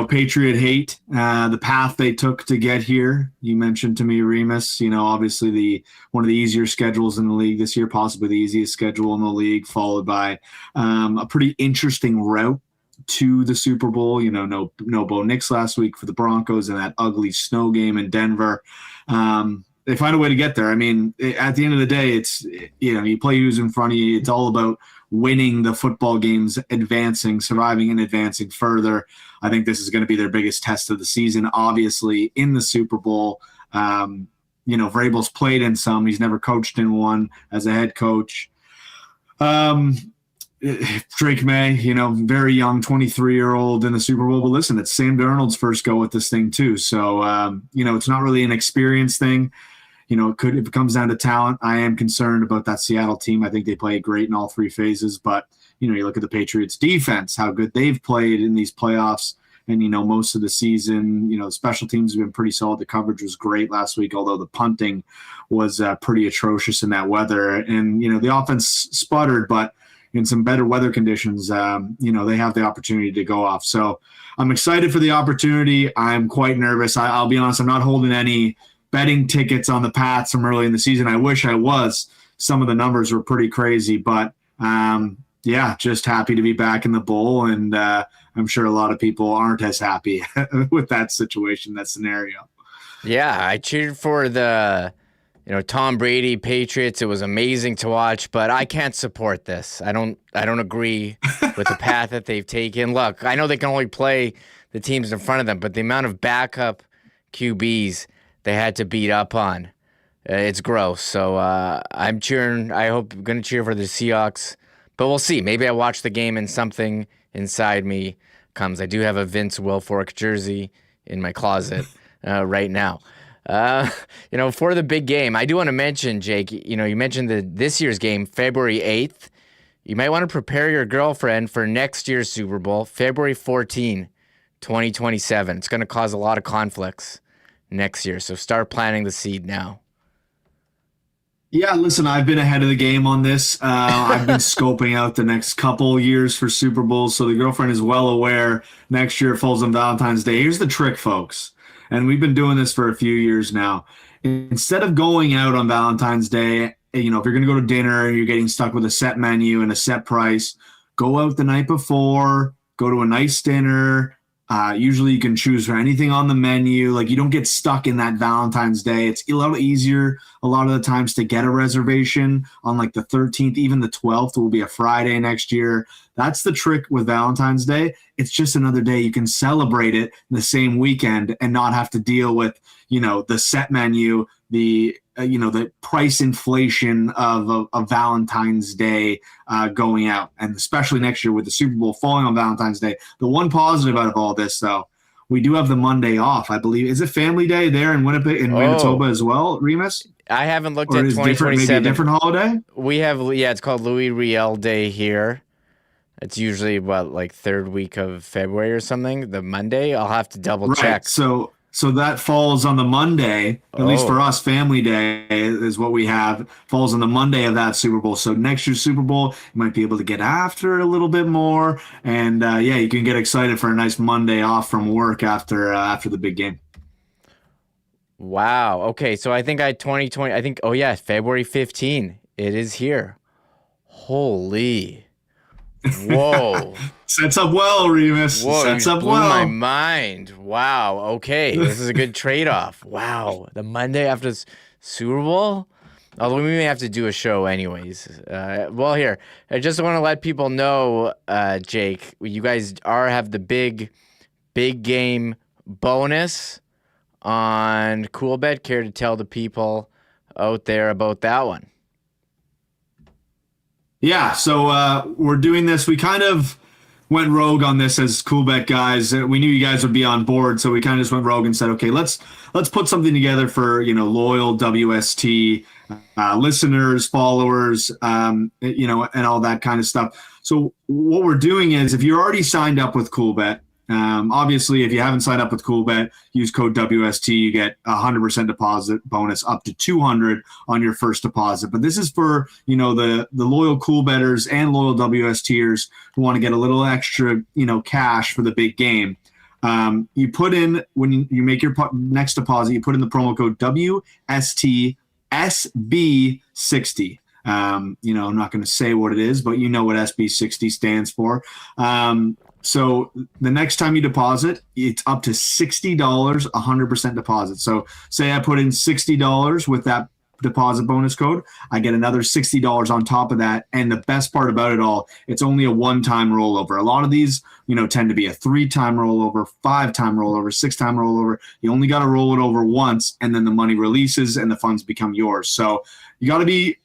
Patriot hate, the path they took to get here. You mentioned to me, Remis, obviously one of the easier schedules in the league this year, possibly the easiest schedule in the league, followed by a pretty interesting route to the Super Bowl. No Bo Nix last week for the Broncos and that ugly snow game in Denver. They find a way to get there. I mean, at the end of the day, it's, you play who's in front of you. It's all about winning the football games, advancing, surviving and advancing further. I think this is going to be their biggest test of the season, obviously, in the Super Bowl. Vrabel's played in some. He's never coached in one as a head coach. Drake May, very young, 23-year-old in the Super Bowl. But listen, it's Sam Darnold's first go at this thing too. So, it's not really an experience thing. If it comes down to talent, I am concerned about that Seattle team. I think they play great in all three phases. But, you look at the Patriots defense, how good they've played in these playoffs. And, most of the season, special teams have been pretty solid. The coverage was great last week, although the punting was pretty atrocious in that weather. And, the offense sputtered, but in some better weather conditions, they have the opportunity to go off. So I'm excited for the opportunity. I'm quite nervous. I'll be honest, I'm not holding any betting tickets on the Pats from early in the season. I wish I was. Some of the numbers were pretty crazy, but just happy to be back in the bowl. And I'm sure a lot of people aren't as happy with that situation, that scenario. Yeah, I cheered for the Tom Brady Patriots. It was amazing to watch, but I can't support this. I don't agree with the path that they've taken. Look, I know they can only play the teams in front of them, but the amount of backup QBs they had to beat up on, it's gross. So I'm cheering. I'm going to cheer for the Seahawks, but we'll see. Maybe I watch the game and something inside me comes. I do have a Vince Wilfork jersey in my closet right now. For the big game, I do want to mention, Jake, you mentioned this year's game, February 8th. You might want to prepare your girlfriend for next year's Super Bowl, February 14, 2027. It's going to cause a lot of conflicts next year, so start planting the seed now. Yeah, listen, I've been ahead of the game on this. I've been scoping out the next couple years for Super Bowls, so the girlfriend is well aware next year falls on Valentine's Day. Here's the trick, folks. And we've been doing this for a few years now. Instead of going out on Valentine's Day, if you're going to go to dinner and you're getting stuck with a set menu and a set price, go out the night before, go to a nice dinner. Usually you can choose for anything on the menu. Like, you don't get stuck in that Valentine's Day. It's a little easier a lot of the times to get a reservation on like the 13th, even the 12th will be a Friday next year. That's the trick with Valentine's Day. It's just another day. You can celebrate it the same weekend and not have to deal with, the set menu, the price inflation of a Valentine's Day going out. And especially next year with the Super Bowl falling on Valentine's Day. The one positive out of all this, though, we do have the Monday off, I believe. Is it Family Day there in Winnipeg, in Manitoba as well, Remis? I haven't looked or at is 2027. Maybe a different holiday? We have, it's called Louis Riel Day here. It's usually third week of February or something. The Monday, I'll have to double check. So that falls on the Monday. At least for us, Family Day is what we have. Falls on the Monday of that Super Bowl. So next year's Super Bowl, you might be able to get after it a little bit more, and you can get excited for a nice Monday off from work after the big game. Wow. Okay. So I think 2020. I think. February 15. It is here. Holy. Whoa. Sets up well, Remis. Whoa, Sets up blew well. my mind. Wow. Okay. This is a good trade-off. Wow. The Monday after Super Bowl? Although we may have to do a show anyways. Here. I just want to let people know, Jake, you guys have the big game bonus on CoolBet. Care to tell the people out there about that one? Yeah, so we're doing this. We kind of went rogue on this as CoolBet guys. We knew you guys would be on board, so we kind of just went rogue and said, okay, let's put something together for loyal WST listeners, followers, and all that kind of stuff. So what we're doing is, if you're already signed up with CoolBet Obviously, if you haven't signed up with CoolBet, use code WST. You get 100% deposit bonus up to $200 on your first deposit. But this is for, the loyal CoolBetters and loyal WSTers who want to get a little extra, cash for the big game. You put in, when you make your next deposit, you put in the promo code WSTSB60. I'm not going to say what it is, but you know what SB60 stands for. So the next time you deposit, it's up to $60, 100% deposit. So say I put in $60 with that deposit bonus code, I get another $60 on top of that. And the best part about it all, it's only a one-time rollover. A lot of these, tend to be a 3-time rollover, 5-time rollover, 6-time rollover. You only got to roll it over once, and then the money releases and the funds become yours. So you got to be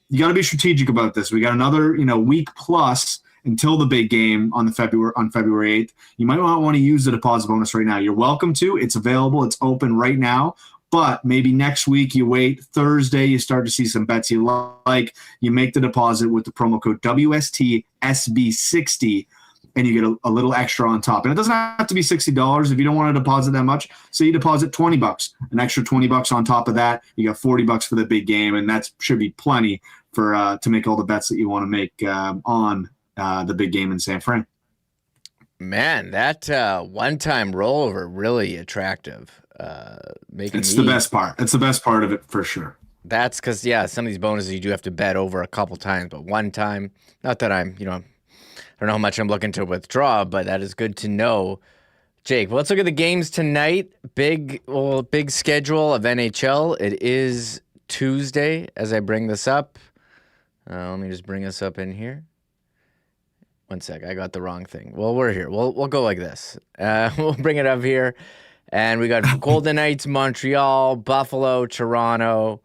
strategic about this. We got another, week plus until the big game on February 8th. You might not want to use the deposit bonus right now. You're welcome to. It's available. It's open right now. But maybe next week you wait. Thursday you start to see some bets you like. You make the deposit with the promo code WSTSB60, and you get a little extra on top. And it doesn't have to be $60 if you don't want to deposit that much. Say you deposit $20, an extra $20 on top of that. You got $40 for the big game, and that should be plenty for to make all the bets that you want to make on the big game in San Fran. Man, that one-time rollover really attractive. It's the best part. It's the best part of it for sure. That's because some of these bonuses you do have to bet over a couple times, but one time. Not that I'm, I don't know how much I'm looking to withdraw, but that is good to know. Jake, well, let's look at the games tonight. Big schedule of NHL. It is Tuesday as I bring this up. Let me just bring this up in here. One sec, I got the wrong thing. Well, we're here. We'll go like this. We'll bring it up here. And we got Golden Knights, Montreal, Buffalo, Toronto,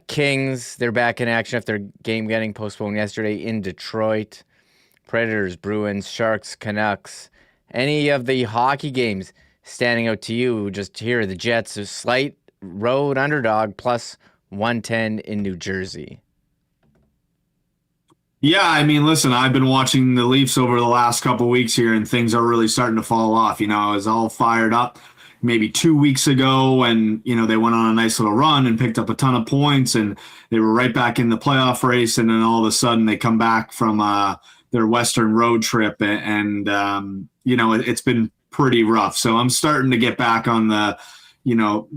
Kings. They're back in action after game getting postponed yesterday in Detroit. Predators, Bruins, Sharks, Canucks. Any of the hockey games standing out to you? Just here, the Jets, a slight road underdog, plus 110 in New Jersey. Yeah, I mean, listen, I've been watching the Leafs over the last couple of weeks here, and things are really starting to fall off. I was all fired up maybe 2 weeks ago, and they went on a nice little run and picked up a ton of points, and they were right back in the playoff race. And then all of a sudden, they come back from their Western road trip, and it's been pretty rough. So I'm starting to get back on the,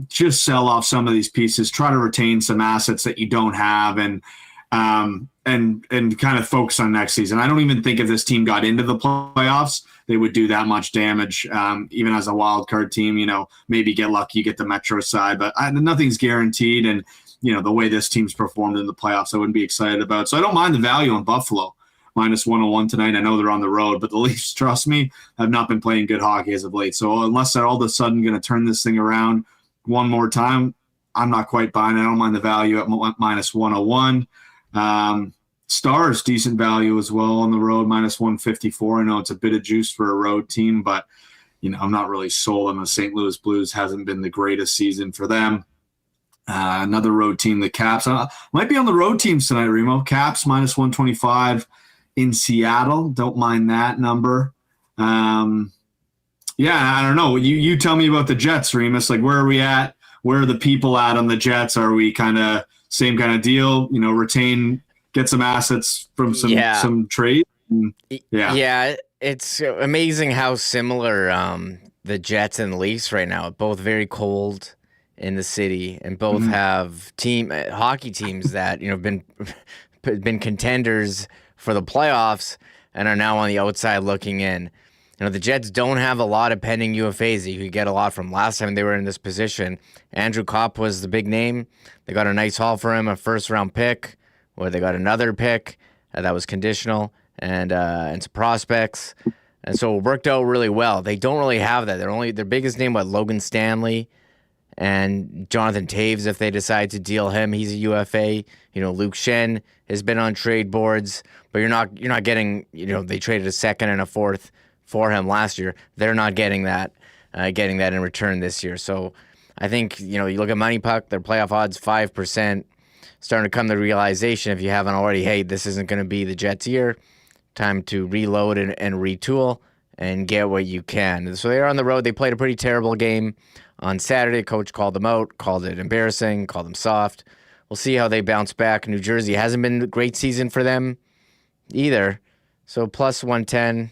just sell off some of these pieces, try to retain some assets that you don't have, and kind of focus on next season. I don't even think if this team got into the playoffs, they would do that much damage, even as a wild card team. Maybe get lucky, get the Metro side, but nothing's guaranteed. And, the way this team's performed in the playoffs, I wouldn't be excited about. So I don't mind the value on Buffalo, minus 101 tonight. I know they're on the road, but the Leafs, trust me, have not been playing good hockey as of late. So unless they're all of a sudden going to turn this thing around one more time, I'm not quite buying it. I don't mind the value at minus 101. Stars, decent value as well on the road, minus 154. I know it's a bit of juice for a road team, but I'm not really sold on the St. Louis Blues. Hasn't been the greatest season for them. Another road team, the Caps. Might be on the road teams tonight, Remo. Caps, minus 125 in Seattle. Don't mind that number. I don't know. You tell me about the Jets, Remis. Like, where are we at? Where are the people at on the Jets? Are we kind of same kind of deal? Retain, get some assets from some trade. Yeah, it's amazing how similar the Jets and the Leafs right now. Both very cold in the city, and both have hockey teams that have been contenders for the playoffs and are now on the outside looking in. The Jets don't have a lot of pending UFAs that you could get a lot from last time they were in this position. Andrew Kopp was the big name. They got a nice haul for him, a first-round pick, or they got another pick that was conditional, and some prospects. And so it worked out really well. They don't really have that. Their biggest name was Logan Stanley and Jonathan Taves if they decide to deal him. He's a UFA. Luke Shen has been on trade boards, but you're not getting, they traded a second and a fourth for him last year. They're not getting that in return this year. So I think, you look at Money Puck, their playoff odds 5%, starting to come to the realization, if you haven't already, hey, this isn't going to be the Jets' year. Time to reload and retool and get what you can. So they're on the road. They played a pretty terrible game on Saturday. Coach called them out, called it embarrassing, called them soft. We'll see how they bounce back. New Jersey hasn't been a great season for them either. So plus 110.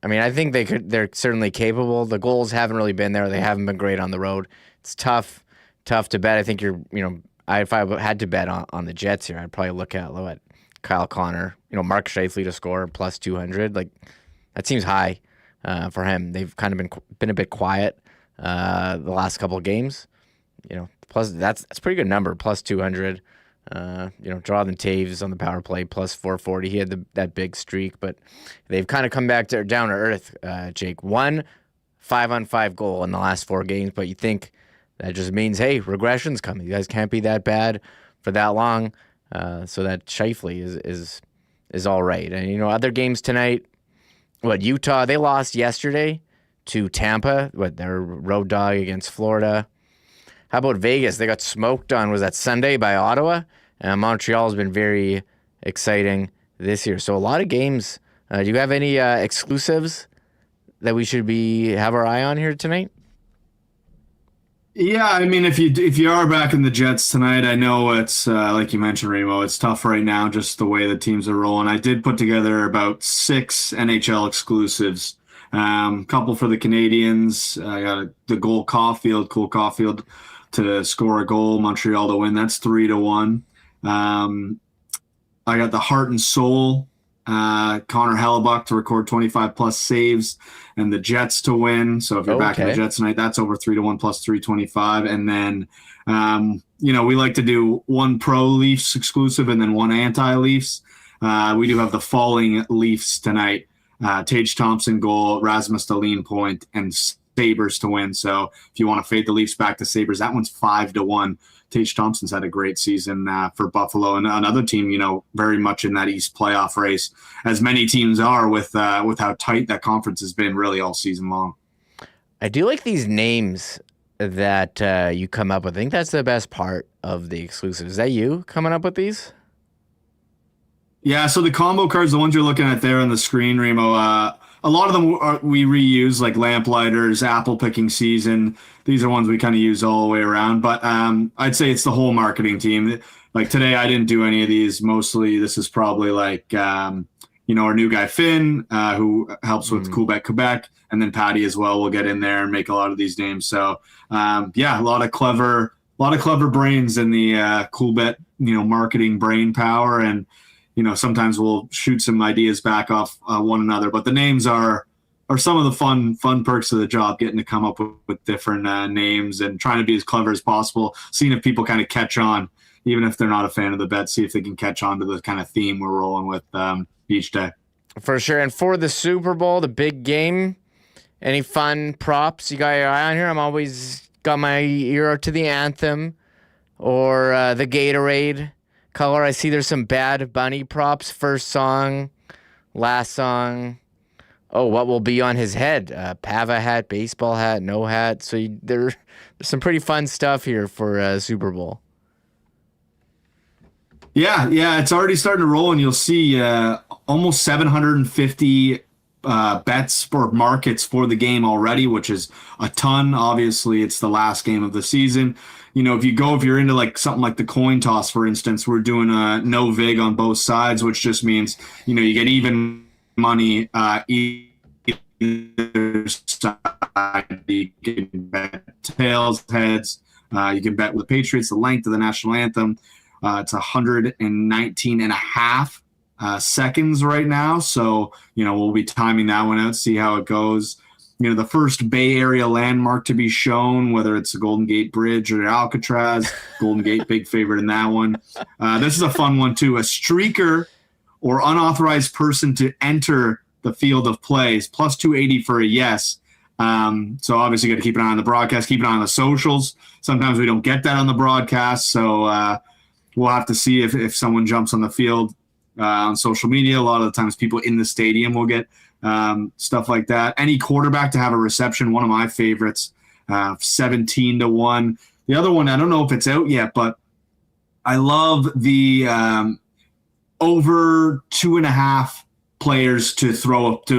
I mean, I think they're certainly capable. The goals haven't really been there. They haven't been great on the road. It's tough to bet. I think if I had to bet on the Jets here, I'd probably look at Kyle Connor, Mark Scheifele to score plus 200. Like, that seems high for him. They've kind of been a bit quiet the last couple of games. Plus that's a pretty good number, plus 200. Jonathan Taves on the power play, plus 440. He had that big streak, but they've kind of come back down to earth, Jake. 1 5-on-5 goal in the last 4 games, but you think that just means, hey, regression's coming. You guys can't be that bad for that long. So that Scheifele is all right. And, other games tonight, Utah, they lost yesterday to Tampa, their road dog against Florida. How about Vegas? They got smoked on, was that Sunday, by Ottawa? Montreal has been very exciting this year. So a lot of games. Do you have any exclusives that we should have our eye on here tonight? Yeah, I mean, if you are back in the Jets tonight, I know it's like you mentioned, Remo, it's tough right now, just the way the teams are rolling. I did put together about 6 NHL exclusives. Couple for the Canadians. I got the goal Cole Caulfield to score a goal, Montreal to win. That's 3-1. I got the heart and soul, Connor Hrabchak to record 25 plus saves, and the Jets to win. So if you're back in the Jets tonight, that's over 3-1 plus 325. And then, we like to do 1 pro Leafs exclusive and then 1 anti-Leafs. We do have the falling Leafs tonight. Tage Thompson goal, Rasmus Dahlin point, and Sabres to win. So if you want to fade the Leafs back to Sabres, that one's 5-1. Tage Thompson's had a great season for Buffalo, and another team, very much in that East playoff race, as many teams are with how tight that conference has been really all season long. I do like these names that you come up with. I think that's the best part of the exclusive. Is that you coming up with these? Yeah, so the combo cards, the ones you're looking at there on the screen, Remo, a lot of them we reuse, like Lamplighters, Apple Picking Season. These are ones we kind of use all the way around. But I'd say it's the whole marketing team. Like today, I didn't do any of these. Mostly, this is probably like, our new guy, Finn, who helps with Coolbet Quebec. And then Patty as well will get in there and make a lot of these names. So, a lot of clever brains in the Coolbet, marketing brain power. And, sometimes we'll shoot some ideas back off one another, but the names are some of the fun perks of the job, getting to come up with different names and trying to be as clever as possible, seeing if people kind of catch on, even if they're not a fan of the bet, see if they can catch on to the kind of theme we're rolling with each day. For sure. And for the Super Bowl, the big game, any fun props you got your eye on here? I'm always got my ear to the anthem or the Gatorade color. I see there's some Bad Bunny props. First song, last song. Oh, what will be on his head? Pava hat, baseball hat, no hat. So there's some pretty fun stuff here for Super Bowl. Yeah, it's already starting to roll, and you'll see almost 750 bets or markets for the game already, which is a ton. Obviously, it's the last game of the season. If you're into like something like the coin toss, for instance, we're doing a no vig on both sides, which just means, you get even money either side. You can bet tails, heads. You can bet with the Patriots, the length of the national anthem. It's 119 and a half seconds right now. So, we'll be timing that one out, see how it goes. The first Bay Area landmark to be shown, whether it's the Golden Gate Bridge or Alcatraz. Golden Gate, big favorite in that one. This is a fun one, too. A streaker or unauthorized person to enter the field of plays, plus 280 for a yes. So obviously you got to keep an eye on the broadcast, keep an eye on the socials. Sometimes we don't get that on the broadcast, so we'll have to see if someone jumps on the field on social media. A lot of the times people in the stadium will get stuff like that. Any quarterback to have a reception, one of my favorites, 17-1. The other one, I don't know if it's out yet, but I love the over 2.5 players to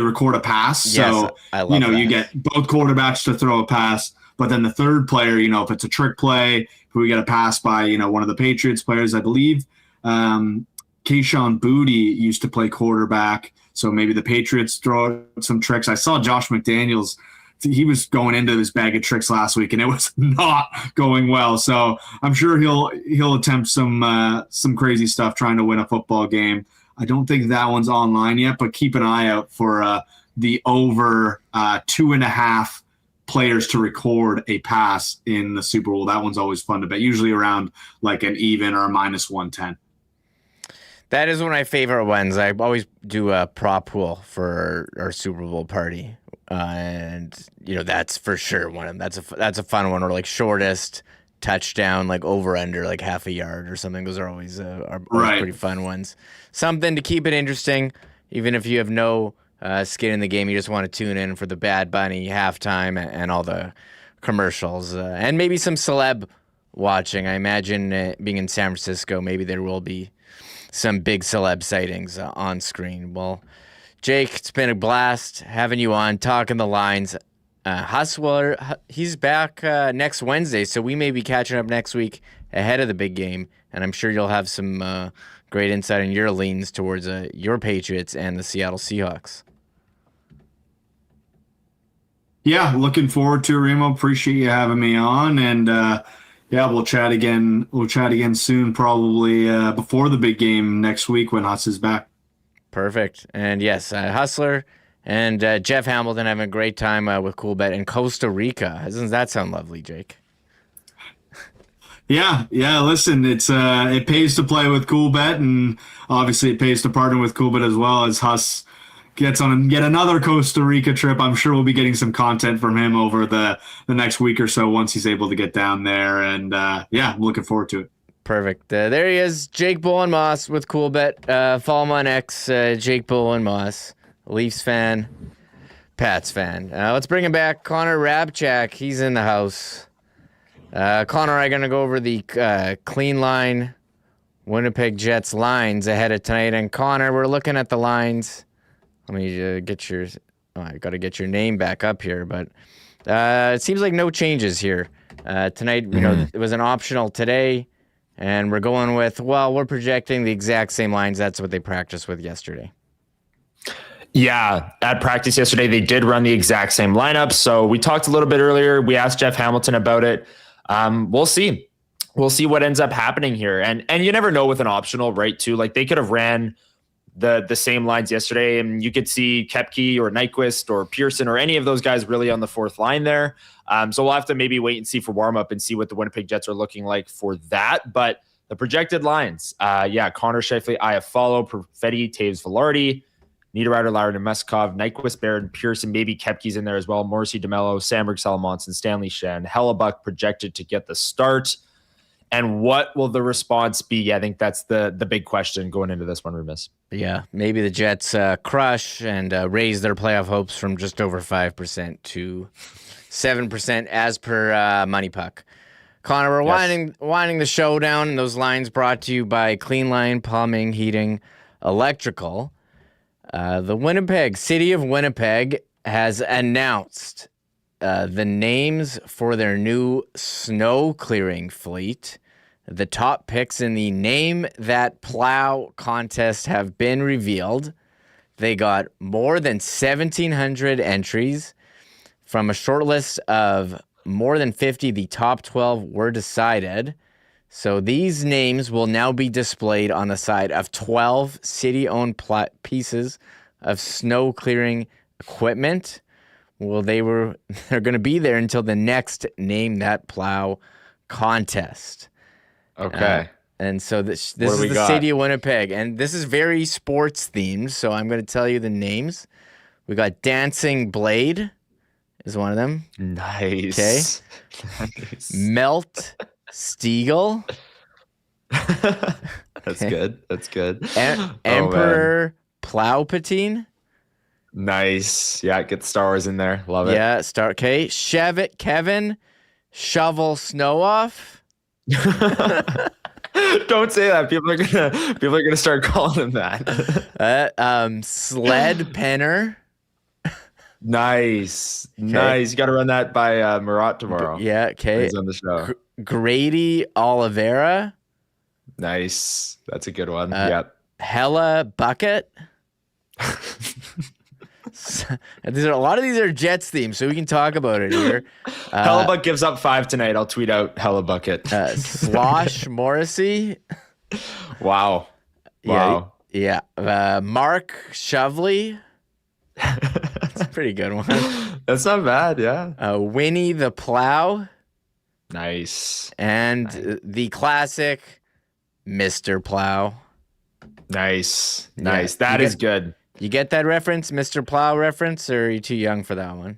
record a pass. Yes, So, I love that. you get both quarterbacks to throw a pass, but then the third player, if it's a trick play, who we get a pass by, one of the Patriots players, I believe. Keyshawn Booty used to play quarterback. So maybe the Patriots throw some tricks. I saw Josh McDaniels. He was going into his bag of tricks last week, and it was not going well. So I'm sure he'll attempt some crazy stuff trying to win a football game. I don't think that one's online yet, but keep an eye out for the over 2.5 players to record a pass in the Super Bowl. That one's always fun to bet, usually around like an even or a -110. That is one of my favorite ones. I always do a prop pool for our Super Bowl party. And that's for sure one of them. That's a fun one, or like shortest touchdown, like over under like half a yard or something. Those are always pretty fun ones. Something to keep it interesting, even if you have no skin in the game. You just want to tune in for the Bad Bunny halftime and all the commercials, and maybe some celeb watching. I imagine being in San Francisco, maybe there will be some big celeb sightings on screen. Well, Jake, it's been a blast having you on, talking the lines. Hustler, he's back next Wednesday, so we may be catching up next week ahead of the big game, and I'm sure you'll have some great insight on your leans towards your Patriots and the Seattle Seahawks. Yeah, looking forward to it, Remo. Appreciate you having me on, and we'll chat again. We'll chat again soon, probably before the big game next week when Huss is back. Perfect. And yes, Hustler and Jeff Hamilton having a great time with Coolbet in Costa Rica. Doesn't that sound lovely, Jake? Yeah. Listen, it pays to play with Coolbet, and obviously it pays to partner with Coolbet as well, as Huss gets on yet another Costa Rica trip. I'm sure we'll be getting some content from him over the next week or so once he's able to get down there. And I'm looking forward to it. Perfect. There he is, Jake Bowen-Moss with Coolbet. Follow him on X, Jake Bowen-Moss, Leafs fan, Pats fan. Let's bring him back. Connor Hrabchak, he's in the house. Connor and I are going to go over the clean line Winnipeg Jets lines ahead of tonight. And Connor, we're looking at the lines. Let me get your... I got to get your name back up here, but it seems like no changes here. Tonight, it was an optional today. And we're going with, we're projecting the exact same lines. That's what they practiced with yesterday. Yeah, at practice yesterday, they did run the exact same lineup. So we talked a little bit earlier. We asked Jeff Hamilton about it. We'll see. We'll see what ends up happening here. And you never know with an optional, right, too. Like, they could have ran the same lines yesterday, and you could see Koepke or Nyquist or Pearson or any of those guys really on the fourth line there. So we'll have to maybe wait and see for warm-up and see what the Winnipeg Jets are looking like for that. But the projected lines, Connor Scheifele, Iafallo, Perfetti, Taves, Velarde, Niederreiter, Lowry, Meskov, Nyquist, Barron, Pearson, maybe Koepke's in there as well, Morrissey, DeMello, Sandberg, Salamonson, Stanley Shen, Hellebuck projected to get the start. And what will the response be? I think that's the big question going into this one, Remis. Yeah, maybe the Jets crush and raise their playoff hopes from just over 5% to 7% as per Money Puck. Connor, we're winding the show down, and those lines brought to you by Clean Line Plumbing, Heating, Electrical. The City of Winnipeg has announced the names for their new snow clearing fleet. The top picks in the Name That Plow contest have been revealed. They got more than 1,700 entries. From a short list of more than 50, the top 12 were decided. So these names will now be displayed on the side of 12 city-owned pieces of snow clearing equipment. Well, they're going to be there until the next Name That Plow contest. Okay. And so this is the City of Winnipeg, and this is very sports themed. So I'm going to tell you the names. We got Dancing Blade is one of them. Nice. Okay. Nice. Melt Stiegel. That's good. That's good. Emperor Plowpatine. Nice. Yeah, get the Star Wars in there. Love it. Yeah, okay. Shevit Kevin. Shovel Snow Off. Don't say that. People are gonna start calling him that. Sled Penner. Nice. You got to run that by Murat tomorrow. Yeah. Okay. He's on the show. Grady Oliveira. Nice. That's a good one. Yeah. Hella Bucket. A lot of these are Jets themes, so we can talk about it here. Hellebuck gives up 5 tonight. I'll tweet out Hellebucket. Slosh Morrissey. Wow. Yeah. Mark Shovely. That's a pretty good one. That's not bad, yeah. Winnie the Plow. Nice. And the classic Mr. Plow. Nice. Yeah. That is good. You get that reference, Mr. Plow reference, or are you too young for that one?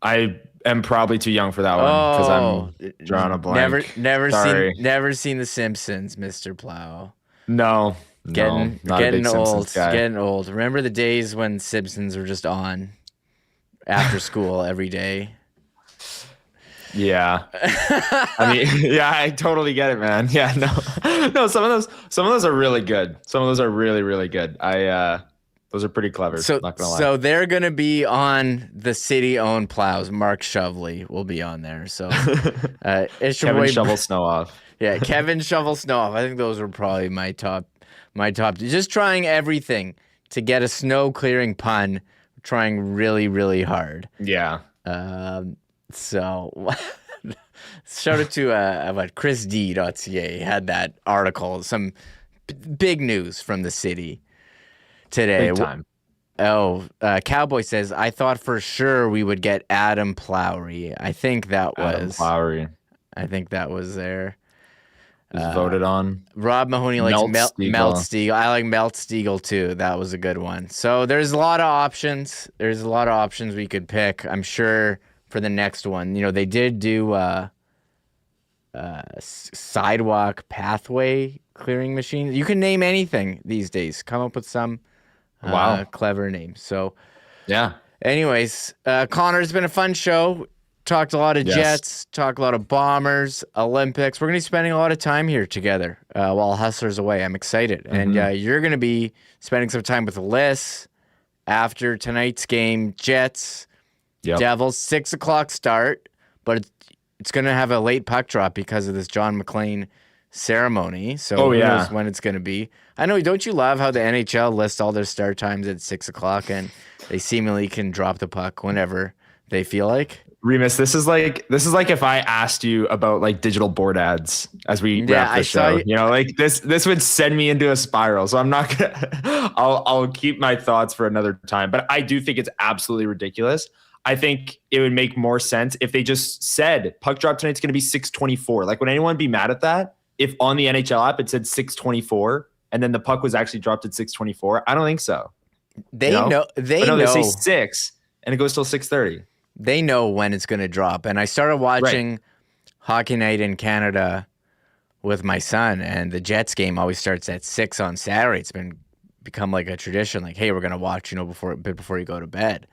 I am probably too young for that one because I'm drawing a blank. Never seen The Simpsons, Mr. Plow. No. Getting old. Getting old. Remember the days when Simpsons were just on after school every day? Yeah. I mean, yeah, I totally get it, man. Yeah, no, some of those are really good. Some of those are really, really good. Those are pretty clever. Not gonna lie. So they're gonna be on the city-owned plows. Mark Shovely will be on there. So Kevin Shovel Snow Off. Yeah, Kevin Shovel Snow Off. I think those were probably my top. Just trying everything to get a snow clearing pun. Trying really, really hard. Yeah. So shout out to chrisd.ca had that article. Some big news from the city today. Big time. Cowboy says, I thought for sure we would get Adam Plowry. I think that was there. Voted on. Rob Mahoney likes Melt Stiegel. I like Melt Stiegel too. That was a good one. So there's a lot of options. There's a lot of options we could pick. I'm sure for the next one. You know, they did do sidewalk pathway clearing machines. You can name anything these days. Come up with some clever name. So yeah. Anyways, Connor, it's been a fun show. Talked a lot of Jets, talked a lot of Bombers, Olympics. We're going to be spending a lot of time here together while Hustler's away. I'm excited. And you're going to be spending some time with Liz after tonight's game. Jets, Devils, 6 o'clock start, but it's going to have a late puck drop because of this John McClain ceremony. So who knows when it's going to be. I know, don't you love how the NHL lists all their start times at 6 o'clock and they seemingly can drop the puck whenever they feel like? Remis, this is like if I asked you about like digital board ads as we wrap the show. You know, like this would send me into a spiral. So I'm not gonna. I'll keep my thoughts for another time. But I do think it's absolutely ridiculous. I think it would make more sense if they just said puck drop tonight's going to be 6:24. Like, would anyone be mad at that? If on the NHL app it said 6:24 and then the puck was actually dropped at 6:24, I don't think so. They know. They say 6 and it goes till 6:30. They know when it's going to drop. And I started watching Hockey Night in Canada with my son, and the Jets game always starts at 6 on Saturday. It's become like a tradition. Like, hey, we're going to watch, before you go to bed.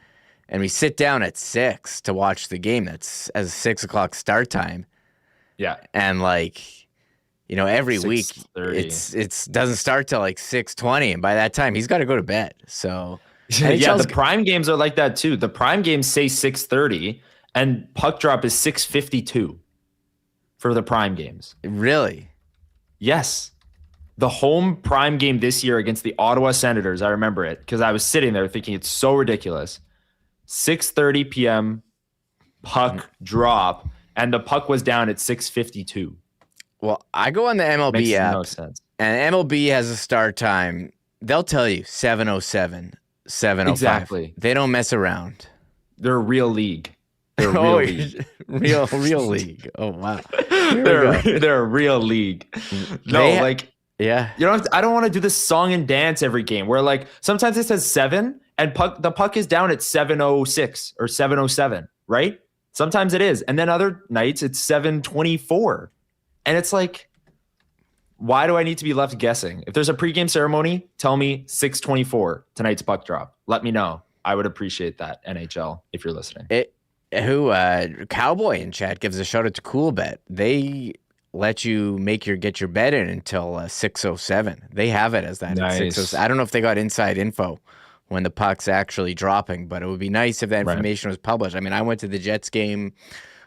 And we sit down at 6 to watch the game. That's as a 6 o'clock start time. Yeah. And every week it doesn't start till like 6:20. And by that time, he's got to go to bed. So... Yeah, the prime games are like that too. The prime games say 6:30 and puck drop is 6:52 for the prime games. Really? Yes. The home prime game this year against the Ottawa Senators, I remember it because I was sitting there thinking it's so ridiculous. 6:30 p.m. puck drop, and the puck was down at 6:52. Well, I go on the MLB app, no sense. And MLB has a start time. They'll tell you 7:07. 7:05. Exactly. They don't mess around. They're a real league. They're a real league. real league. Oh wow. They're a real league. No, yeah. I don't want to do this song and dance every game where like sometimes it says 7 and the puck is down at 7:06 or 7:07, right? Sometimes it is. And then other nights it's 7:24. And it's like, why do I need to be left guessing? If there's a pregame ceremony, tell me 6:24 tonight's puck drop. Let me know. I would appreciate that, NHL, if you're listening. Cowboy in chat gives a shout out to Coolbet. They let you get your bet in until 6:07. They have it as that. Nice. At 6:07. I don't know if they got inside info when the puck's actually dropping, but it would be nice if that information was published. I mean, I went to the Jets game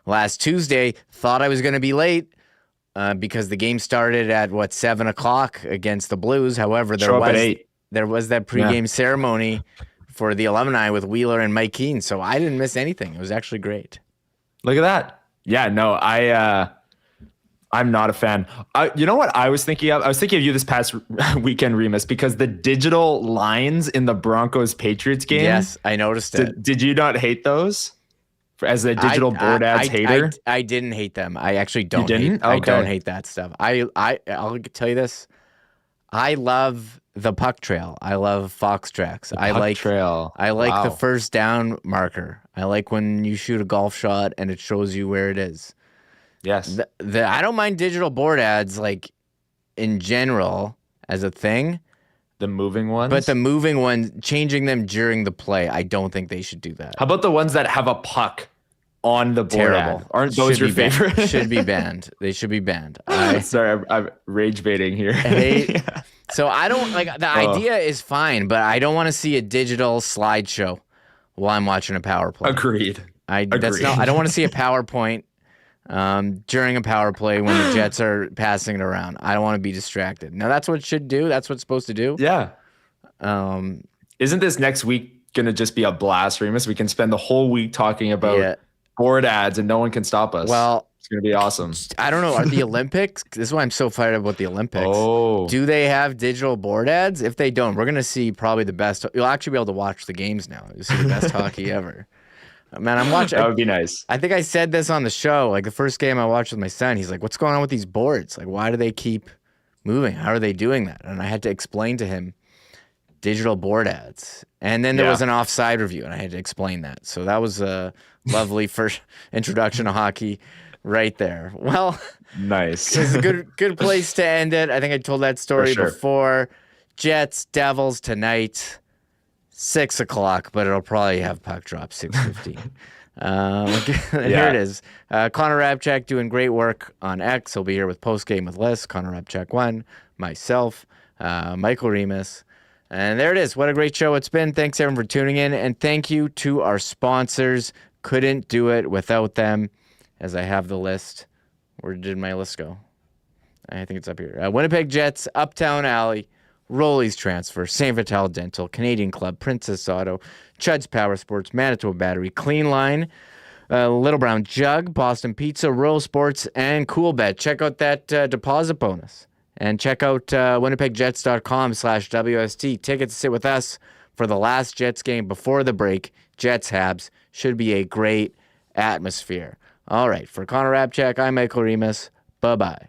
last Tuesday, thought I was going to be late because the game started at 7 o'clock against the Blues. However, there was that pregame ceremony for the alumni with Wheeler and Mike Keane, so I didn't miss anything. It was actually great. Look at that. Yeah, no, I'm not a fan. You know what I was thinking of? I was thinking of you this past weekend, Remis, because the digital lines in the Broncos-Patriots game. Yes, I noticed it. Did you not hate those? As a digital board ads hater? I didn't hate them. I actually don't. You didn't? Okay. I don't hate that stuff. I'll tell you this. I love the puck trail. I love Fox Tracks. I like the first down marker. I like when you shoot a golf shot and it shows you where it is. Yes. I don't mind digital board ads like in general as a thing. The moving ones? But the moving ones, changing them during the play, I don't think they should do that. How about the ones that have a puck on the board ad? Aren't those your favorite? Should be banned. They should be banned. Sorry, I'm rage baiting here. So I don't like the idea is fine, but I don't want to see a digital slideshow while I'm watching a power play. Agreed. I don't want to see a PowerPoint during a power play when the Jets are passing it around. I don't want to be distracted. Now that's what it should do. That's what it's supposed to do. Yeah. Isn't this next week going to just be a blast, Remis? We can spend the whole week talking about board ads and no one can stop us. Well, it's going to be awesome. I don't know. Are the Olympics? This is why I'm so fired up about the Olympics. Oh. Do they have digital board ads? If they don't, we're going to see probably the best. You'll actually be able to watch the games now. You'll see the best hockey ever. Man, I'm watching. That would be nice. I think I said this on the show. Like the first game I watched with my son, he's like, "What's going on with these boards? Like, why do they keep moving? How are they doing that?" And I had to explain to him digital board ads. And then there was an offside review, and I had to explain that. So that was a lovely first introduction to hockey right there. Well, nice. It's a good place to end it. I think I told that story before. Jets, Devils tonight. 6 o'clock, but it'll probably have puck drop 6:15. Here it is. Connor Hrabchak doing great work on X. He'll be here with postgame with Liz, Connor Hrabchak 1, myself, Michael Remis. And there it is. What a great show it's been. Thanks everyone for tuning in. And thank you to our sponsors. Couldn't do it without them. As I have the list. Where did my list go? I think it's up here. Winnipeg Jets, Uptown Alley, Rolly's Transfer, St. Vital Dental, Canadian Club, Princess Auto, Chud's Power Sports, Manitoba Battery, Clean Line, Little Brown Jug, Boston Pizza, Royal Sports, and Cool Bet. Check out that deposit bonus. And check out winnipegjets.com/WST. Tickets to sit with us for the last Jets game before the break. Jets Habs. Should be a great atmosphere. All right. For Connor Hrabchak, I'm Michael Remis. Bye-bye.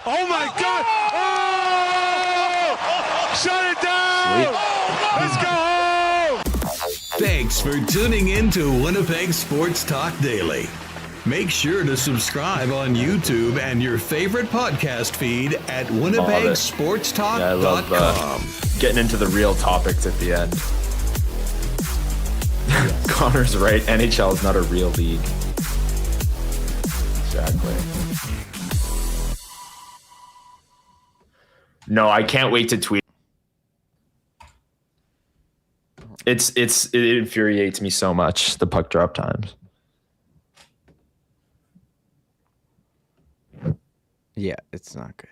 Oh, my God. Shut it down! Sweet. Let's go home! Thanks for tuning in to Winnipeg Sports Talk Daily. Make sure to subscribe on YouTube and your favorite podcast feed at winnipegsportstalk.com. Getting into the real topics at the end. Connor's right. NHL is not a real league. Exactly. No, I can't wait to tweet. It infuriates me so much, the puck drop times. Yeah, it's not good.